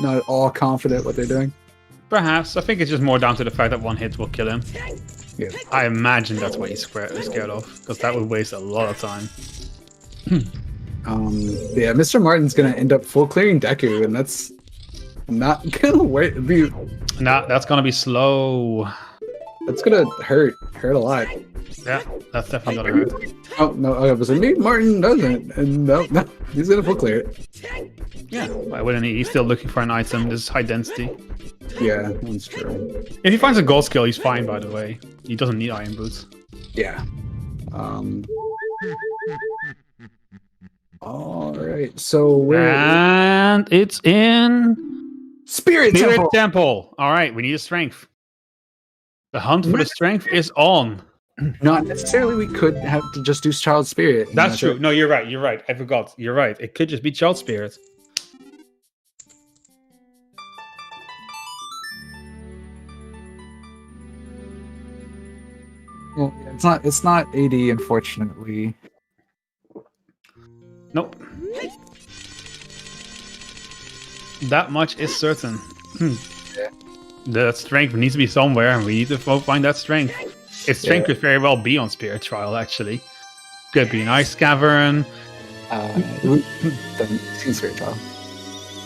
at all confident what they're doing. Perhaps. I think it's just more down to the fact that one hit will kill him. Yeah. I imagine that's what he's scared of, because that would waste a lot of time. Yeah, Mr. Martin's gonna end up full clearing Deku, and that's not gonna be. Nah, that's gonna be slow. That's gonna hurt a lot. Yeah, that's definitely gonna hurt. Oh no, I was like, Martin doesn't, and no, he's gonna full clear it. Yeah, why wouldn't he? He's still looking for an item. This is high density. Yeah, that's true. If he finds a gold skill, he's fine. By the way, he doesn't need iron boots. Yeah. All right, so and it's in Spirit Temple. All right, we need a strength. The hunt for the strength is on. Not necessarily. We could have to just do Child Spirit. That's true. No, you're right. You're right. I forgot. You're right. It could just be Child Spirit. Well, it's not AD, unfortunately. Nope. That much is certain. Yeah. The strength needs to be somewhere, and we need to find that strength. Its strength could very well be on Spirit Trial, actually. Could be an Ice Cavern. Spirit Trial.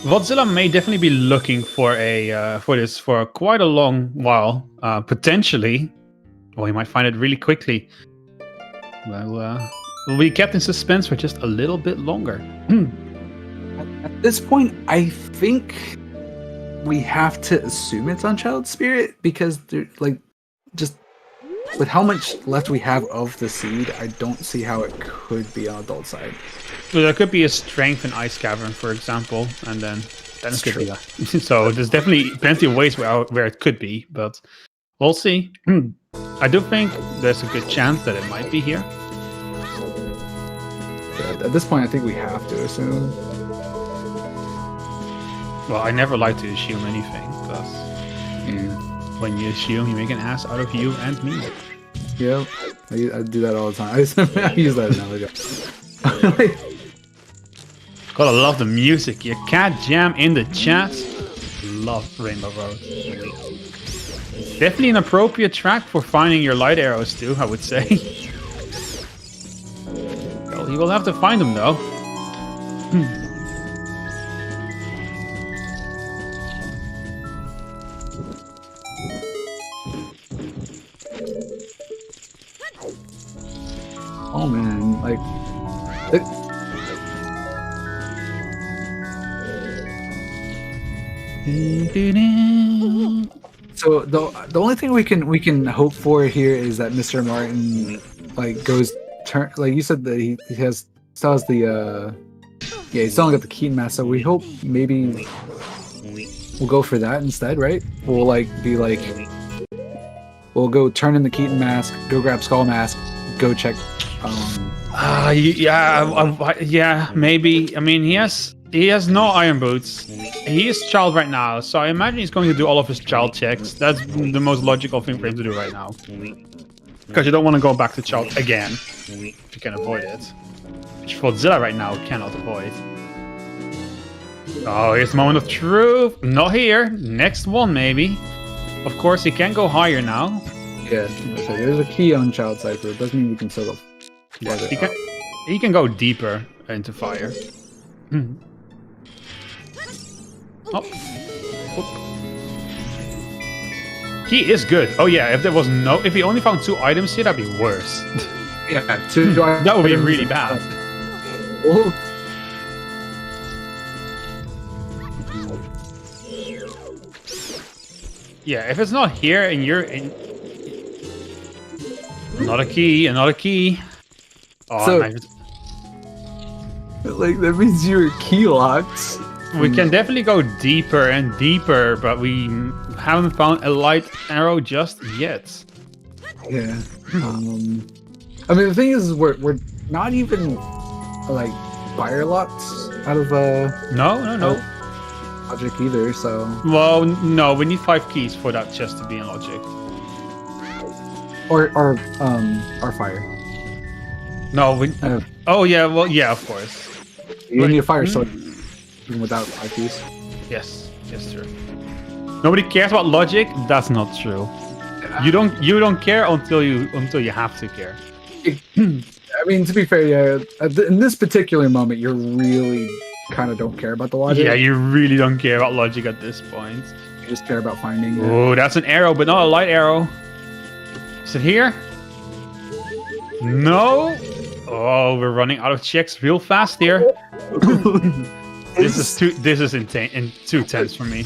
Vodzilla may definitely be looking for this for quite a long while. Potentially. Well, he might find it really quickly. Well, we'll be kept in suspense for just a little bit longer. At this point, I think we have to assume it's on Child Spirit, because just with how much left we have of the seed, I don't see how it could be on adult side. So there could be a strength in Ice Cavern, for example, and then it could be that. So there's definitely plenty of ways where it could be, but we'll see. I do think there's a good chance that it might be here. Yeah, at this point, I think we have to assume. Well, I never like to assume anything, because when you assume, you make an ass out of you and me. Yeah, I do that all the time. I use that analogy. Gotta love the music. Your cat jam in the chat. Love Rainbow Road. Definitely an appropriate track for finding your light arrows too, I would say. You will have to find him though. Oh man, like so the only thing we can hope for here is that Mr. Martin like goes turn like you said that he still has the he still got the Keaton mask, so we hope maybe we'll go for that instead, right? We'll we'll go turn in the Keaton mask, go grab Skull mask, go check yeah, maybe. I mean, he has no iron boots. He is child right now, so I imagine he's going to do all of his child checks. That's the most logical thing for him to do right now. Because you don't want to go back to child again, if you can avoid it. Which Vodzilla right now cannot avoid. Oh, here's the moment of truth. Not here. Next one, maybe. Of course, he can go higher now. Yeah, so there's a key on child side, so it doesn't mean we can still go. Yeah, he can go deeper into fire. Oh. He is good. Oh yeah, if he only found 2 items here, that'd be worse. Yeah, 2 that would be really bad. Oh. Yeah, if it's not here and you're in... Another key. Oh, So- nice. Like that means you're key locked. We can definitely go deeper and deeper, but we haven't found a light arrow just yet. Yeah. I mean, the thing is, we're not even like fire locked out of No. logic either. So Well, no, we need 5 keys for that chest to be in logic. or fire. No, we... Oh, yeah, well, yeah, of course. You need a fire sword even without 5 keys. Yes, true. Nobody cares about logic. That's not true. You don't care until you have to care. I mean, to be fair, yeah. In this particular moment, you really kind of don't care about the logic. Yeah, you really don't care about logic at this point. You just care about finding. Oh, that's an arrow, but not a light arrow. Is it here? No. Oh, we're running out of checks real fast here. This is too tense for me.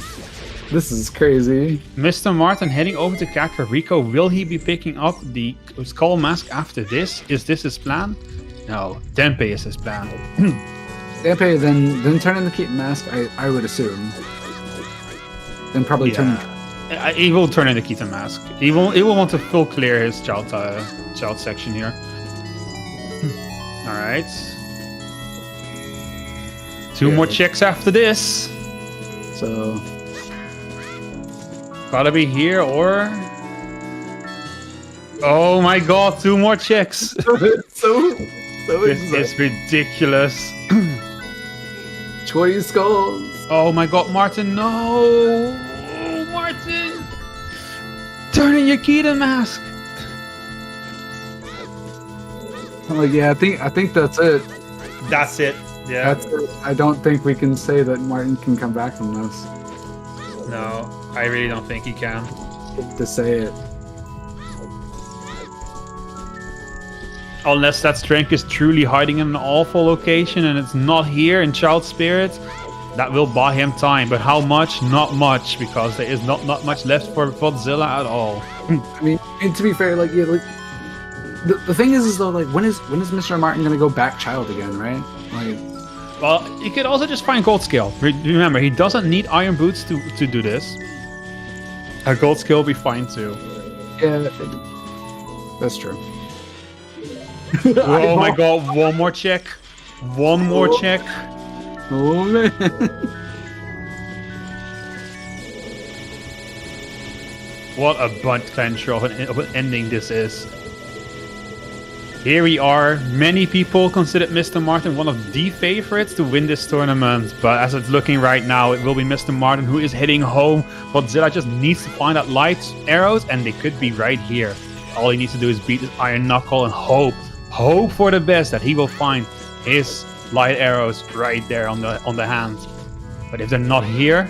This is crazy. Mr. Martin heading over to Kakariko. Will he be picking up the skull mask after this? Is this his plan? No, Tempe is his plan. Tempe, then turn in the Keaton mask. I would assume. Then probably turn. He will turn in the Keaton mask. He will want to full clear his child section here. All right. 2 more checks after this. So Gotta be here or... Oh my god, 2 more checks. so This is ridiculous. 20 skulls. Oh my god, Martin, no! Martin! Turn in your Keaton mask! I'm like, yeah, I think that's it. That's it. Yeah. That's it. I don't think we can say that Martin can come back from this. No, I really don't think he can. To say it. Unless that strength is truly hiding in an awful location and it's not here in Child Spirit, that will buy him time. But how much? Not much, because there is not much left for Vodzilla at all. I mean, and to be fair, like, yeah, like the thing is though, like, when is Mr. Martin gonna go back child again, right? Like, well, you could also just find gold scale. Remember, he doesn't need iron boots to do this. A gold scale will be fine too. yeah, that's true. Oh my god, 1 more check. 1 more check. Oh man. What a butt clencher of an ending this is. Here we are. Many people considered Mr. Martin one of the favorites to win this tournament, but as it's looking right now, it will be Mr. Martin who is heading home. Godzilla just needs to find out light arrows, and they could be right here. All he needs to do is beat his Iron Knuckle and hope for the best that he will find his light arrows right there on the hand. But if they're not here,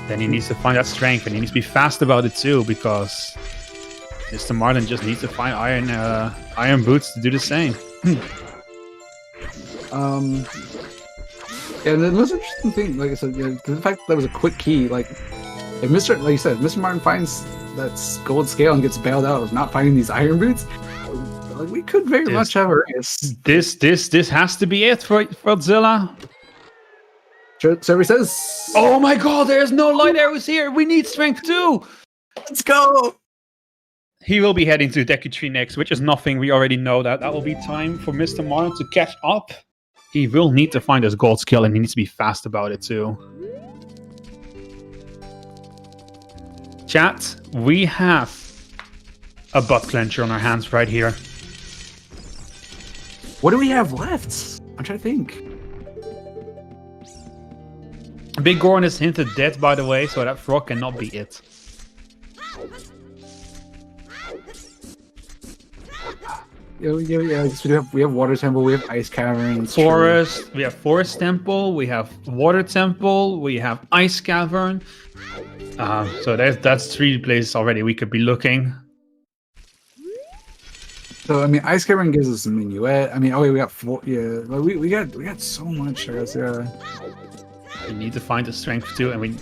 then he needs to find that strength, and he needs to be fast about it too, because Mr. Martin just needs to find iron boots to do the same. Yeah, the most interesting thing, like I said, the fact that was a quick key, like you said, Mr. Martin finds that gold scale and gets bailed out of not finding these iron boots, like we could very much have a race. This has to be it for Vodzilla. So he says, "Oh my God, there's no light arrows here. We need strength too. Let's go." He will be heading to Deku Tree next, which is nothing. We already know that. That will be time for Mr. Martin to catch up. He will need to find his gold skill, and he needs to be fast about it too. Chat, we have a butt clencher on our hands right here. What do we have left? I'm trying to think. Big Goron is hinted dead, by the way, so that frog cannot be it. Yeah. We have Water Temple, we have Ice Cavern, Forest. We have Forest Temple. We have Water Temple. We have Ice Cavern. So that's 3 places already we could be looking. So I mean, Ice Cavern gives us a minuet. I mean, we got 4. Yeah, we got so much. I guess. Yeah. We need to find the strength too, and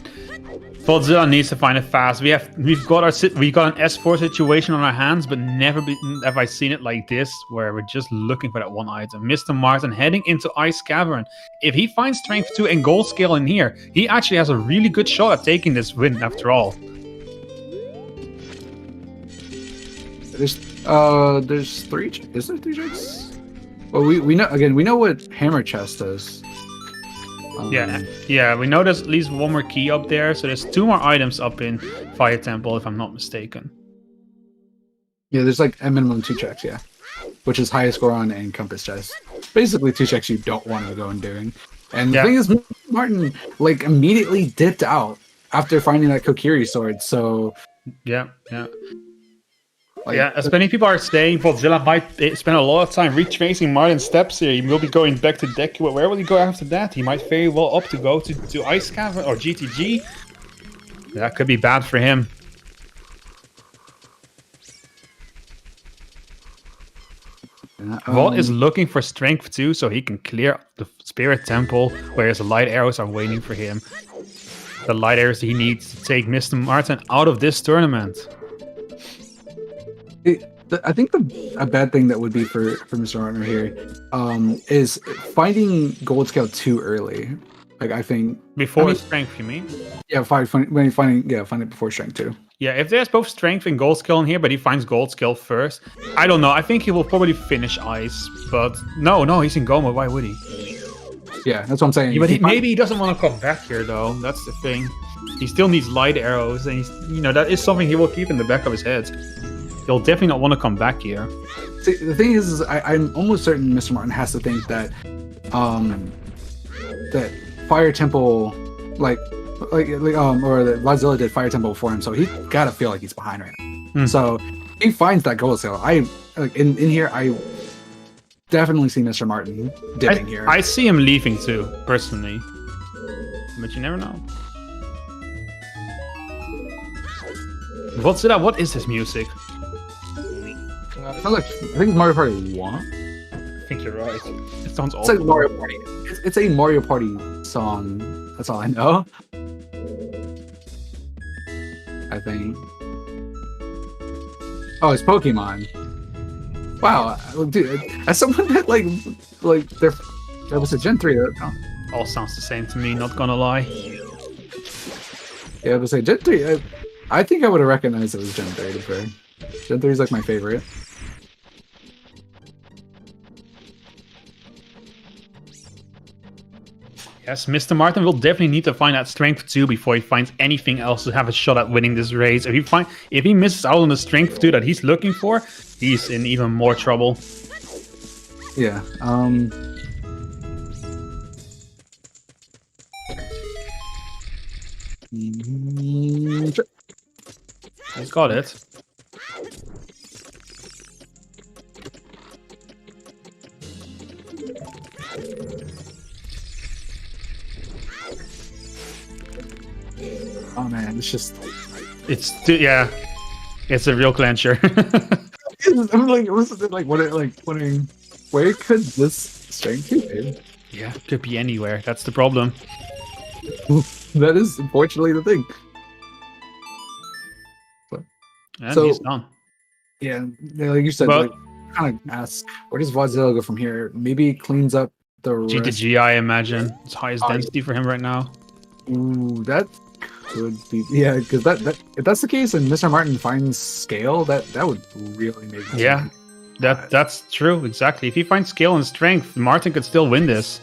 Vodzilla needs to find it fast. We've got an S4 situation on our hands, but never have I seen it like this, where we're just looking for that one item. Mr. Martin heading into Ice Cavern. If he finds strength 2 and gold scale in here, he actually has a really good shot at taking this win after all. There's 3. Is there 3 checks? Well, we know what Hammer Chest does. Yeah, we know there's at least 1 more key up there, so there's 2 more items up in Fire Temple, if I'm not mistaken. Yeah, there's like a minimum 2 checks, yeah. Which is highest Goron and Compass Chest. Basically 2 checks you don't want to go and doing. And the thing is, Martin like immediately dipped out after finding that Kokiri sword, so... Yeah. As many people are saying, Vodzilla might spend a lot of time retracing Martin's steps here. He will be going back to Deku. Where will he go after that? He might very well opt to go to Ice Cavern or GTG. That could be bad for him. Vod is looking for strength too, so he can clear the Spirit Temple, whereas the light arrows are waiting for him. The light arrows he needs to take Mr. Martin out of this tournament. I think a bad thing that would be for Mr. Martin here is finding gold scale too early. Like I think before strength, you mean? Yeah, find it before strength too. Yeah, if there's both strength and gold skill in here, but he finds gold skill first, I don't know. I think he will probably finish Ice, but no, he's in Goma. Why would he? Yeah, that's what I'm saying. Yeah, but maybe he doesn't want to come back here though. That's the thing. He still needs light arrows, and that is something he will keep in the back of his head. He'll definitely not want to come back here. See, the thing is I'm almost certain Mr. Martin has to think that that Fire Temple or that Vodzilla did Fire Temple for him, so he gotta feel like he's behind right now. So he finds that gold scale. In here I definitely see Mr. Martin dipping here. I see him leaving too, personally. But you never know. Vodzilla, what is this music? I think Mario Party 1. I think you're right. It sounds awful. It's like Mario Party. It's a Mario Party song. That's all I know. I think. Oh, it's Pokemon. Wow, dude. As someone that that was a Gen 3. All sounds the same to me. Not gonna lie. Yeah, I was say Gen 3. I think I would have recognized it was Gen 3 to be fair. Gen 3 is like my favorite. Yes, Mr. Martin will definitely need to find that strength 2 before he finds anything else to have a shot at winning this race. If he misses out on the strength 2 that he's looking for, he's in even more trouble. Yeah. He's got it. Oh man, it's just. Yeah, it's a real clincher. I'm like, wondering where could this strength be? Yeah, it could be anywhere. That's the problem. That is unfortunately the thing. And So- he's done. Yeah, like you said, But- like kind of ask where does Vodzilla go from here? Maybe he cleans up the G to rest. G, I imagine. It's highest Oh, yeah. density for him right now. Ooh, that could be because that if that's the case and Mr. Martin finds scale, that would really make sense. Yeah, that's true. Exactly. If he finds skill and strength, Martin could still win this.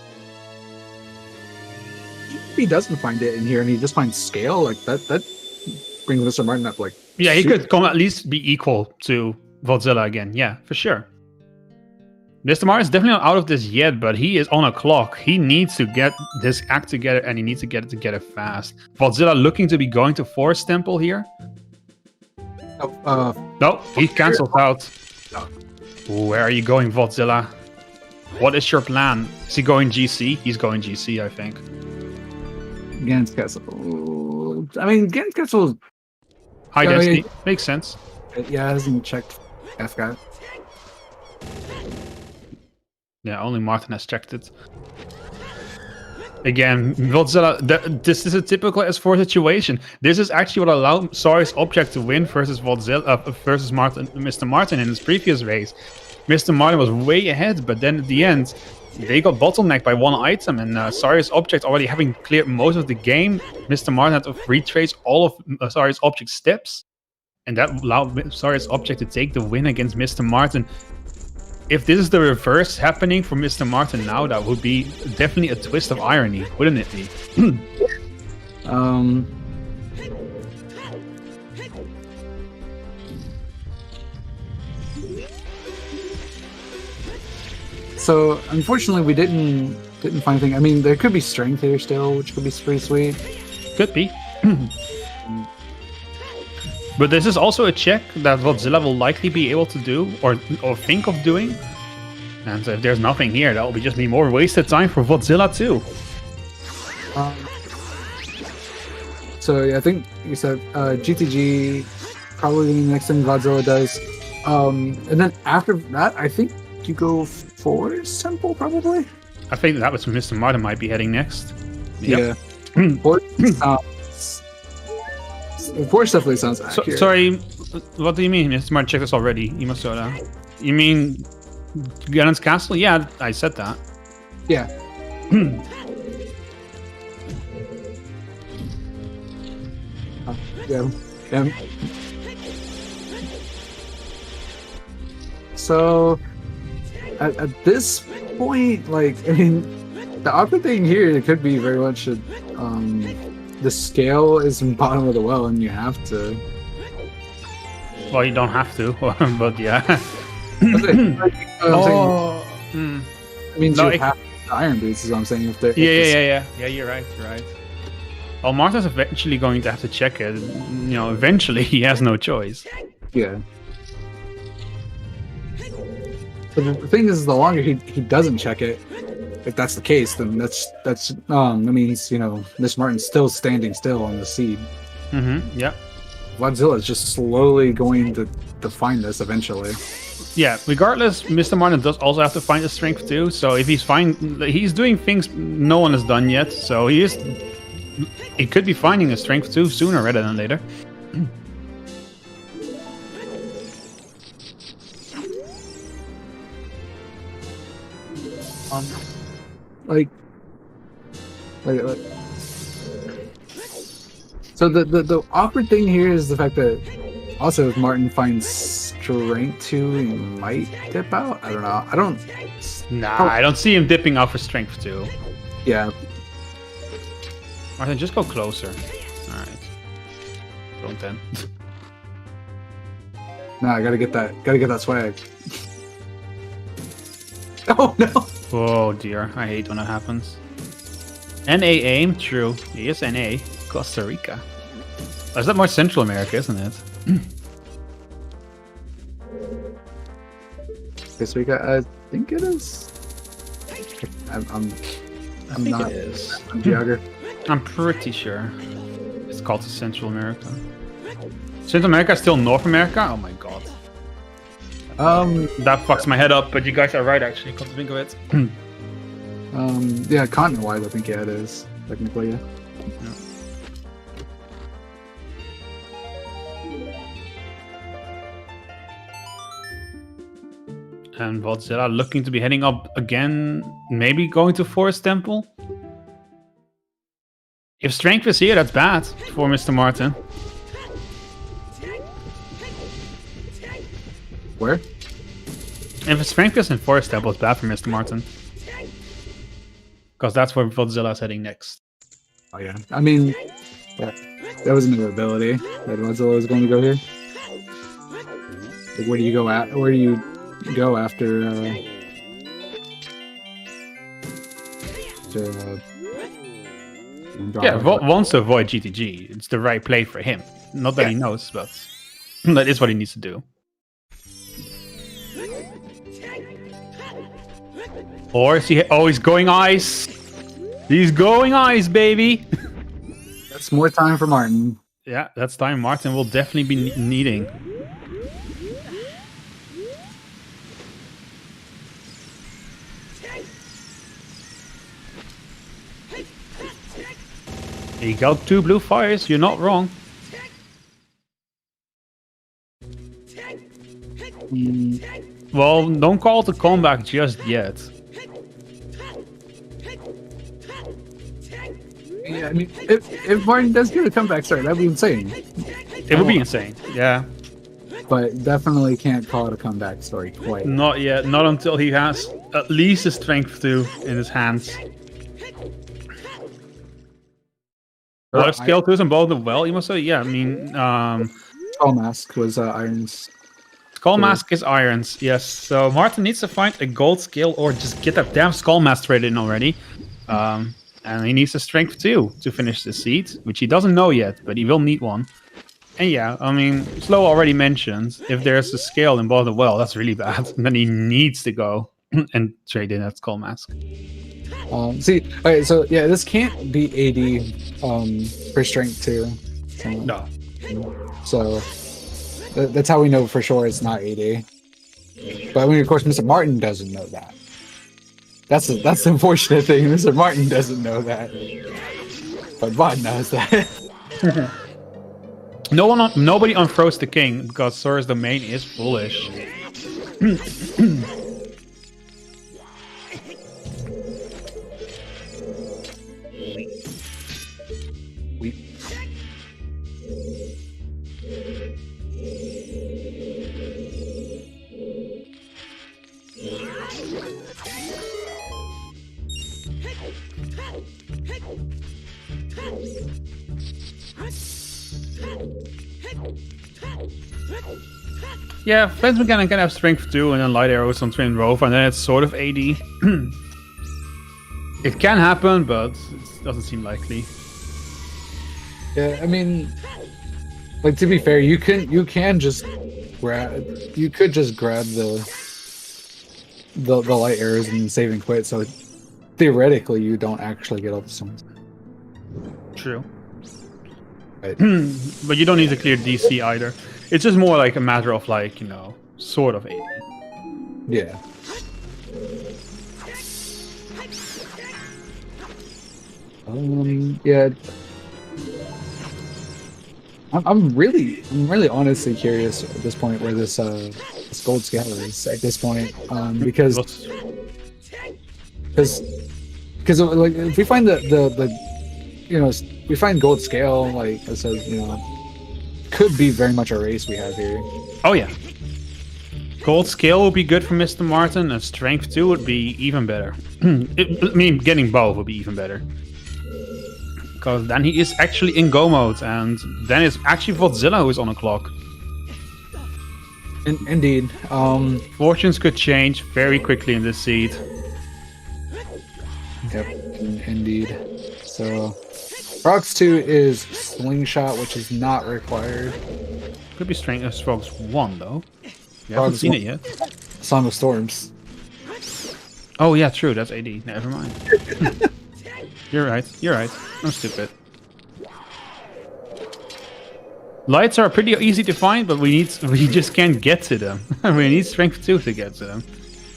If he doesn't find it in here and he just finds scale, like that brings Mr. Martin up like Yeah, he shoot. could come at least be equal to Vodzilla again. Yeah, for sure. Mr. Martin's definitely not out of this yet, but he is on a clock. He needs to get this act together, and he needs to get it together fast. Vodzilla looking to be going to Forest Temple here. No, he cancelled out. Where are you going, Vodzilla? What is your plan? Is he going GC? He's going GC, I think. Gans Castle. I mean, Gans Castle. High Yeah, density. yeah. Makes sense. Yeah, hasn't checked F guy. Yeah, only Martin has checked it. Again, Vodzilla, this is a typical S4 situation. This is actually what allowed Zora's Object to win versus Vodzilla, versus Mr. Martin in his previous race. Mr. Martin was way ahead, but then at the end, they got bottlenecked by one item, and Zora's Object already having cleared most of the game. Mr. Martin had to retrace all of Zora's Object's steps, and that allowed Zora's Object to take the win against Mr. Martin. If this is the reverse happening for Mr. Martin now, that would be definitely a twist of irony, wouldn't it be? So unfortunately, we didn't find anything. I mean, there could be strength here still, which could be pretty sweet. Could be. But this is also a check that Vodzilla will likely be able to do, or think of doing. And so if there's nothing here, that will just be more wasted time for Vodzilla too. So yeah, I think you said GTG probably the next thing Godzilla does. And then after that, I think you go Forest Temple probably. I think that was Mr. Martin might be heading next. Yeah. Forest definitely sounds accurate. Sorry, what do you mean? Mr. Martin checked this already. You must know that. You mean Ganon's Castle? Yeah, I said that. Yeah. Yeah. So at this point, like, I mean, the awkward thing here, it could be very much the scale is in bottom of the well, and you have to. Well, you don't have to, but yeah. Oh. It means No, you have the iron boots, is what I'm saying. If they're, Yeah, you're right, Well, Martha's eventually going to have to check it. You know, eventually he has no choice. Yeah. But the thing is, the longer he doesn't check it, if that's the case, then that means, you know, Miss Martin's still standing still on the seed. Yeah. Vodzilla is just slowly going to find this eventually. Yeah, regardless, Mr. Martin does also have to find his strength too. So if he's doing things no one has done yet. So he could be finding his strength too sooner rather than later. So the awkward thing here is the fact that also if Martin finds strength too, he might dip out. I don't know. I don't see him dipping out for strength too. Yeah. Martin, just go closer. Alright. Don't then. No, I gotta get that swag. Oh no! Oh dear, I hate when that happens. NA aim, true. He is NA. Costa Rica. Is that more Central America, isn't it? Costa Rica, I think it is. I'm I think not. it is. I'm geographer. I'm pretty sure. It's called Central America. Central America is still North America? Oh my god. That fucks my head up, but you guys are right actually, come to think of it. Yeah, continent-wise, I think, yeah, it is. Technically, yeah. And Vodzilla looking to be heading up again, maybe going to Forest Temple? If strength is here, that's bad for Mr. Martin. Where? If strength is in Forest Temple, it's bad for Mr. Martin. Because that's where Vodzilla is heading next. Oh yeah, I mean, that was a new ability that Vodzilla was going to go here. Like, where do you go at? Where do you go after? Wants to avoid GTG. It's the right play for him. Not that he knows, but that is what he needs to do. Or is he? Oh, he's going ice. He's going ice, baby. That's more time for Martin. Yeah, that's time Martin will definitely be needing. He got 2 blue fires. You're not wrong. Well, don't call it a comeback just yet. Yeah, I mean, if Martin does get a comeback start, that'd be insane. It would be insane, yeah. But definitely can't call it a comeback story quite. Not yet, not until he has at least a strength 2 in his hands. What skill 2s on both the well, you must say? Yeah, I mean... Skull Mask was Iron's. Skull Mask is Iron's, yes. So Martin needs to find a gold skill or just get that damn Skull Mask traded in already. And he needs a strength 2 to finish the seed, which he doesn't know yet, but he will need one. And yeah, I mean, Slow already mentioned, if there's a scale in both the well, that's really bad. And then he needs to go and trade in that Skull Mask. Okay, so yeah, this can't be AD for strength 2. So, No. So that's how we know for sure it's not AD. But I mean, of course, Mr. Martin doesn't know that. That's the unfortunate thing. Mr. Martin doesn't know that, but Vod knows that. Nobody unfroze the king because Sora's domain is foolish. Yeah, Fence Mechanic can have strength 2 and then light arrows on Twin Rover, and then it's sort of AD. It can happen, but it doesn't seem likely. Yeah, I mean, like, to be fair, you can just grab the light arrows and save and quit, so theoretically you don't actually get all the stones. True. Right. But you don't need to clear DC either. It's just more like a matter of, like, you know, sort of AD. Yeah. Yeah. I'm really honestly curious at this point where this gold scale is at this point, because like if we find we find gold scale, like I said, could be very much a race we have here. Oh yeah. Gold scale would be good for Mr. Martin, and strength 2 would be even better. I mean, getting both would be even better. Because then he is actually in go mode, and then it's actually Vodzilla who is on the clock. Indeed. Fortunes could change very quickly in this seed. Yep, indeed. So, Frogs 2 is Slingshot, which is not required. Could be Strength Frogs 1, though. You haven't seen it yet. Song of Storms. Oh yeah, true, that's AD. Never mind. You're right. I'm stupid. Lights are pretty easy to find, but we just can't get to them. We need strength 2 to get to them.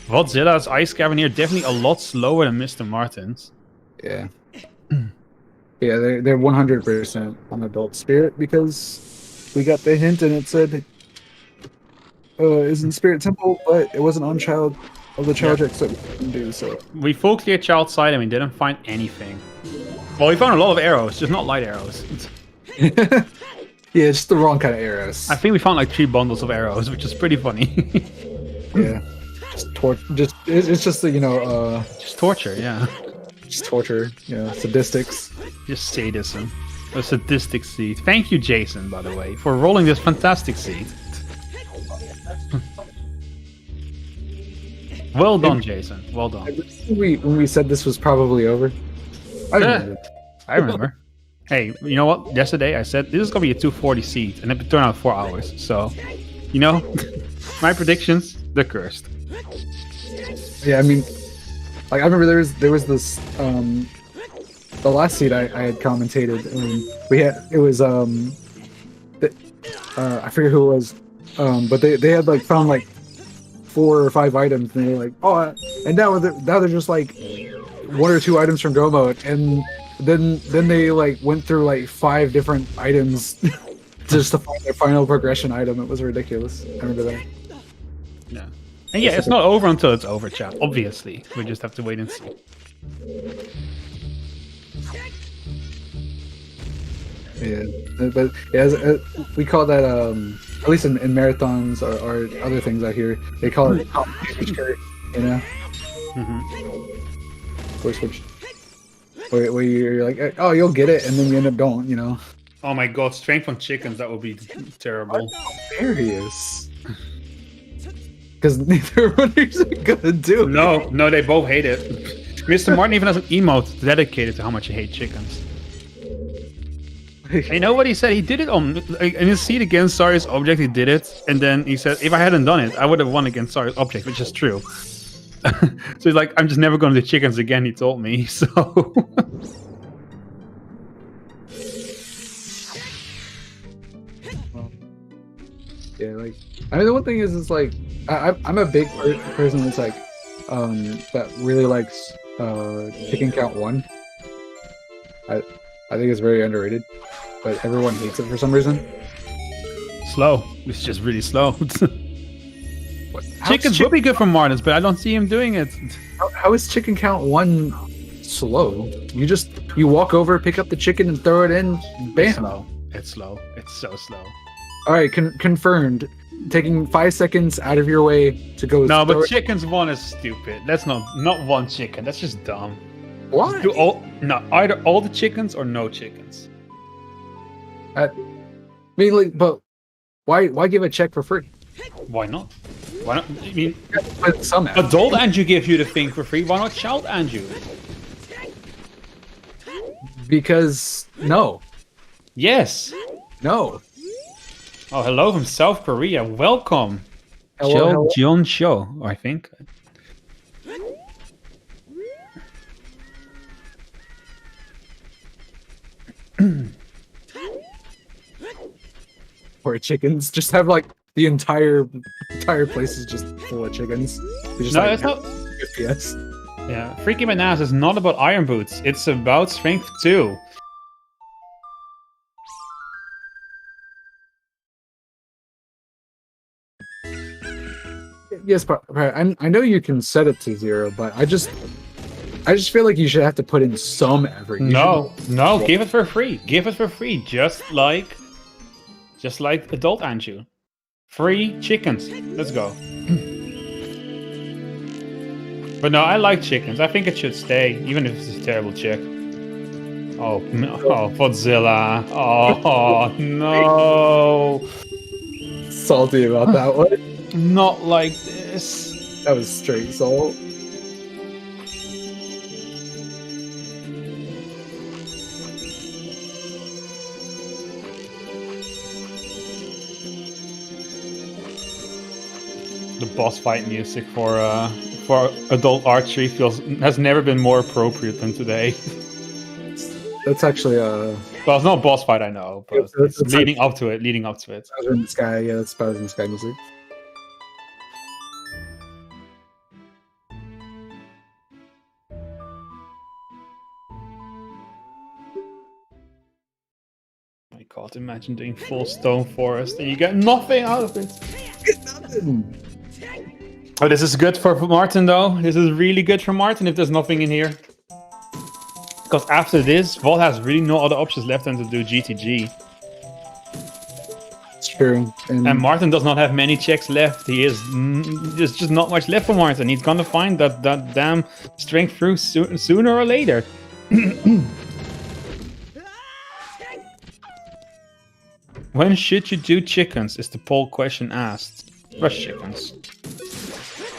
Vodzilla's Ice Cavern here definitely a lot slower than Mr. Martin's. Yeah. Yeah, they're 100% on Adult Spirit because we got the hint and it said is in Spirit Temple, but it wasn't on Child of the Child Tricks that we couldn't do, so. We full cleared Child side and we didn't find anything. Well, we found a lot of arrows, just not light arrows. Yeah, it's the wrong kind of arrows. I think we found like 3 bundles of arrows, which is pretty funny. Yeah. It's just the, just torture, yeah. Just torture, sadistics. Just sadism. A sadistic seed. Thank you, Jason, by the way, for rolling this fantastic seed. Well done, Jason. Well done. When we said this was probably over, I remember. Hey, you know what? Yesterday I said this is gonna be a 240 seed, and it turned out 4 hours. So, my predictions, they're cursed. Yeah, I mean, like I remember there was this the last seed I had commentated, and it was I forget who it was, but they had like found like 4 or 5 items, and they were like, oh, and now they're just like 1 or 2 items from Go Mode, and then they like went through like 5 different items just to find their final progression item. It was ridiculous. I remember that. Yeah. And yeah, it's not over until it's over, chat. Obviously, we just have to wait and see. Yeah, but yeah, we call that at least in marathons or other things out here, they call it feature, where you're like, oh, you'll get it, and then you end up don't, Oh my god, strength on chickens, that would be terrible. There he is. Because neither runners are gonna do it. No, they both hate it. Mr. Martin even has an emote dedicated to how much he hates chickens. You know what he said? He did it in his seat against Sari's object. He did it, and then he said, "If I hadn't done it, I would have won against Sari's object," which is true. So he's like, "I'm just never going to do chickens again." He told me so. Yeah, like I mean, the one thing is like I'm a big person that's like that really likes chicken count 1. I think it's very underrated, but everyone hates it for some reason. Slow. It's just really slow. Chickens would be good for Martins, but I don't see him doing it. How is chicken count 1 slow? You walk over, pick up the chicken, and throw it in. Bam. It's slow. It's so slow. All right, confirmed. Taking 5 seconds out of your way to go. No, but chickens 1 is stupid. That's not 1 chicken. That's just dumb. Why? Either all the chickens or no chickens. I mean, like, but why give a check for free? Why not? Why not? I mean, adult Andrew gives you the thing for free. Why not child Andrew? Because no. Yes. No. Oh, hello from South Korea. Welcome. Hello. John Show, I think. Or chickens just have like the entire place is just full of chickens. Just no, it's not. Yes. Yeah, Freaky Bananas is not about iron boots. It's about strength 2. Yes, but I know you can set it to 0, but I just feel like you should have to put in some effort. No, give it for free. Give it for free, just like adult Andrew. Free chickens. Let's go. But no, I like chickens. I think it should stay, even if it's a terrible chick. Oh, Vodzilla. Oh no. Salty about that one. Not like this. That was straight salt. The boss fight music for adult archery has never been more appropriate than today. That's actually Well, it's not a boss fight, I know, but it's leading up to it. Leading up to it. Bowser in the Sky. Yeah, that's Bowser in the Sky music. My God, imagine doing full stone forest and you get nothing out of it. Oh, this is good for Martin, though. This is really good for Martin if there's nothing in here. Because after this, Vol has really no other options left than to do GTG. It's true. And Martin does not have many checks left. There's just not much left for Martin. He's gonna find that damn strength through sooner or later. When should you do chickens? Is the poll question asked. Rush chickens.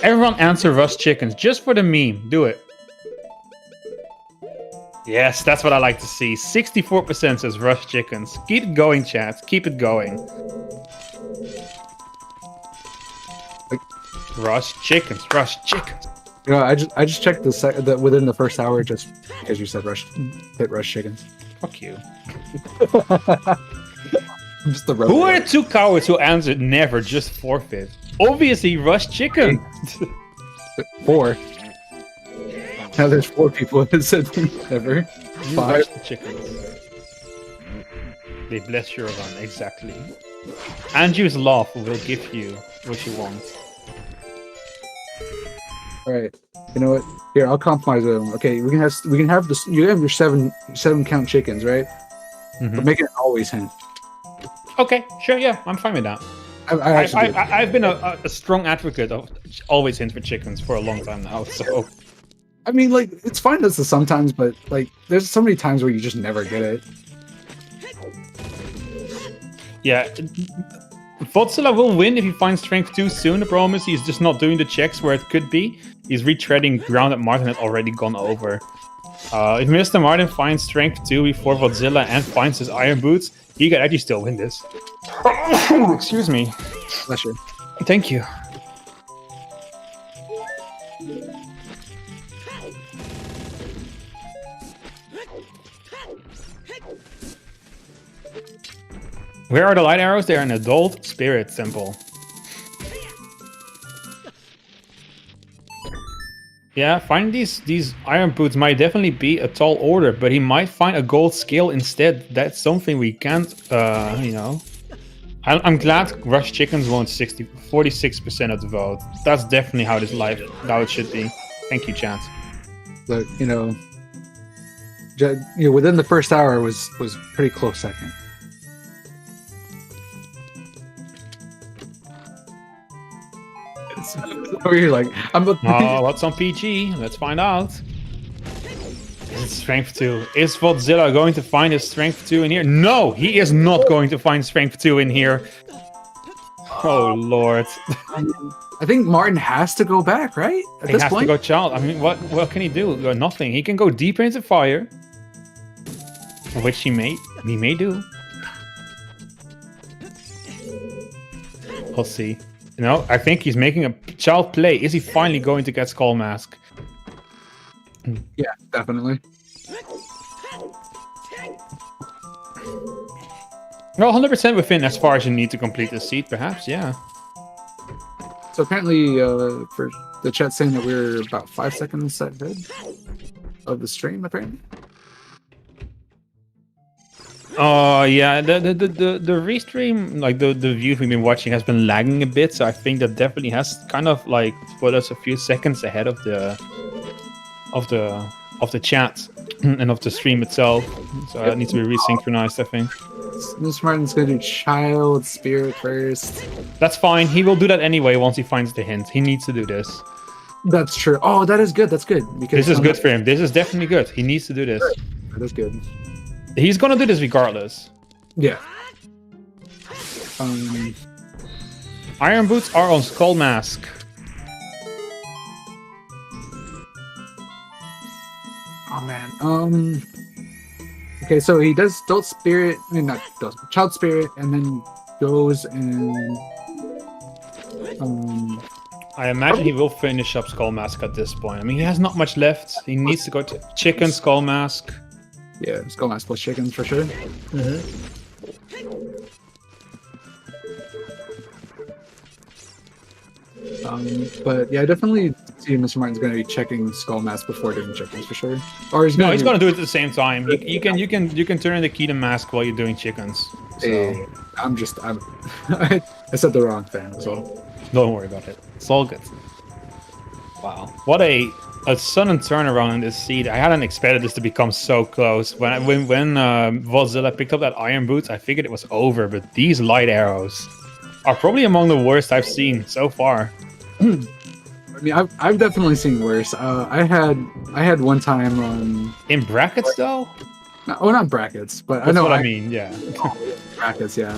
Everyone answer rush chickens just for the meme. Do it. Yes, that's what I like to see. 64% says rush chickens. Keep it going, chat. Keep it going. Rush chickens. Rush chickens. You know, I just checked the within the first hour just because you said hit rush chickens. Fuck you. Just the Who are the two cowards who answered never, just forfeit? Obviously, rush chicken. 4. Now there's 4 people that said never. 5. Rush the chickens. They bless your run, exactly. Andrew's laugh will give you what you want. Alright. You know what? Here, I'll compromise with them. Okay, we can have this. You have your 7 count chickens, right? Mm-hmm. But make it always hint. Okay, sure, yeah, I'm fine with that. I've been a strong advocate of always hint for chickens for a long time now, so... I mean, like, it's fine this is sometimes, but, like, there's so many times where you just never get it. Yeah, Vodzilla will win if he finds Strength 2 soon. The problem is he's just not doing the checks where it could be. He's retreading ground that Martin had already gone over. If Mr. Martin finds Strength 2 before Vodzilla and finds his Iron Boots, he could actually still win this. Excuse me. Bless you. Thank you. Where are the light arrows? They are an adult spirit symbol. Yeah, finding these iron boots might definitely be a tall order, but he might find a gold scale instead. That's something we can't, you know. I'm glad Rush Chickens won 46% of the vote. That's definitely how how it should be. Thank you, chat. Look, you know, within the first hour was pretty close second. Or you're like, what's on PG? Let's find out. Is it Strength 2? Is Vodzilla going to find his Strength 2 in here? No, he is not going to find Strength 2 in here. Oh, Lord. I think Martin has to go back, right? He has to go child. I mean, what can he do? Nothing. He can go deeper into fire. Which he may do. We'll see. You know, I think he's making a child play. Is he finally going to get Skull Mask? Yeah, definitely. Well, 100% within as far as you need to complete the seed, perhaps, yeah. So apparently, for the chat saying that we're about 5 seconds ahead of the stream, apparently. Yeah, the restream, like the views we've been watching has been lagging a bit, so I think that definitely has kind of like put us a few seconds ahead of the chat and of the stream itself. So it needs to be resynchronized, I think. Mr. Martin's gonna do Child Spirit first. That's fine. He will do that anyway once he finds the hint. He needs to do this. That's true. Oh, that is good. That's good. Because this is good for him. This is definitely good. He needs to do this. That is good. He's gonna do this regardless. Yeah. Iron Boots are on Skull Mask. Oh man. Okay, so he does Adult Spirit. I mean, not Adult, Child Spirit, and then goes and. I imagine he will finish up Skull Mask at this point. I mean, he has not much left. He needs to go to Chicken Skull Mask. Yeah, Skull Mask plus chickens for sure. But yeah, I definitely see Mr. Martin's going to be checking Skull Mask before doing chickens for sure. Or he's No, he's gonna do it at the same time. You can turn in the key to mask while you're doing chickens. So Yeah, I'm I said the wrong thing. So don't worry about it. It's all good. Wow, what a sudden turnaround in this seed. I hadn't expected this to become so close. When Vodzilla picked up that iron boots, I figured it was over. But these light arrows are probably among the worst I've seen so far. I mean, I've definitely seen worse. I had one time in brackets though. Not brackets, but That's I know what I mean. Yeah, brackets. Yeah,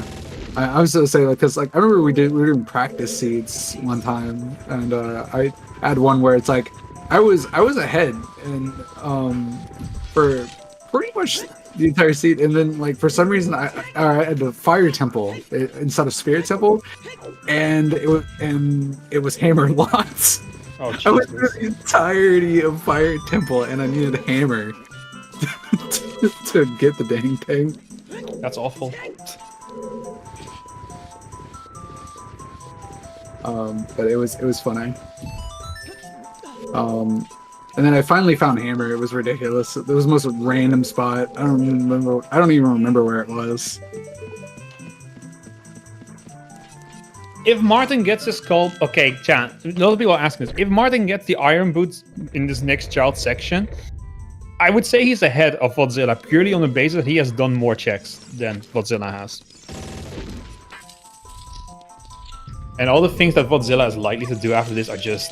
I was gonna say because I remember we were doing practice seeds one time, and I had one where it's like I was ahead and for pretty much the entire seed, and then for some reason I had the fire temple instead of spirit temple, and it was hammer lots. Oh, Jesus. I was the entirety of fire temple, and I needed a hammer to get the dang thing. That's awful. But it was funny. And then I finally found hammer. It was ridiculous. It was the most random spot. I don't even remember where it was. If Martin gets his skull, okay, chat. A lot of people are asking this. If Martin gets the iron boots in this next child section, I would say he's ahead of Vodzilla purely on the basis that he has done more checks than Vodzilla has. And all the things that Vodzilla is likely to do after this are just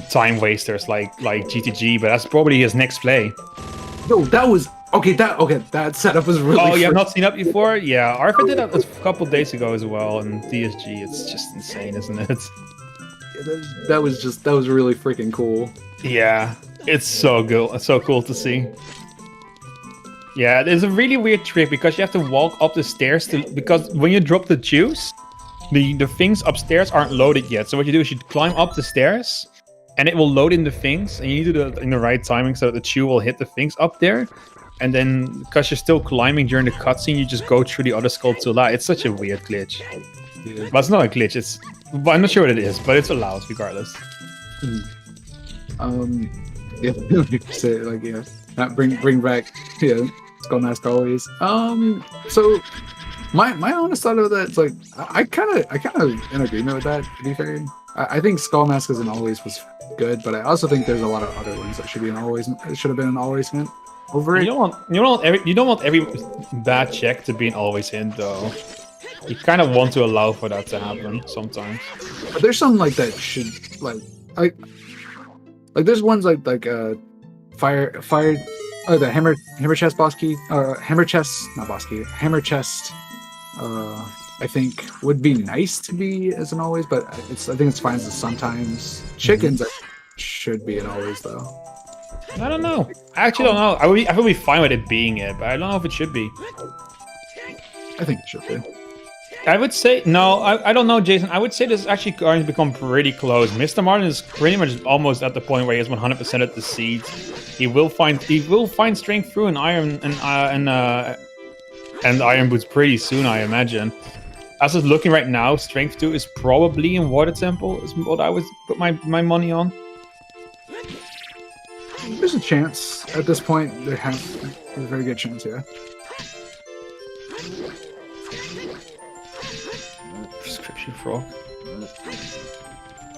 time wasters, like GTG. But that's probably his next play. No, that was okay. That setup was really. Oh, you have not seen that before? Yeah, Arthur did that a couple days ago as well, and DSG. It's just insane, isn't it? That was really freaking cool. Yeah, it's so good. It's so cool to see. Yeah, there's a really weird trick because you have to walk up the stairs because when you drop the juice, the things upstairs aren't loaded yet. So what you do is you climb up the stairs, and it will load in the things, and you need to do it in the right timing so that the chew will hit the things up there. And then, because you're still climbing during the cutscene, you just go through the other Skulltula. It's such a weird glitch. Yeah. But it's not a glitch. I'm not sure what it is, but it's allowed regardless. Yeah, say not bring back Skull Mask always. So my honest thought of that is I kind of in agreement with that. To be fair, I think Skull Mask as an always was good, but I also think there's a lot of other ones that should have been an always hint over it. You don't want every bad check to be an always hint though. You kind of want to allow for that to happen sometimes. But there's some that should like there's ones like fire the hammer chest boss key hammer chest not boss key hammer chest I think would be nice to be as an always, but I think it's fine as sometimes. Chickens should be an always though. I don't know. I actually don't know. I would be fine with it being it, but I don't know if it should be. I think it should be. I would say no. I don't know, Jason. I would say this is actually going to become pretty close. Mr. Martin is pretty much almost at the point where he has 100% at the seeds. He will find strength through an iron and iron boots pretty soon, I imagine. As it's looking right now, strength 2 is probably in Water Temple. Is what I would put my money on. There's a chance at this point. There's a very good chance, yeah. Prescription frog.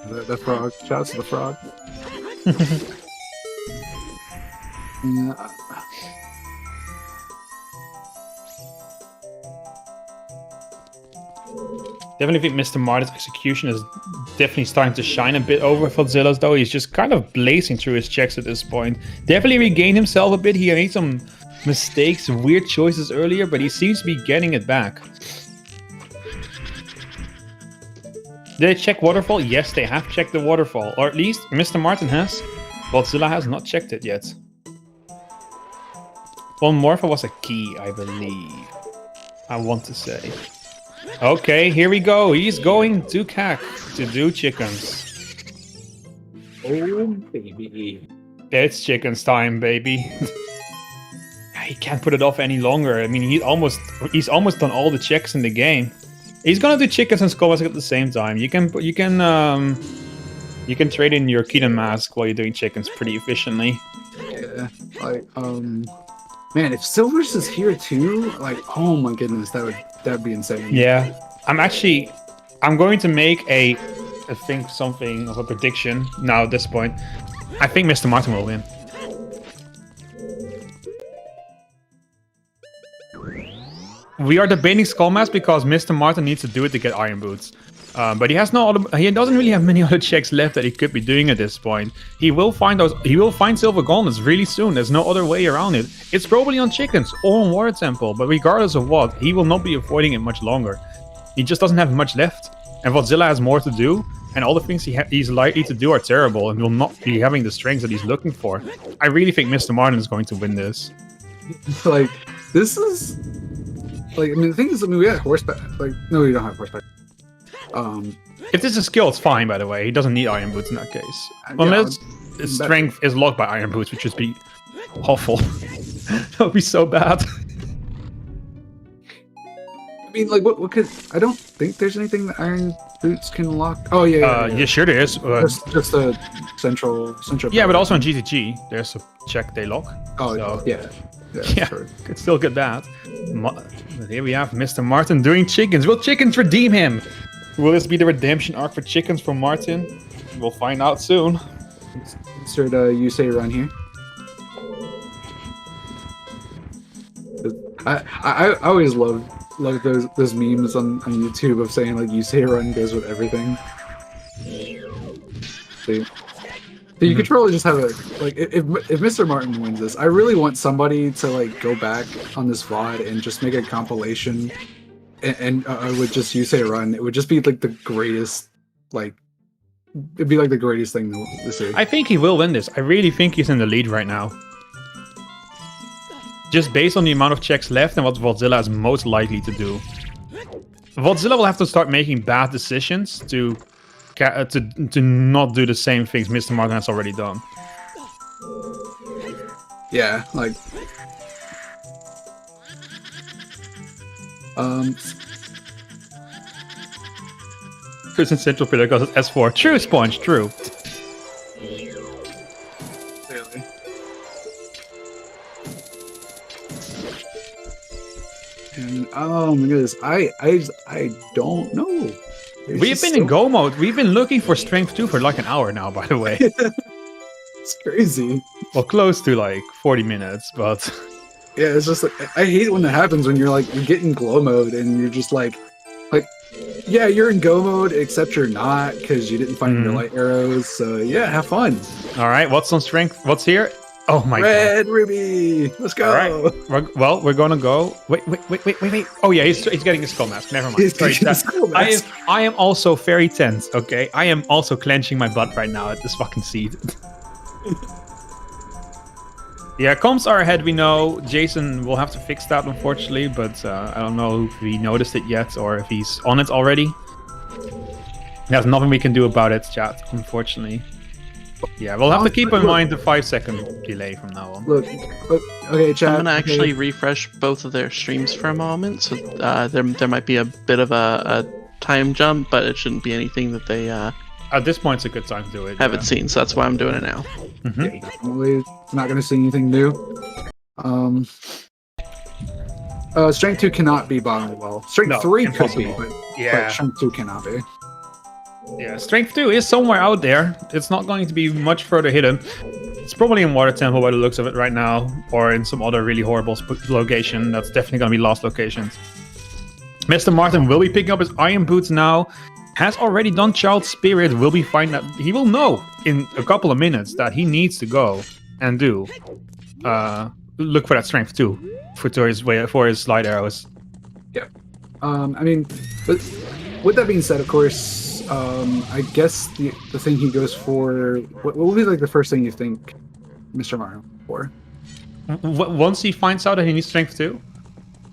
The frog. Shouts to the frog. Definitely think Mr. Martin's execution is definitely starting to shine a bit over Vodzilla's, though. He's just kind of blazing through his checks at this point. Definitely regained himself a bit. He made some mistakes, weird choices earlier, but he seems to be getting it back. Did they check Waterfall? Yes, they have checked the Waterfall. Or at least Mr. Martin has. Vodzilla has not checked it yet. One Morpha was a key, I believe. I want to say. Okay, here we go. He's going to CAC to do chickens. Oh, baby. It's chickens time, baby. he can't put it off any longer. I mean, he's almost done all the checks in the game. He's gonna do chickens and skull mask at the same time. You can trade in your Keaton mask while you're doing chickens pretty efficiently. Yeah, like man, if Silver's is here too, like, oh my goodness, that'd be insane. Yeah, I'm going to make something of a prediction now at this point. I think Mr. Martin will win. We are debating Skull Mask because Mr. Martin needs to do it to get Iron Boots. But he doesn't really have many other checks left that he could be doing at this point. He will find Silver Gauntlets really soon. There's no other way around it. It's probably on chickens or on Water Temple, but regardless of what, he will not be avoiding it much longer. He just doesn't have much left. And Vodzilla has more to do, and all the things he's likely to do are terrible and will not be having the strengths that he's looking for. I really think Mr. Martin is going to win this. Like, this is... Like, I mean, the thing is, we have horseback. Like, no, we don't have horseback. If this is skill, it's fine, by the way. He doesn't need Iron Boots in that case. Unless his strength is locked by Iron Boots, which would be awful. That would be so bad. I mean, like, what could... I don't think there's anything that Iron Boots can lock. Oh, yeah. Yeah, sure there is. Just a central... Yeah, but also in GTG, there's a check they lock. Oh, so, yeah. Yeah, could still get that. Here we have Mr. Martin doing chickens. Will chickens redeem him? Will this be the redemption arc for chickens from Martin? We'll find out soon. Insert you say run here. I always love those memes on YouTube of saying like you say run goes with everything. See? So you could probably just have a like if Mr. Martin wins this, I really want somebody to like go back on this VOD and just make a compilation, and with just you say run. It would just be like the greatest, like it'd be like the greatest thing to see. I think he will win this. I really think he's in the lead right now. Just based on the amount of checks left and what Vodzilla is most likely to do. Vodzilla will have to start making bad decisions to not do the same things Mr. Martin has already done. Yeah, like... Prison Central Pillar goes at S4. True, Sponge, true. Clearly. And, oh my goodness, I don't know. We've been in go mode. We've been looking for strength 2 for like an hour now, by the way. It's crazy. Well, close to like 40 minutes, but... Yeah, it's just like, I hate when that happens when you're like, you get in glow mode and you're just like, yeah, you're in go mode, except you're not because you didn't find your light arrows. So yeah, have fun. All right, what's on strength? What's here? Oh my Red god. Ruby! Let's go! Alright, well, we're gonna go... Wait. Oh yeah, he's getting his skull mask. Never mind. Sorry, I am also very tense, okay? I am also clenching my butt right now at this fucking seat. Yeah, comms are ahead, we know. Jason will have to fix that, unfortunately, but I don't know if he noticed it yet or if he's on it already. There's nothing we can do about it, chat, unfortunately. Yeah, we'll have to keep in mind the 5-second delay from now on. Look, okay, chat. I'm gonna actually refresh both of their streams for a moment, so there might be a bit of a time jump, but it shouldn't be anything that they at this point, it's a good time to do it. Haven't seen, so that's why I'm doing it now. Yeah, definitely not gonna see anything new. Strength 2 cannot be bottom well. Strength 3 could be, but Strength 2 cannot be. Yeah, Strength 2 is somewhere out there. It's not going to be much further hidden. It's probably in Water Temple by the looks of it right now, or in some other really horrible location. That's definitely going to be lost locations. Mr. Martin will be picking up his Iron Boots now. Has already done Child Spirit. Will be fine. That he will know in a couple of minutes that he needs to go and do. Look for that Strength 2 for his slide arrows. Yeah. I mean, but with that being said, of course. I guess the thing he goes for... What will be like the first thing you think Mr. Mario for? Once he finds out that he needs Strength 2?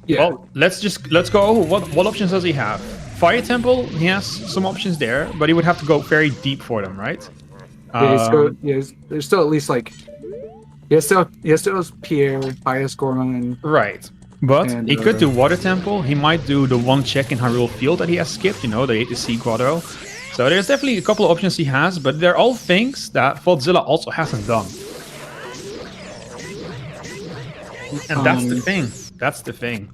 Yeah. Well, let's go over what options does he have? Fire Temple, he has some options there, but he would have to go very deep for them, right? Yeah, there's still at least like He still has Pierre, highest Goron. Right. But And, he could do Water Temple. He might do the one check in Hyrule Field that he has skipped, the Sea Grotto. So there's definitely a couple of options he has, but they're all things that Vodzilla also hasn't done. And that's the thing. That's the thing.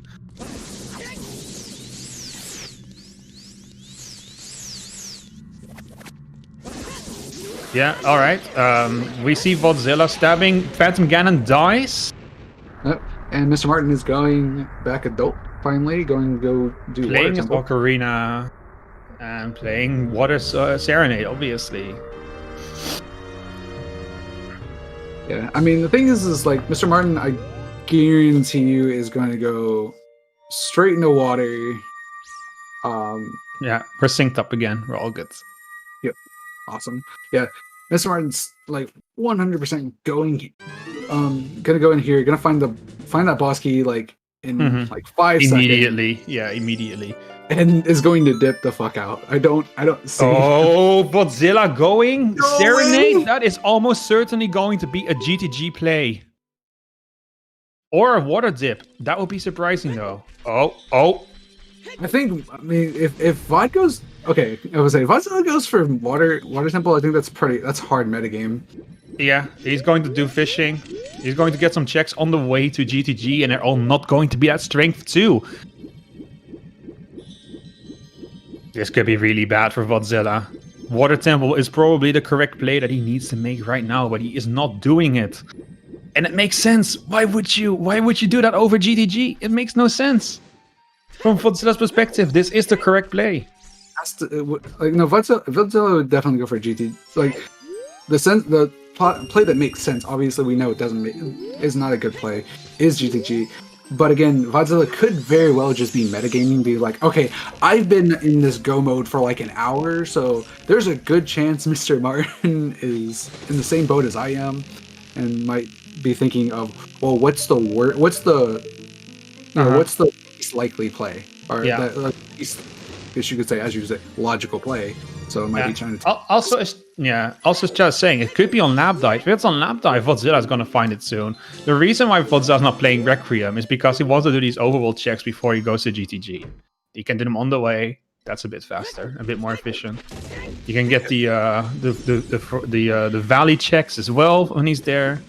Yeah, alright. We see Vodzilla stabbing. Phantom Ganon dies. Yep. And Mr. Martin is going back adult, finally, going to go do Playing Water his Temple. Ocarina and playing Water Serenade, obviously. Yeah, I mean, the thing is like, Mr. Martin, I guarantee you, is going to go straight into water. Yeah, we're synced up again. We're all good. Yep. Awesome. Yeah, Mr. Martin's like 100% gonna go in here, gonna find that boss key like in like 5 Immediately. seconds. Yeah, immediately. And is going to dip the fuck out. I don't see. Oh, Vodzilla going? No Serenade? way! That is almost certainly going to be a GTG play. Or a water dip. That would be surprising though. Oh. I mean, if Vod goes, okay, I would say if Vodzilla goes for water temple, I think that's hard metagame. Yeah, he's going to do fishing. He's going to get some checks on the way to GTG, and they're all not going to be at strength too. This could be really bad for Vodzilla. Water Temple is probably the correct play that he needs to make right now, but he is not doing it. And it makes sense. Why would you do that over GTG? It makes no sense. From Vodzilla's perspective, this is the correct play. Vodzilla would definitely go for GT. Like the play that makes sense. Obviously, we know it is not a good play. Is GTG. But again, Vodzilla could very well just be metagaming, be like, okay, I've been in this go mode for like an hour, so there's a good chance Mr. Martin is in the same boat as I am, and might be thinking of, well, what's the least likely play, or the least, as you could say, logical play. So it might be trying to. Also, just saying, it could be on lap dive. If it's on lap dive, Vodzilla is going to find it soon. The reason why Vodzilla is not playing Requiem is because he wants to do these overworld checks before he goes to GTG. He can do them on the way. That's a bit faster, a bit more efficient. You can get the valley checks as well when he's there.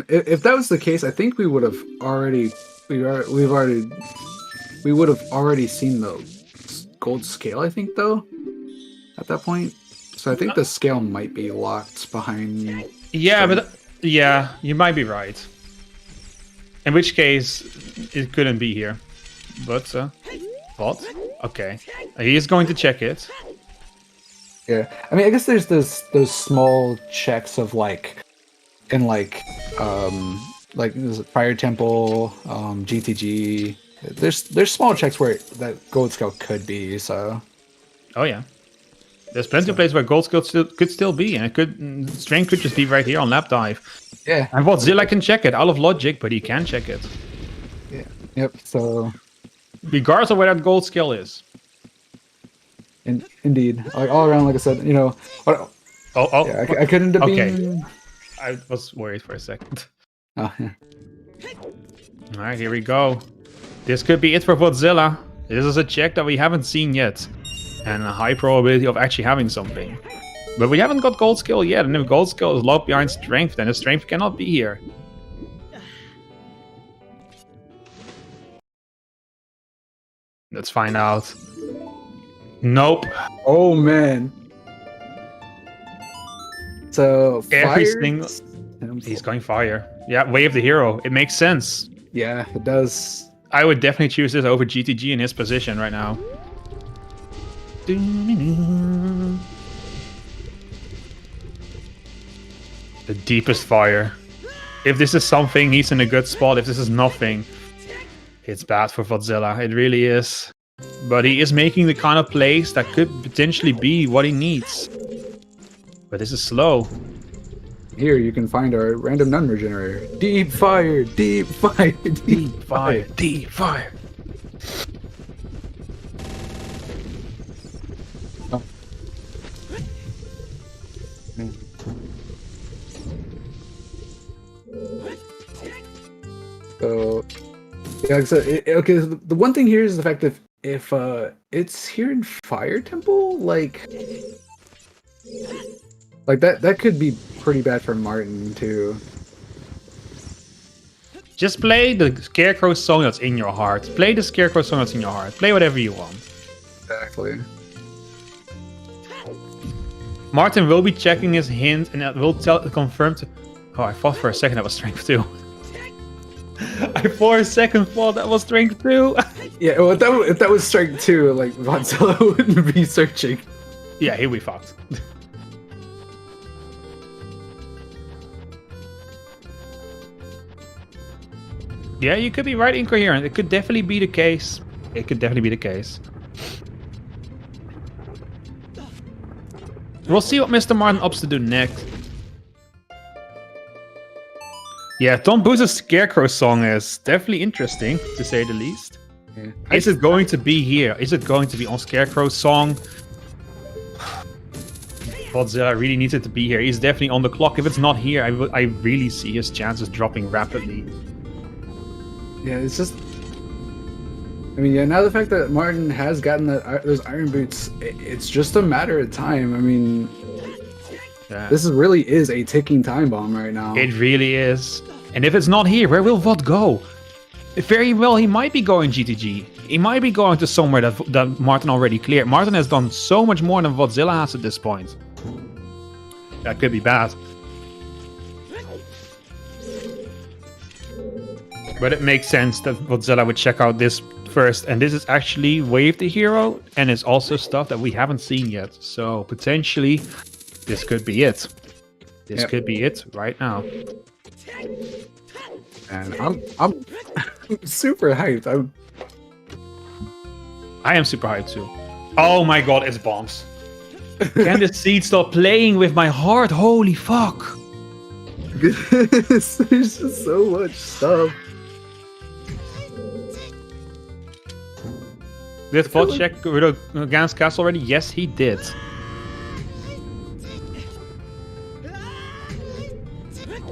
If that was the case, I think we would have already seen the gold scale, I think, though, at that point. So I think the scale might be locked behind. Yeah, you might be right. In which case, it couldn't be here. But, what? Okay. He is going to check it. Yeah, I mean, I guess there's those small checks of like Fire Temple, GTG. There's small checks where that gold scale could be. So. Oh yeah. There's plenty of places where gold skill could still be, and strength could just be right here on lap dive. Yeah. And Vodzilla can check it out of logic, but he can check it. Yeah. Yep. So. Regardless of where that gold skill is. Indeed, like all around, like I said, What, yeah, I couldn't have been. I was worried for a second. Oh yeah. All right, here we go. This could be it for Vodzilla. This is a check that we haven't seen yet, and a high probability of actually having something. But we haven't got gold skill yet, and if gold skill is locked behind strength, then the strength cannot be here. Let's find out. Nope. Oh man. So everything. He's going fire. Yeah, Way of the Hero. It makes sense. Yeah, it does. I would definitely choose this over GTG in his position right now. The deepest fire. If this is something, he's in a good spot. If this is nothing, it's bad for Vodzilla. It really is. But he is making the kind of plays that could potentially be what he needs. But this is slow. Here you can find our random number generator. Deep fire, deep fire, deep fire, deep fire. Oh. Yeah, so okay. The one thing here is the fact that if it's here in Fire Temple, like that could be pretty bad for Martin too. Just play the Scarecrow song that's in your heart. Play the Scarecrow song that's in your heart. Play whatever you want. Exactly. Martin will be checking his hint, and that will confirm to... Oh, I thought for a second that was Strength 2. I for a second thought that was Strength 2. Yeah, well, if that was Strength 2, like, Vodzilla wouldn't be searching. Yeah, he'll be fucked. Yeah, you could be right, Incoherent. It could definitely be the case. It could definitely be the case. We'll see what Mr. Martin opts to do next. Yeah, Tom Booth's Scarecrow song is definitely interesting, to say the least. Yeah. Is it going to be here? Is it going to be on Scarecrow's song? Vodzilla really needs it to be here. He's definitely on the clock. If it's not here, I really see his chances dropping rapidly. Yeah, it's just... I mean, yeah, now the fact that Martin has gotten those Iron Boots, it's just a matter of time. I mean, Yeah. this really is a ticking time bomb right now. It really is. And if it's not here, where will Vod go? Very well, he might be going GTG. He might be going to somewhere that Martin already cleared. Martin has done so much more than Vodzilla has at this point. That could be bad. But it makes sense that Vodzilla would check out this first. And this is actually Wave the Hero. And it's also stuff that we haven't seen yet. So potentially, this could be it. This could be it right now. And I'm super hyped. I am super hyped too. Oh my god, it's bombs. Can the seed stop playing with my heart? Holy fuck. There's just so much stuff. Did Vod check against Castle already? Yes, he did.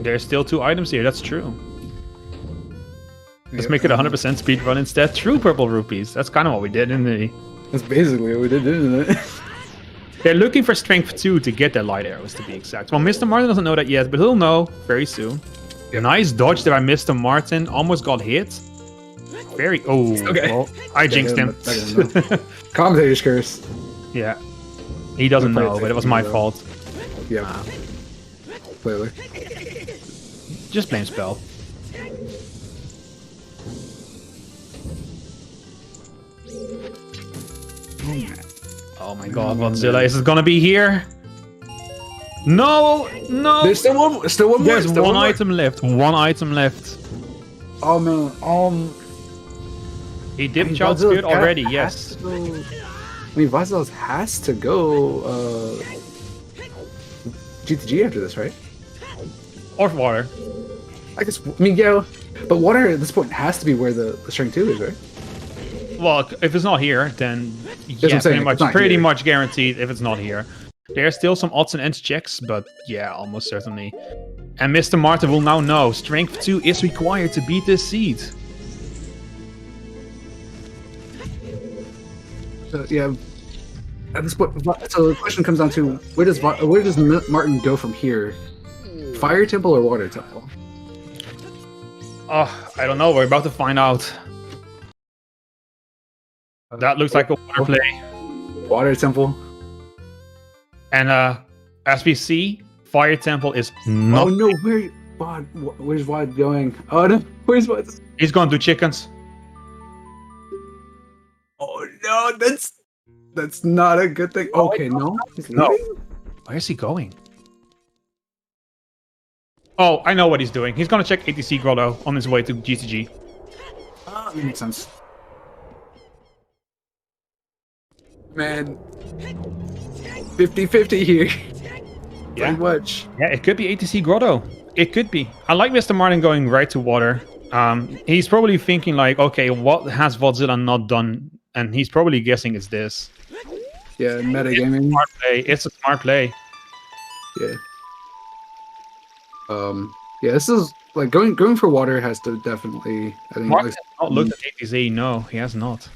There's still 2 items here, that's true. Let's make it 100% speedrun instead. True purple rupees. That's kind of what we did in the... That's basically what we did, isn't it? They're looking for strength 2 to get their light arrows, to be exact. Well, Mr. Martin doesn't know that yet, but he'll know very soon. Nice dodge there by Mr. Martin. Almost got hit. Very... Oh, okay. Well, I jinxed him. Commentator's curse. Yeah. He doesn't know, but it was my fault. Yeah. Clearly. Just blame spell. Oh my god, Vodzilla, is it gonna be here? No! No! There's still one more. There's still one more. item left. One item left. Oh man, He dipped Child Spirit already, has yes. to go- I mean, Vodzilla has to go GTG after this, right? Or water. I guess. I mean, yeah, but water at this point has to be where the strength 2 is, right? Well, if it's not here, then what I'm yeah, saying, pretty here. much guaranteed if it's not here. There's still some odds and ends checks, but yeah, almost certainly. And Mr. Martin will now know Strength 2 is required to beat this seed. So, yeah. At this point, so the question comes down to where does Martin go from here? Fire Temple or Water Temple? Oh, I don't know. We're about to find out. That looks like a water play. Water Temple. And as we see, Fire Temple is not... Oh no, where's Wad going? Oh no, where's Wad? He's going to do chickens. Oh no, that's not a good thing. Okay, no. No. Where is he going? Oh, I know what he's doing. He's going to check ATC Grotto on his way to GTG. That makes sense. Man, 50-50 here. Yeah. Pretty much. Yeah, it could be ATC Grotto. It could be. I like Mr. Martin going right to water. He's probably thinking like, okay, what has Vodzilla not done? And he's probably guessing it's this. Yeah, metagaming. Smart play. It's a smart play. Yeah. Yeah, this is like going for water has to definitely. I think. Martin has not looked at ATZ. No, he has not.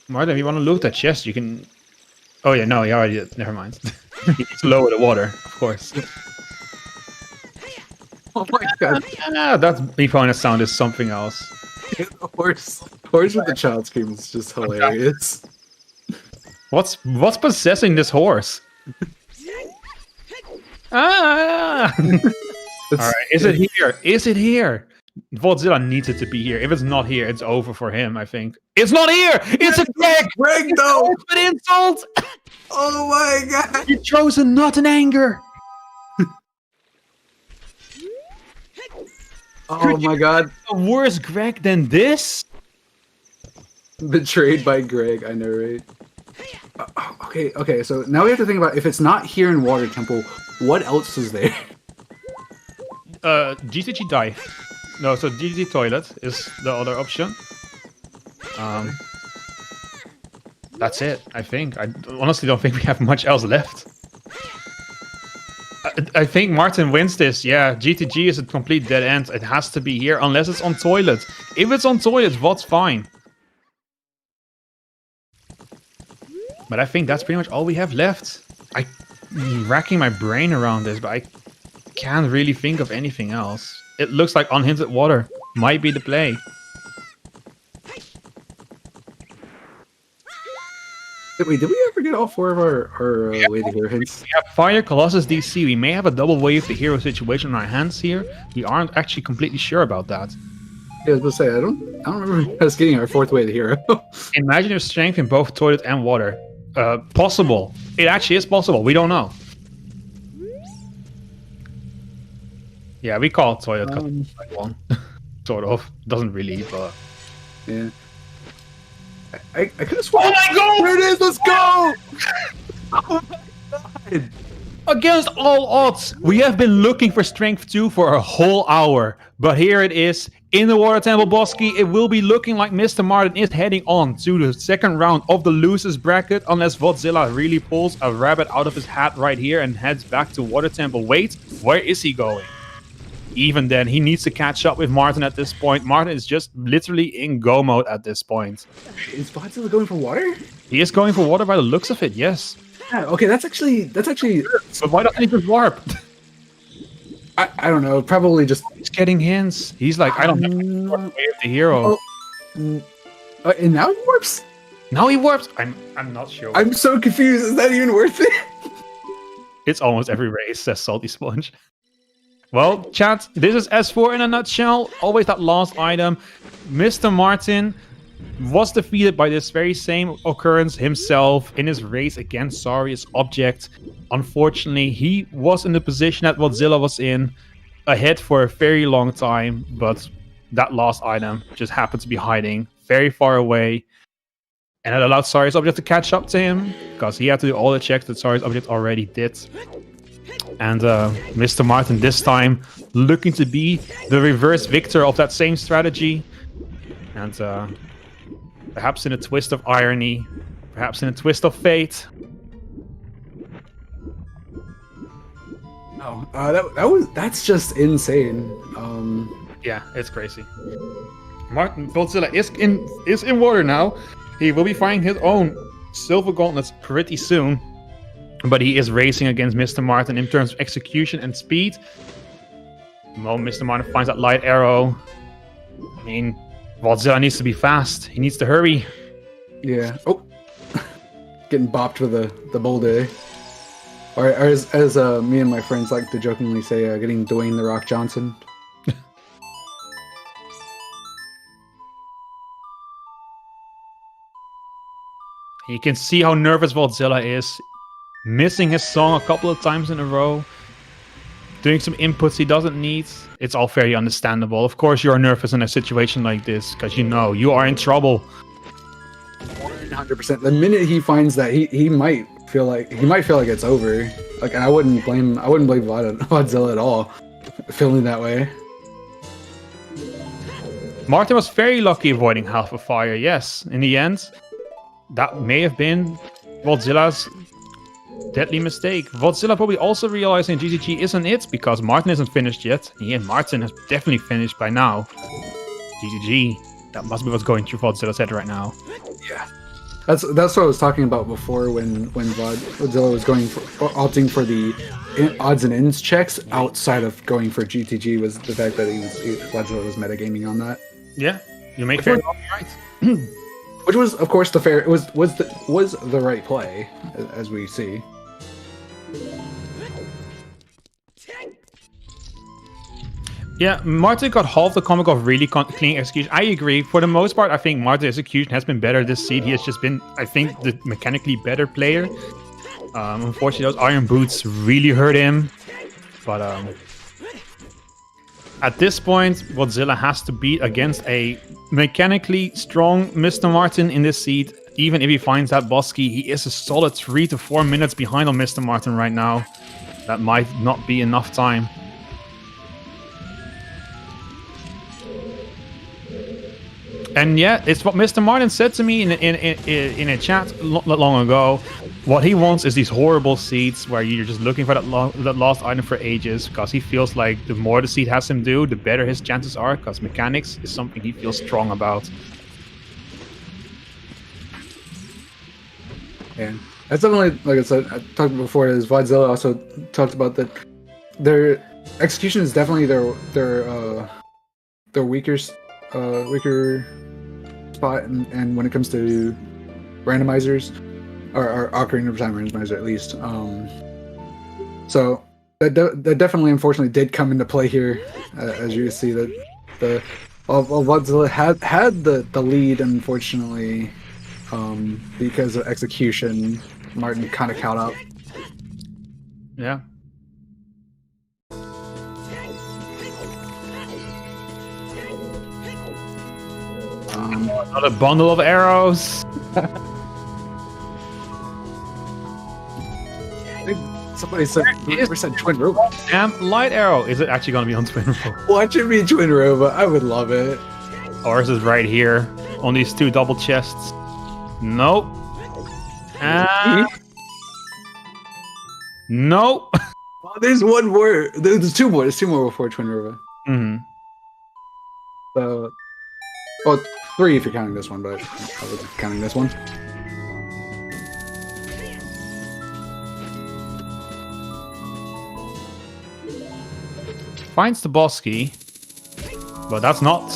Martin, if you want to loot that chest, you can. Oh yeah, no, he already did. Never mind. He needs to lower the water, of course. Oh my god! That me phone sound is something else. horse with the child scream is just hilarious. What's possessing this horse? Ah! All right, is it here? Is it here? Vodzilla needs it to be here. If it's not here, it's over for him, I think. It's not here! It's a Greg! Greg, though! An insult! Oh my god! You chose a nut in anger! Oh my god. A worse Greg than this? Betrayed by Greg, I know, right? Okay, so now we have to think about if it's not here in Water Temple, what else is there? GTG die. No, so GTG toilet is the other option. That's it, I think. I honestly don't think we have much else left. I think Martin wins this. Yeah, GTG is a complete dead end. It has to be here, unless it's on toilet. If it's on toilet, Vod's fine. But I think that's pretty much all we have left. I'm racking my brain around this, but I can't really think of anything else. It looks like unhindered water might be the play. Wait, did we ever get all 4 of our way to hero hints? We have Fire, Colossus, DC. We may have a double wave to hero situation on our hands here. We aren't actually completely sure about that. Yeah, I was going to say, I don't remember us getting our 4th way to hero. Imagine your strength in both toilet and water. Possible. It actually is possible. We don't know. Yeah, we call it toilet one. Sort of. Doesn't really, but... Yeah. I could have sworn. Oh my god! There it is! Let's go! Oh my god! Against all odds, we have been looking for Strength 2 for a whole hour. But here it is, in the Water Temple Bosky. It will be looking like Mr. Martin is heading on to the second round of the losers bracket. Unless Vodzilla really pulls a rabbit out of his hat right here and heads back to Water Temple. Wait, where is he going? Even then, he needs to catch up with Martin at this point. Martin is just literally in go mode at this point. Is Vodzilla going for water? He is going for water by the looks of it, yes. Yeah, okay, that's actually. But why doesn't he just warp? I don't know. Probably just. He's getting hints. He's like, I don't know. The hero. And now he warps. Now he warps. I'm not sure. I'm so confused. Is that even worth it? It's almost every race, says Salty Sponge. Well, chat, this is S4 in a nutshell. Always that last item. Mr. Martin was defeated by this very same occurrence himself in his race against Sarius Object. Unfortunately, he was in the position that Vodzilla was in, ahead for a very long time, but that last item just happened to be hiding very far away. And it allowed Sarius Object to catch up to him, because he had to do all the checks that Sarius Object already did. And Mr. Martin this time looking to be the reverse victor of that same strategy. And perhaps in a twist of irony, perhaps in a twist of fate. Oh, that's just insane. Yeah, it's crazy. Martin Vodzilla is in water now. He will be finding his own silver gauntlets pretty soon. But he is racing against Mr. Martin in terms of execution and speed. The moment Mr. Martin finds that light arrow, I mean, Vodzilla needs to be fast. He needs to hurry. Yeah. Oh, getting bopped with the boulder. Or as me and my friends like to jokingly say, getting Dwayne "The Rock" Johnson. You can see how nervous Vodzilla is. Missing his song a couple of times in a row. Doing some inputs he doesn't need. It's all very understandable. Of course you are nervous in a situation like this, because you know you are in trouble. 100%. The minute he finds that, he might feel like it's over. Like, and I wouldn't blame Vodzilla at all, feeling that way. Martin was very lucky avoiding half a fire. Yes, in the end, that may have been Vodzilla's deadly mistake. Vodzilla probably also realizing GGG isn't it because Martin isn't finished yet. Yeah, Martin has definitely finished by now. GGG. That must be what's going through Vodzilla's head right now. Yeah. That's what I was talking about before when Vodzilla was opting for the odds and ends checks outside of going for GTG was the fact that Vodzilla was metagaming on that. Yeah, you make fair right. Which was, of course, was the right play, as we see. Yeah, Martin got half the comic of really clean execution. I agree. For the most part, I think Martin's execution has been better this seed. He has just been, I think, the mechanically better player. Unfortunately, those iron boots really hurt him. But at this point, Vodzilla has to beat against a mechanically strong Mr. Martin in this seed. Even if he finds that boss key, he is a solid 3 to 4 minutes behind on Mr. Martin right now. That might not be enough time. And yeah, it's what Mr. Martin said to me in a chat not long ago. What he wants is these horrible seeds where you're just looking for that lost item for ages, because he feels like the more the seed has him do, the better his chances are, because mechanics is something he feels strong about. Yeah, that's definitely, like I said, I talked before, is Vodzilla also talked about that their execution is definitely their weaker spot, and when it comes to randomizers, or Ocarina of Time randomizer at least. So that definitely, unfortunately, did come into play here, as you see that Vodzilla had the lead, unfortunately, because of execution. Martin kind of caught up. Yeah. Another bundle of arrows. I think somebody said Twin Robot. Damn, light arrow. Is it actually going to be on Twin Robot? Watch it be Twin Robot. I would love it. Ours is right here on these 2 double chests. Nope. Nope. Oh, there's one more. There's 2 more. There's 2 more before Twin Robot. Mm-hmm. So, well, 3 if you're counting this one, but I wasn't counting this one. Finds the boss key, but that's not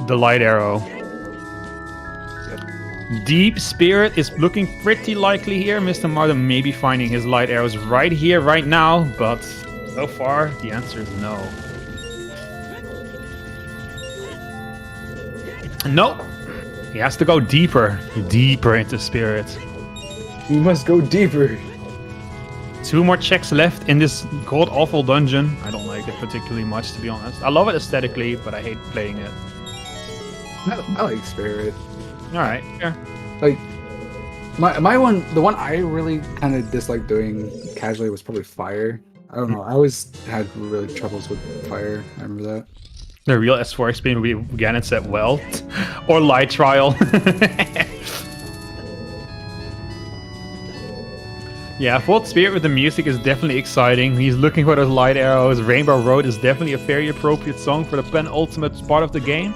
the light arrow. Deep Spirit is looking pretty likely here. Mr. Martin may be finding his light arrows right here, right now, but so far the answer is no. Nope. He has to go deeper into Spirit. You must go deeper. 2 more checks left in this god-awful dungeon. I don't like it particularly much, to be honest. I love it aesthetically, but I hate playing it. I like Spirit. Alright, yeah. Like, the one I really kind of disliked doing casually was probably Fire. I don't know, I always had really troubles with Fire. I remember that. The real S4 experience would be Ganon set Welt or Light Trial. Yeah, Full Spirit with the music is definitely exciting. He's looking for those light arrows. Rainbow Road is definitely a very appropriate song for the penultimate part of the game.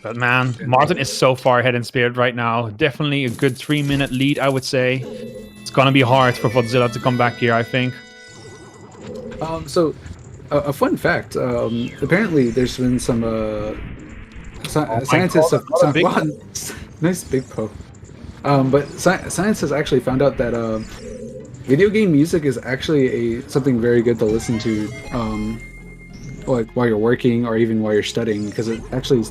But man, Martin is so far ahead in Spirit right now. Definitely a good 3-minute lead, I would say. It's gonna be hard for Vodzilla to come back here, I think. So, a fun fact. Apparently, there's been some scientists have nice big poke. But science has actually found out that video game music is actually something very good to listen to, like while you're working or even while you're studying, because it actually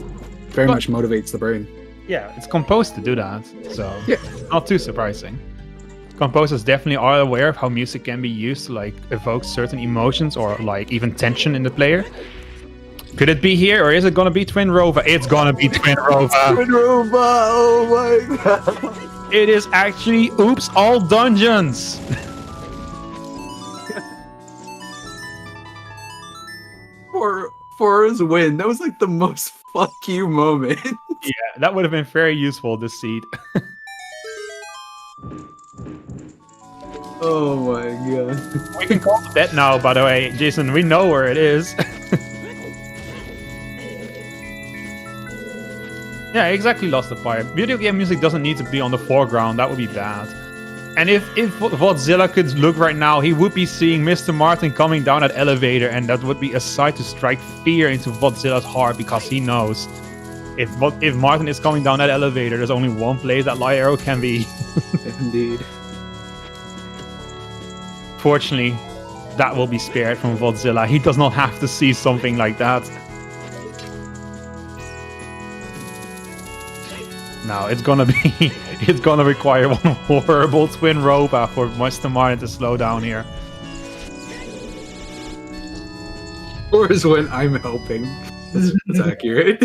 very much motivates the brain. Yeah, it's composed to do that, so yeah, not too surprising. Composers definitely are aware of how music can be used to like evoke certain emotions or like even tension in the player. Could it be here, or is it gonna be Twin Rover? It's gonna be Twin Rover. Twin Rover! Oh my god! It is actually Oops All Dungeons. For his win, that was like the most fuck you moment. Yeah, that would have been very useful this seed. Oh my god. We can call it that now, by the way, Jason. We know where it is. Yeah, exactly, Lost the Fire. Video game music doesn't need to be on the foreground. That would be bad. And if Vodzilla could look right now, he would be seeing Mr. Martin coming down that elevator, and that would be a sight to strike fear into Vodzilla's heart, because he knows if Martin is coming down that elevator, there's only one place that light arrow can be. Indeed. Fortunately, that will be spared from Vodzilla. He does not have to see something like that. No, it's gonna require one horrible twin robot for Mr. Martin to slow down here. Or is when I'm helping. That's accurate.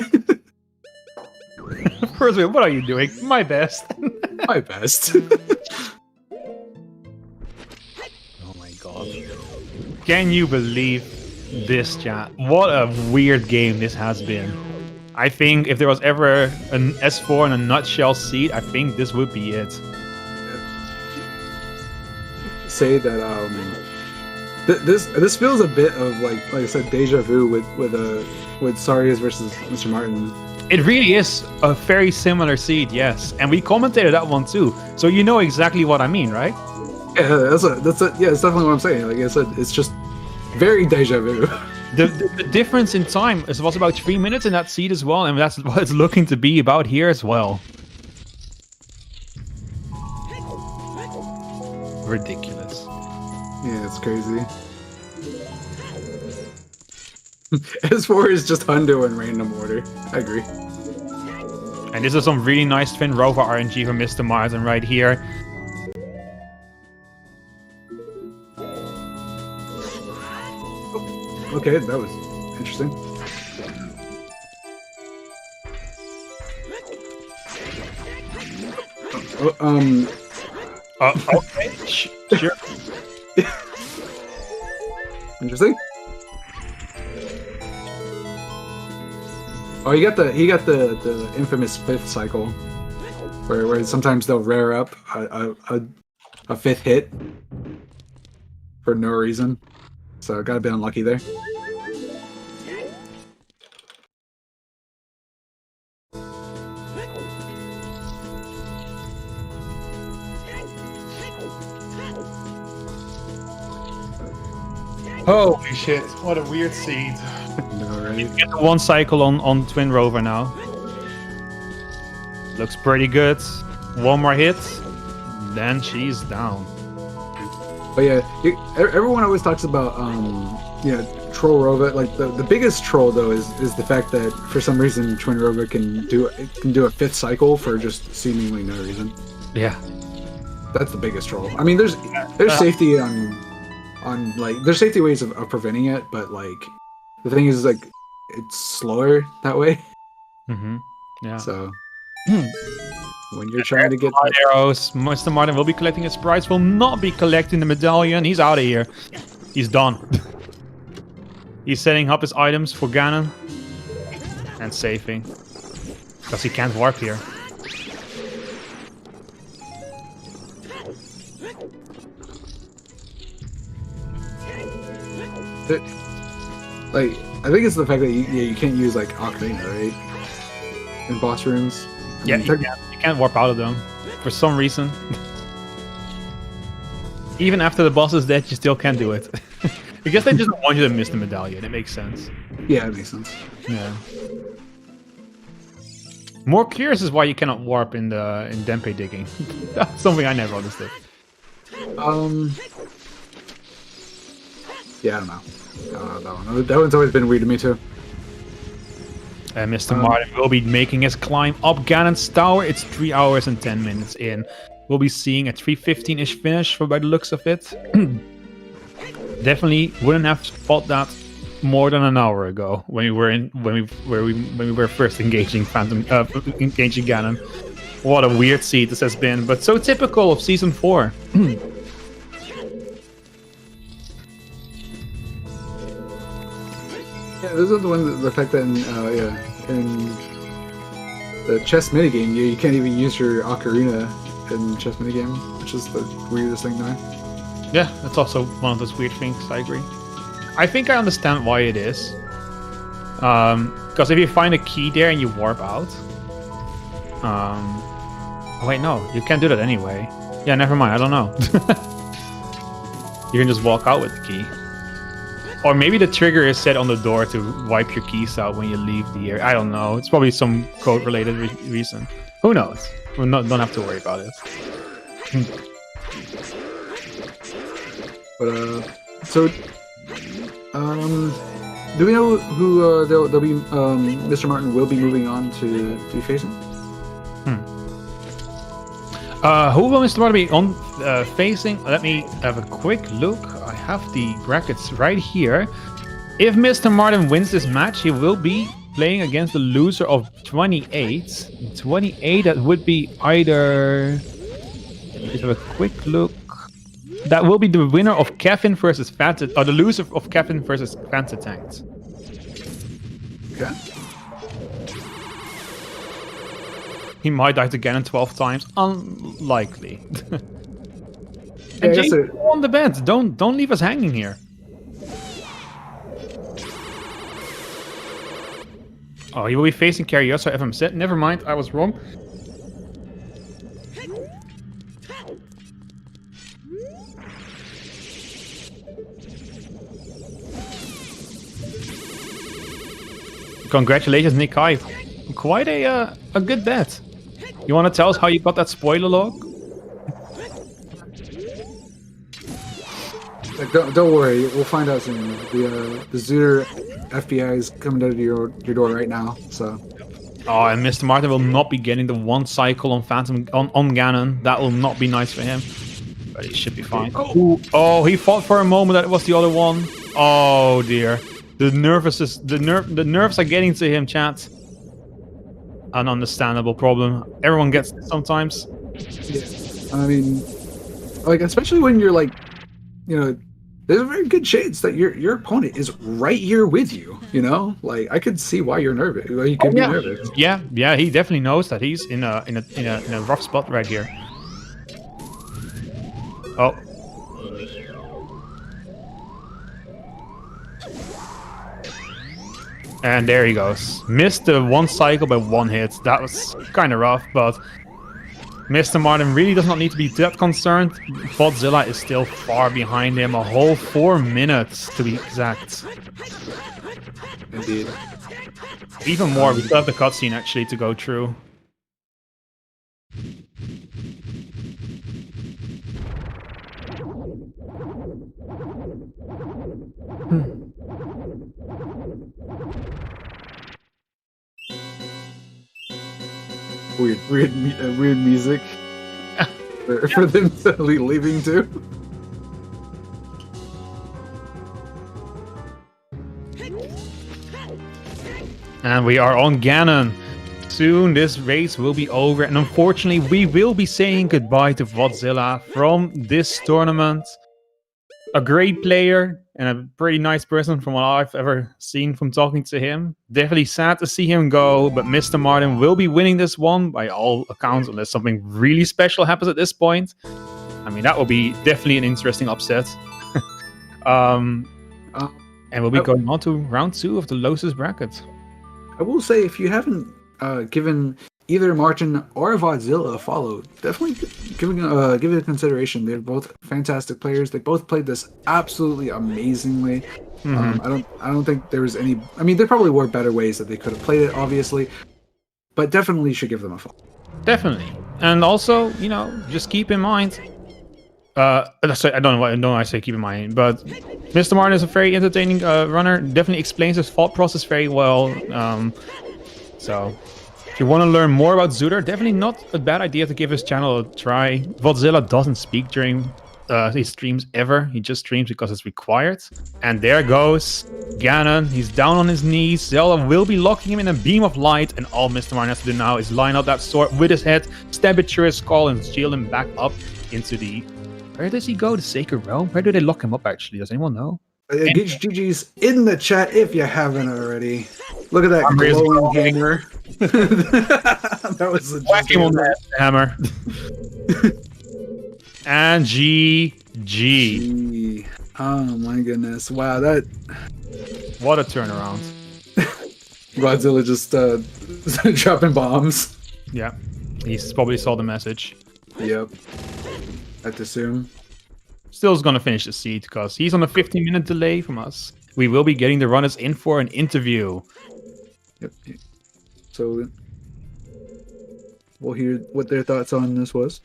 First, what are you doing? My best. My best. Oh my god. Can you believe this, chat? What a weird game this has been. I think if there was ever an S4 in a nutshell seed, I think this would be it. Say that this feels a bit of like I said, deja vu with Sarius versus Mr. Martin. It really is a very similar seed, yes, and we commentated that one too, so you know exactly what I mean, right? Yeah, that's definitely what I'm saying. Like I said, it's just very deja vu. The difference in time was about 3 minutes in that seed as well, and that's what it's looking to be about here as well. Ridiculous. Yeah, it's crazy. S4 is just hundo in random order. I agree. And this is some really nice twin rover RNG from Mr. Martin right here. Okay, that was interesting. Okay, sure. Interesting. Oh, he got the infamous fifth cycle, where sometimes they'll rare up a fifth hit for no reason. So got a bit unlucky there. Holy shit, what a weird seed. No, right? You get the one cycle on Twin Rover now. Looks pretty good. One more hit, then she's down. But yeah, everyone always talks about troll Rova. Like the biggest troll though is the fact that for some reason Twin Rova can do a fifth cycle for just seemingly no reason. Yeah, that's the biggest troll. I mean, there's safety on like there's safety ways of preventing it, but like the thing is like it's slower that way. Mm-hmm. Yeah. So when you're trying to get arrows, Mr. Martin will be collecting his prize. Will not be collecting the medallion. He's out of here. He's done. He's setting up his items for Ganon and saving because he can't warp here. Like, I think it's the fact that you can't use like Ocarina, right? In boss rooms. Yeah, you can't warp out of them for some reason. Even after the boss is dead, you still can't do it. I guess they just don't want you to miss the medallion. It makes sense. Yeah, it makes sense. Yeah. More curious is why you cannot warp in Dempe digging. That's something I never understood. Yeah, I don't know. That one's always been weird to me too. And Mr. Martin will be making his climb up Ganon's tower. It's 3 hours and 10 minutes in. We'll be seeing a 3:15-ish finish by the looks of it. Definitely wouldn't have thought that more than an hour ago when we were first engaging engaging Ganon. What a weird seed this has been, but so typical of season 4. Yeah, this is the fact that in the chess minigame, you can't even use your ocarina in chess minigame, which is the weirdest thing to me. Yeah, that's also one of those weird things. I agree. I think I understand why it is. Because if you find a key there and you warp out, oh wait, no, you can't do that anyway. Yeah, never mind. I don't know. You can just walk out with the key. Or maybe the trigger is set on the door to wipe your keys out when you leave the area. I don't know. It's probably some code-related reason. Who knows? We don't have to worry about it. But so, do we know who they'll be? Mr. Martin will be moving on to be facing. Who will Mr. Martin be on facing? Let me have a quick look. I have the brackets right here. If Mr. Martin wins this match, he will be playing against the loser of 28. 28, that would be either... Let's have a quick look. That will be the winner of Kevin versus Fanta, or the loser of Kevin versus Fanta Tanks. Okay. He might die to Ganon 12 times. Unlikely. Yeah, And James, go on the bed. Don't leave us hanging here. Oh, he will be facing Carioso FM set. Never mind, I was wrong. Congratulations, Nick Kai. Quite a good bet. You want to tell us how you got that spoiler log? Don't worry, we'll find out soon. The Zooter FBI is coming out of your door right now. So. Oh, and Mr. Martin will not be getting the one cycle on Phantom on Ganon. That will not be nice for him. But he should be fine. Oh, he thought for a moment that it was the other one. Oh dear. The nerves are getting to him, chat. An understandable problem. Everyone gets it sometimes. Yeah. I mean, like, especially when you're like, you know, there's a very good chance that your opponent is right here with you. You know, like I could see why you're nervous. Why you could be nervous. Yeah, he definitely knows that he's in a rough spot right here. Oh. And there he goes. Missed the one cycle by one hit. That was kind of rough, but Mr. Martin really does not need to be that concerned. Vodzilla is still far behind him. A whole 4 minutes, to be exact. Indeed. Even more. We still have the cutscene, actually, to go through. Weird music for them to leaving too. And we are on Ganon. Soon this race will be over, and unfortunately we will be saying goodbye to Vodzilla from this tournament. A great player and a pretty nice person from what I've ever seen from talking to him. Definitely sad to see him go, but Mr. Martin will be winning this one by all accounts, unless something really special happens at this point. I mean, that will be definitely an interesting upset. And we'll be going on to round 2 of the Lotus bracket. I will say, if you haven't given either Martin or Vodzilla a follow, definitely give it a consideration. They're both fantastic players. They both played this absolutely amazingly. I don't think there was any. I mean, there probably were better ways that they could have played it, obviously, but definitely should give them a follow. Definitely, and also, you know, just keep in mind. Sorry, I don't know why I say keep in mind, but Mr. Martin is a very entertaining runner. Definitely explains his thought process very well. So. If you want to learn more about Zooter, definitely not a bad idea to give his channel a try. Vodzilla doesn't speak during his streams ever. He just streams because it's required. And there goes Ganon. He's down on his knees. Zelda will be locking him in a beam of light. And all Mr. Martin has to do now is line up that sword with his head, stab it through his skull, and shield him back up into the... Where does he go? The Sacred Realm? Where do they lock him up, actually? Does anyone know? GG's in the chat if you haven't already. Look at that glowing hammer. That was whack him on that hammer. And GG. G. Gee. Oh my goodness! Wow, that What a turnaround. Godzilla just dropping bombs. Yeah. He probably saw the message. Yep. I'd assume. Still is going to finish the seat because he's on a 15-minute delay from us. We will be getting the runners in for an interview. Yep. So we'll hear what their thoughts on this was.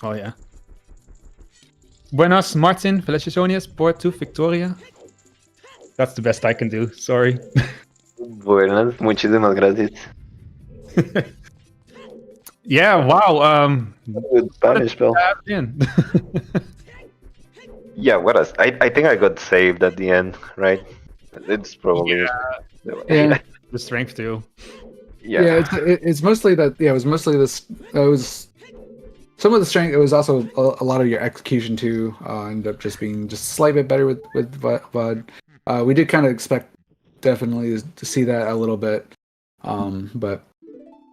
Oh, yeah. Buenas, Martin. Felicitaciones por tu victoria. That's the best I can do. Sorry. Buenas, muchísimas gracias. Yeah, wow. Good Spanish, Bill. In. Yeah, what else? I think I got saved at the end, right? It's probably Yeah. The strength too. Yeah, it's mostly that. Yeah, it was mostly this. It was some of the strength. It was also a lot of your execution too. Ended up just being just a slight bit better with Vod. We did kind of expect definitely to see that a little bit. But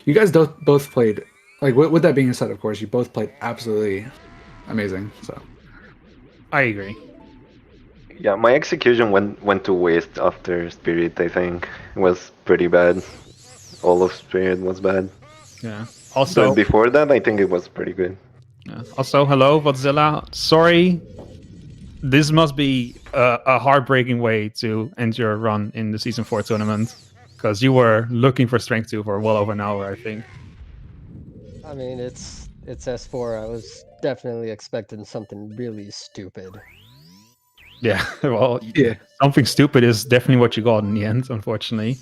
you guys both played like with that being said, of course, you both played absolutely amazing. So I agree. Yeah, my execution went to waste after Spirit. I think it was pretty bad. All of Spirit was bad. Yeah. Also, But before that, I think it was pretty good. yeah. Also, hello, Vodzilla. Sorry. This must be a heartbreaking way to end your run in the Season 4 tournament. Because you were looking for Strength 2 for well over an hour, I think. I mean, it's S4. I was definitely expecting something really stupid. Yeah, well, yeah, something stupid is definitely what you got in the end, unfortunately.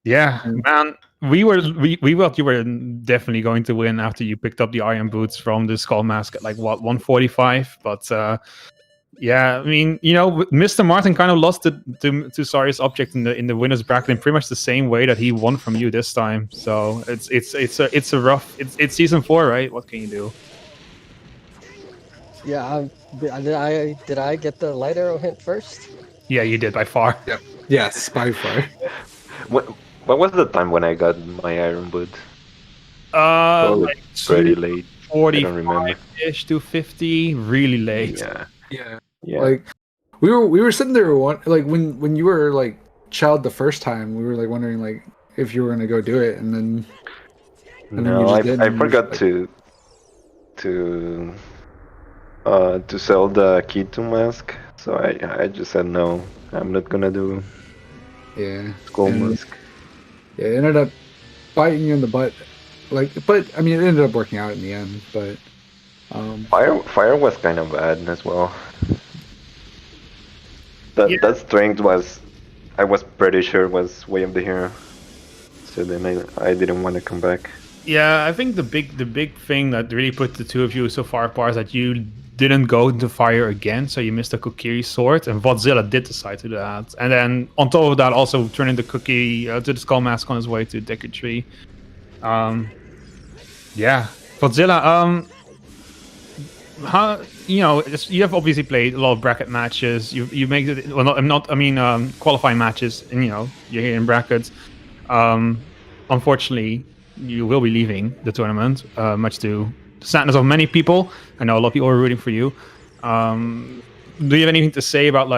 Yeah, man, we thought you were definitely going to win after you picked up the iron boots from the skull mask at like what 145. But yeah, I mean, you know, Mr. Martin kind of lost to Sari's object in the winners bracket in pretty much the same way that he won from you this time. So it's a rough. It's Season 4, right? What can you do? Yeah, did I get the light arrow hint first? Yeah, you did by far. yep, yes, by far. What was the time when I got my iron boot? Probably Like pretty late. I don't remember. 45-ish to 50, really late. Yeah. Yeah. Like we were sitting there like when you were like chowed the first time, we were like wondering like if you were gonna go do it, and then No, you just I didn't. forgot Like, to sell the Keto mask, so I just said no. I'm not gonna do yeah, skull and- mask. yeah, it ended up biting you in the butt. Like, but I mean, it ended up working out in the end. But Fire was kind of bad as well. That strength was, I was pretty sure was way of the hero. So then I didn't want to come back. Yeah, I think the big thing that really put the two of you so far apart is that you didn't go into fire again, so you missed the Kokiri sword, and Vodzilla did decide to do that. And then on top of that, also turning the Cookie to the Skull Mask on his way to Deku Tree. Yeah, Vodzilla. How you know? You have obviously played a lot of bracket matches. You make it well. I mean qualifying matches, and you know you're here in brackets. Unfortunately, you will be leaving the tournament, much to the sadness of many people. I know a lot of people are rooting for you. Do you have anything to say about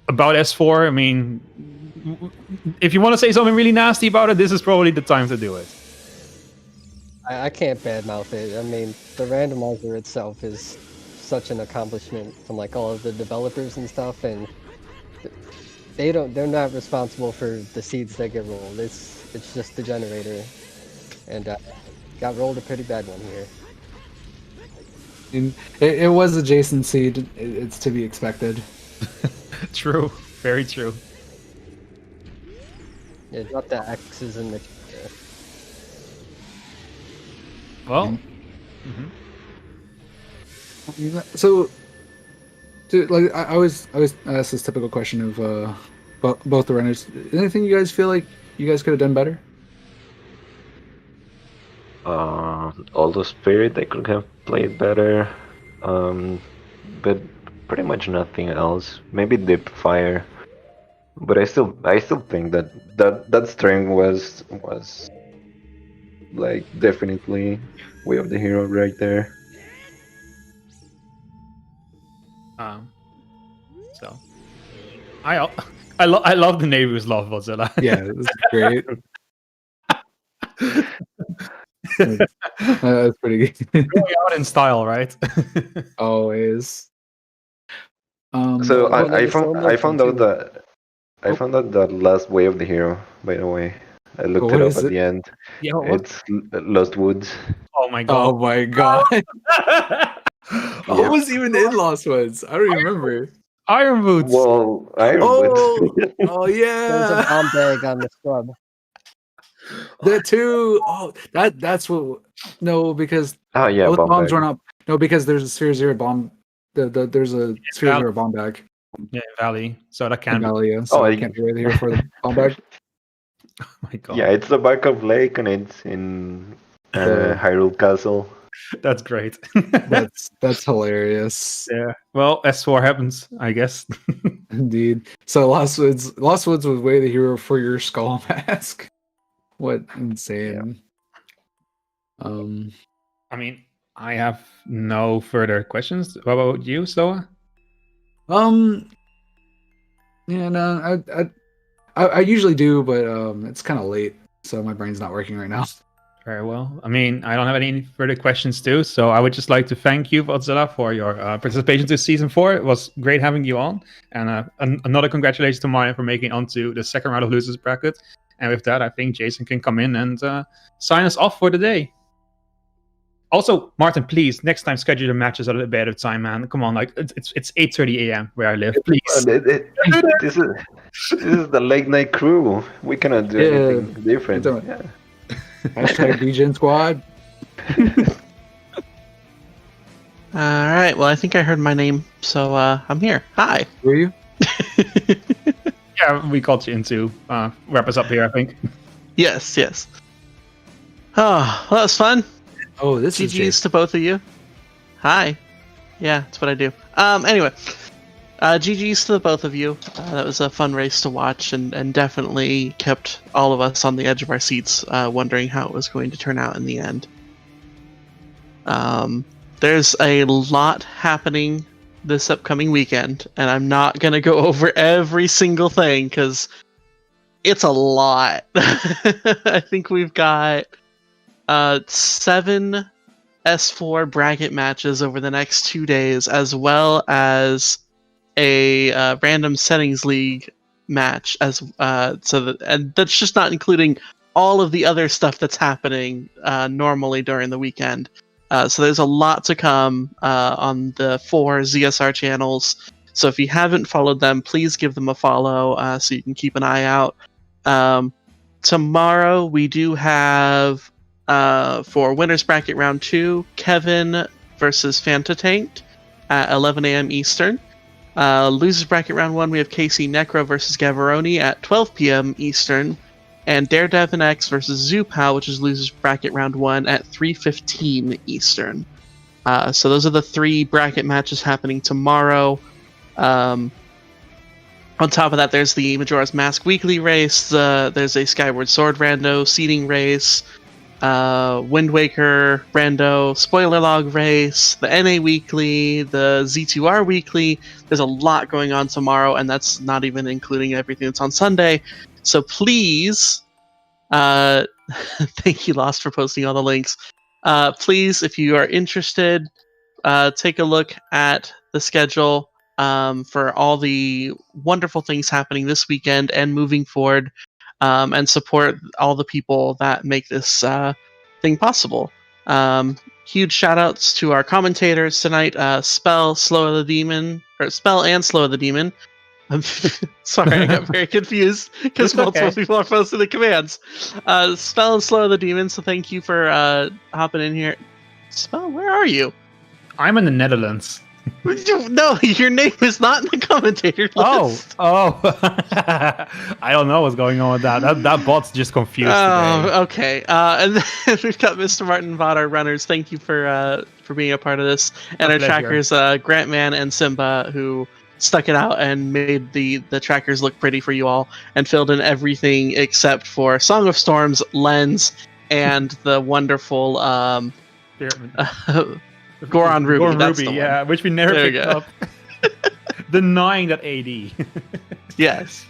S4? I mean, if you want to say something really nasty about it, this is probably the time to do it. I can't badmouth it. I mean, the randomizer itself is such an accomplishment from like all of the developers and stuff, and they're not responsible for the seeds that get rolled. It's just the generator, and got rolled a pretty bad one here. and it was a Jason seed. It's to be expected. True, very true. Yeah, drop the X's in the. Well, So, dude, like I always ask this typical question of both the runners. Anything you guys feel like you guys could have done better? All the Spirit I could have played better, but pretty much nothing else. Maybe Dip Fire, but I still think that string was like definitely way of the hero right there. I love the neighbors love Vodzilla. Yeah, this is great. That's pretty good. Going out in style, right? Always. So Well, I there's so found much into- that last way of the hero. By the way, I looked what it up is at it? the end. Yeah, what? It's Lost Woods. Oh my Oh god. my god. What was even in Lost Woods? I don't even remember. Iron Boots. Well, Iron Oh, Woods. oh There's a yeah. bomb bag on the scrub. That too. Oh, that's what. No, because Oh yeah, both bomb bombs bag. run up. No, because there's a Sphere Zero bomb. There's a Sphere Val- Zero bomb bag Yeah, Valley. So that in can be. Valley, yeah, so Oh, I can't be right here for the bomb bag. Oh my god. Yeah, it's the back of lake and it's in Yeah. Hyrule Castle. That's great. That's hilarious. Yeah. Well, S4 happens, I guess. Indeed. So Lost Woods was way the hero for your skull mask. What insane. I mean, I have no further questions. What about you, Sloa? Yeah, no, I usually do, but it's kind of late, so my brain's not working right now. Very well. I mean, I don't have any further questions too, so I would just like to thank you, Vodzilla, for your participation to Season 4. It was great having you on. And another congratulations to Martin for making it onto the second round of Losers Bracket. And with that, I think Jason can come in and sign us off for the day. Also, Martin, please, next time schedule the matches at a better time, man. Come on, like it's 8:30 a.m. where I live. Please. This is the late night crew. We cannot do anything different. Yeah. Hashtag DGen Squad. All right. Well, I think I heard my name, so I'm here. Hi. Were you? Yeah, we called you in to wrap us up here, I think. Yes. Oh, well, that was fun. Oh, this is GG's Jason. to both of you. Hi. Yeah, that's what I do. Anyway, GG's to the both of you. That was a fun race to watch and definitely kept all of us on the edge of our seats wondering how it was going to turn out in the end. There's a lot happening this upcoming weekend, and I'm not going to go over every single thing because it's a lot. I think we've got 7 S4 bracket matches over the next 2 days, as well as a random settings league match, and that's just not including all of the other stuff that's happening normally during the weekend. So there's a lot to come on the 4 ZSR channels. So if you haven't followed them, please give them a follow so you can keep an eye out. Tomorrow we do have for Winners Bracket Round 2, Kevin versus Fanta Tanked at 11 a.m. Eastern. Losers Bracket Round 1, we have Casey Necro versus Gavaroni at 12 p.m. Eastern. And Daredevil X versus Zupal, which is Losers Bracket Round 1 at 3:15 Eastern. So those are the 3 bracket matches happening tomorrow. On top of that, there's the Majora's Mask Weekly Race, there's a Skyward Sword Rando seeding race, Wind Waker Rando Spoiler Log Race, the NA Weekly, the Z2R Weekly. There's a lot going on tomorrow, and that's not even including everything that's on Sunday. So please, thank you, Lost, for posting all the links. Please, if you are interested, take a look at the schedule for all the wonderful things happening this weekend and moving forward, and support all the people that make this thing possible. Huge shout outs to our commentators tonight, Spell and Slow of the Demon. I'm sorry, I got very confused because multiple people are posting the commands. Spell and Slow of the Demon, so thank you for hopping in here. Spell, where are you? I'm in the Netherlands. No, your name is not in the commentator list. Oh. I don't know what's going on with that. That bot's just confused today. Okay. And then we've got Mr. Martin Vaught, our runners. Thank you for being a part of this. And our trackers, Grantman and Simba, who stuck it out and made the trackers look pretty for you all and filled in everything except for Song of Storms, Lens, and the wonderful Goron Ruby. Goron That's Ruby, the one. which we never There picked up. Denying that AD. Yes.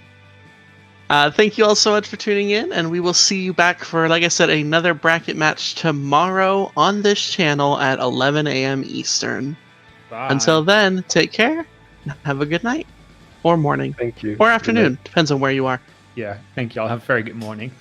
Thank you all so much for tuning in, and we will see you back for, like I said, another bracket match tomorrow on this channel at 11 a.m. Eastern. Bye. Until then, take care. Have a good night. Or morning. Thank you. Or afternoon. Depends on where you are. Yeah, thank you. I'll have a very good morning.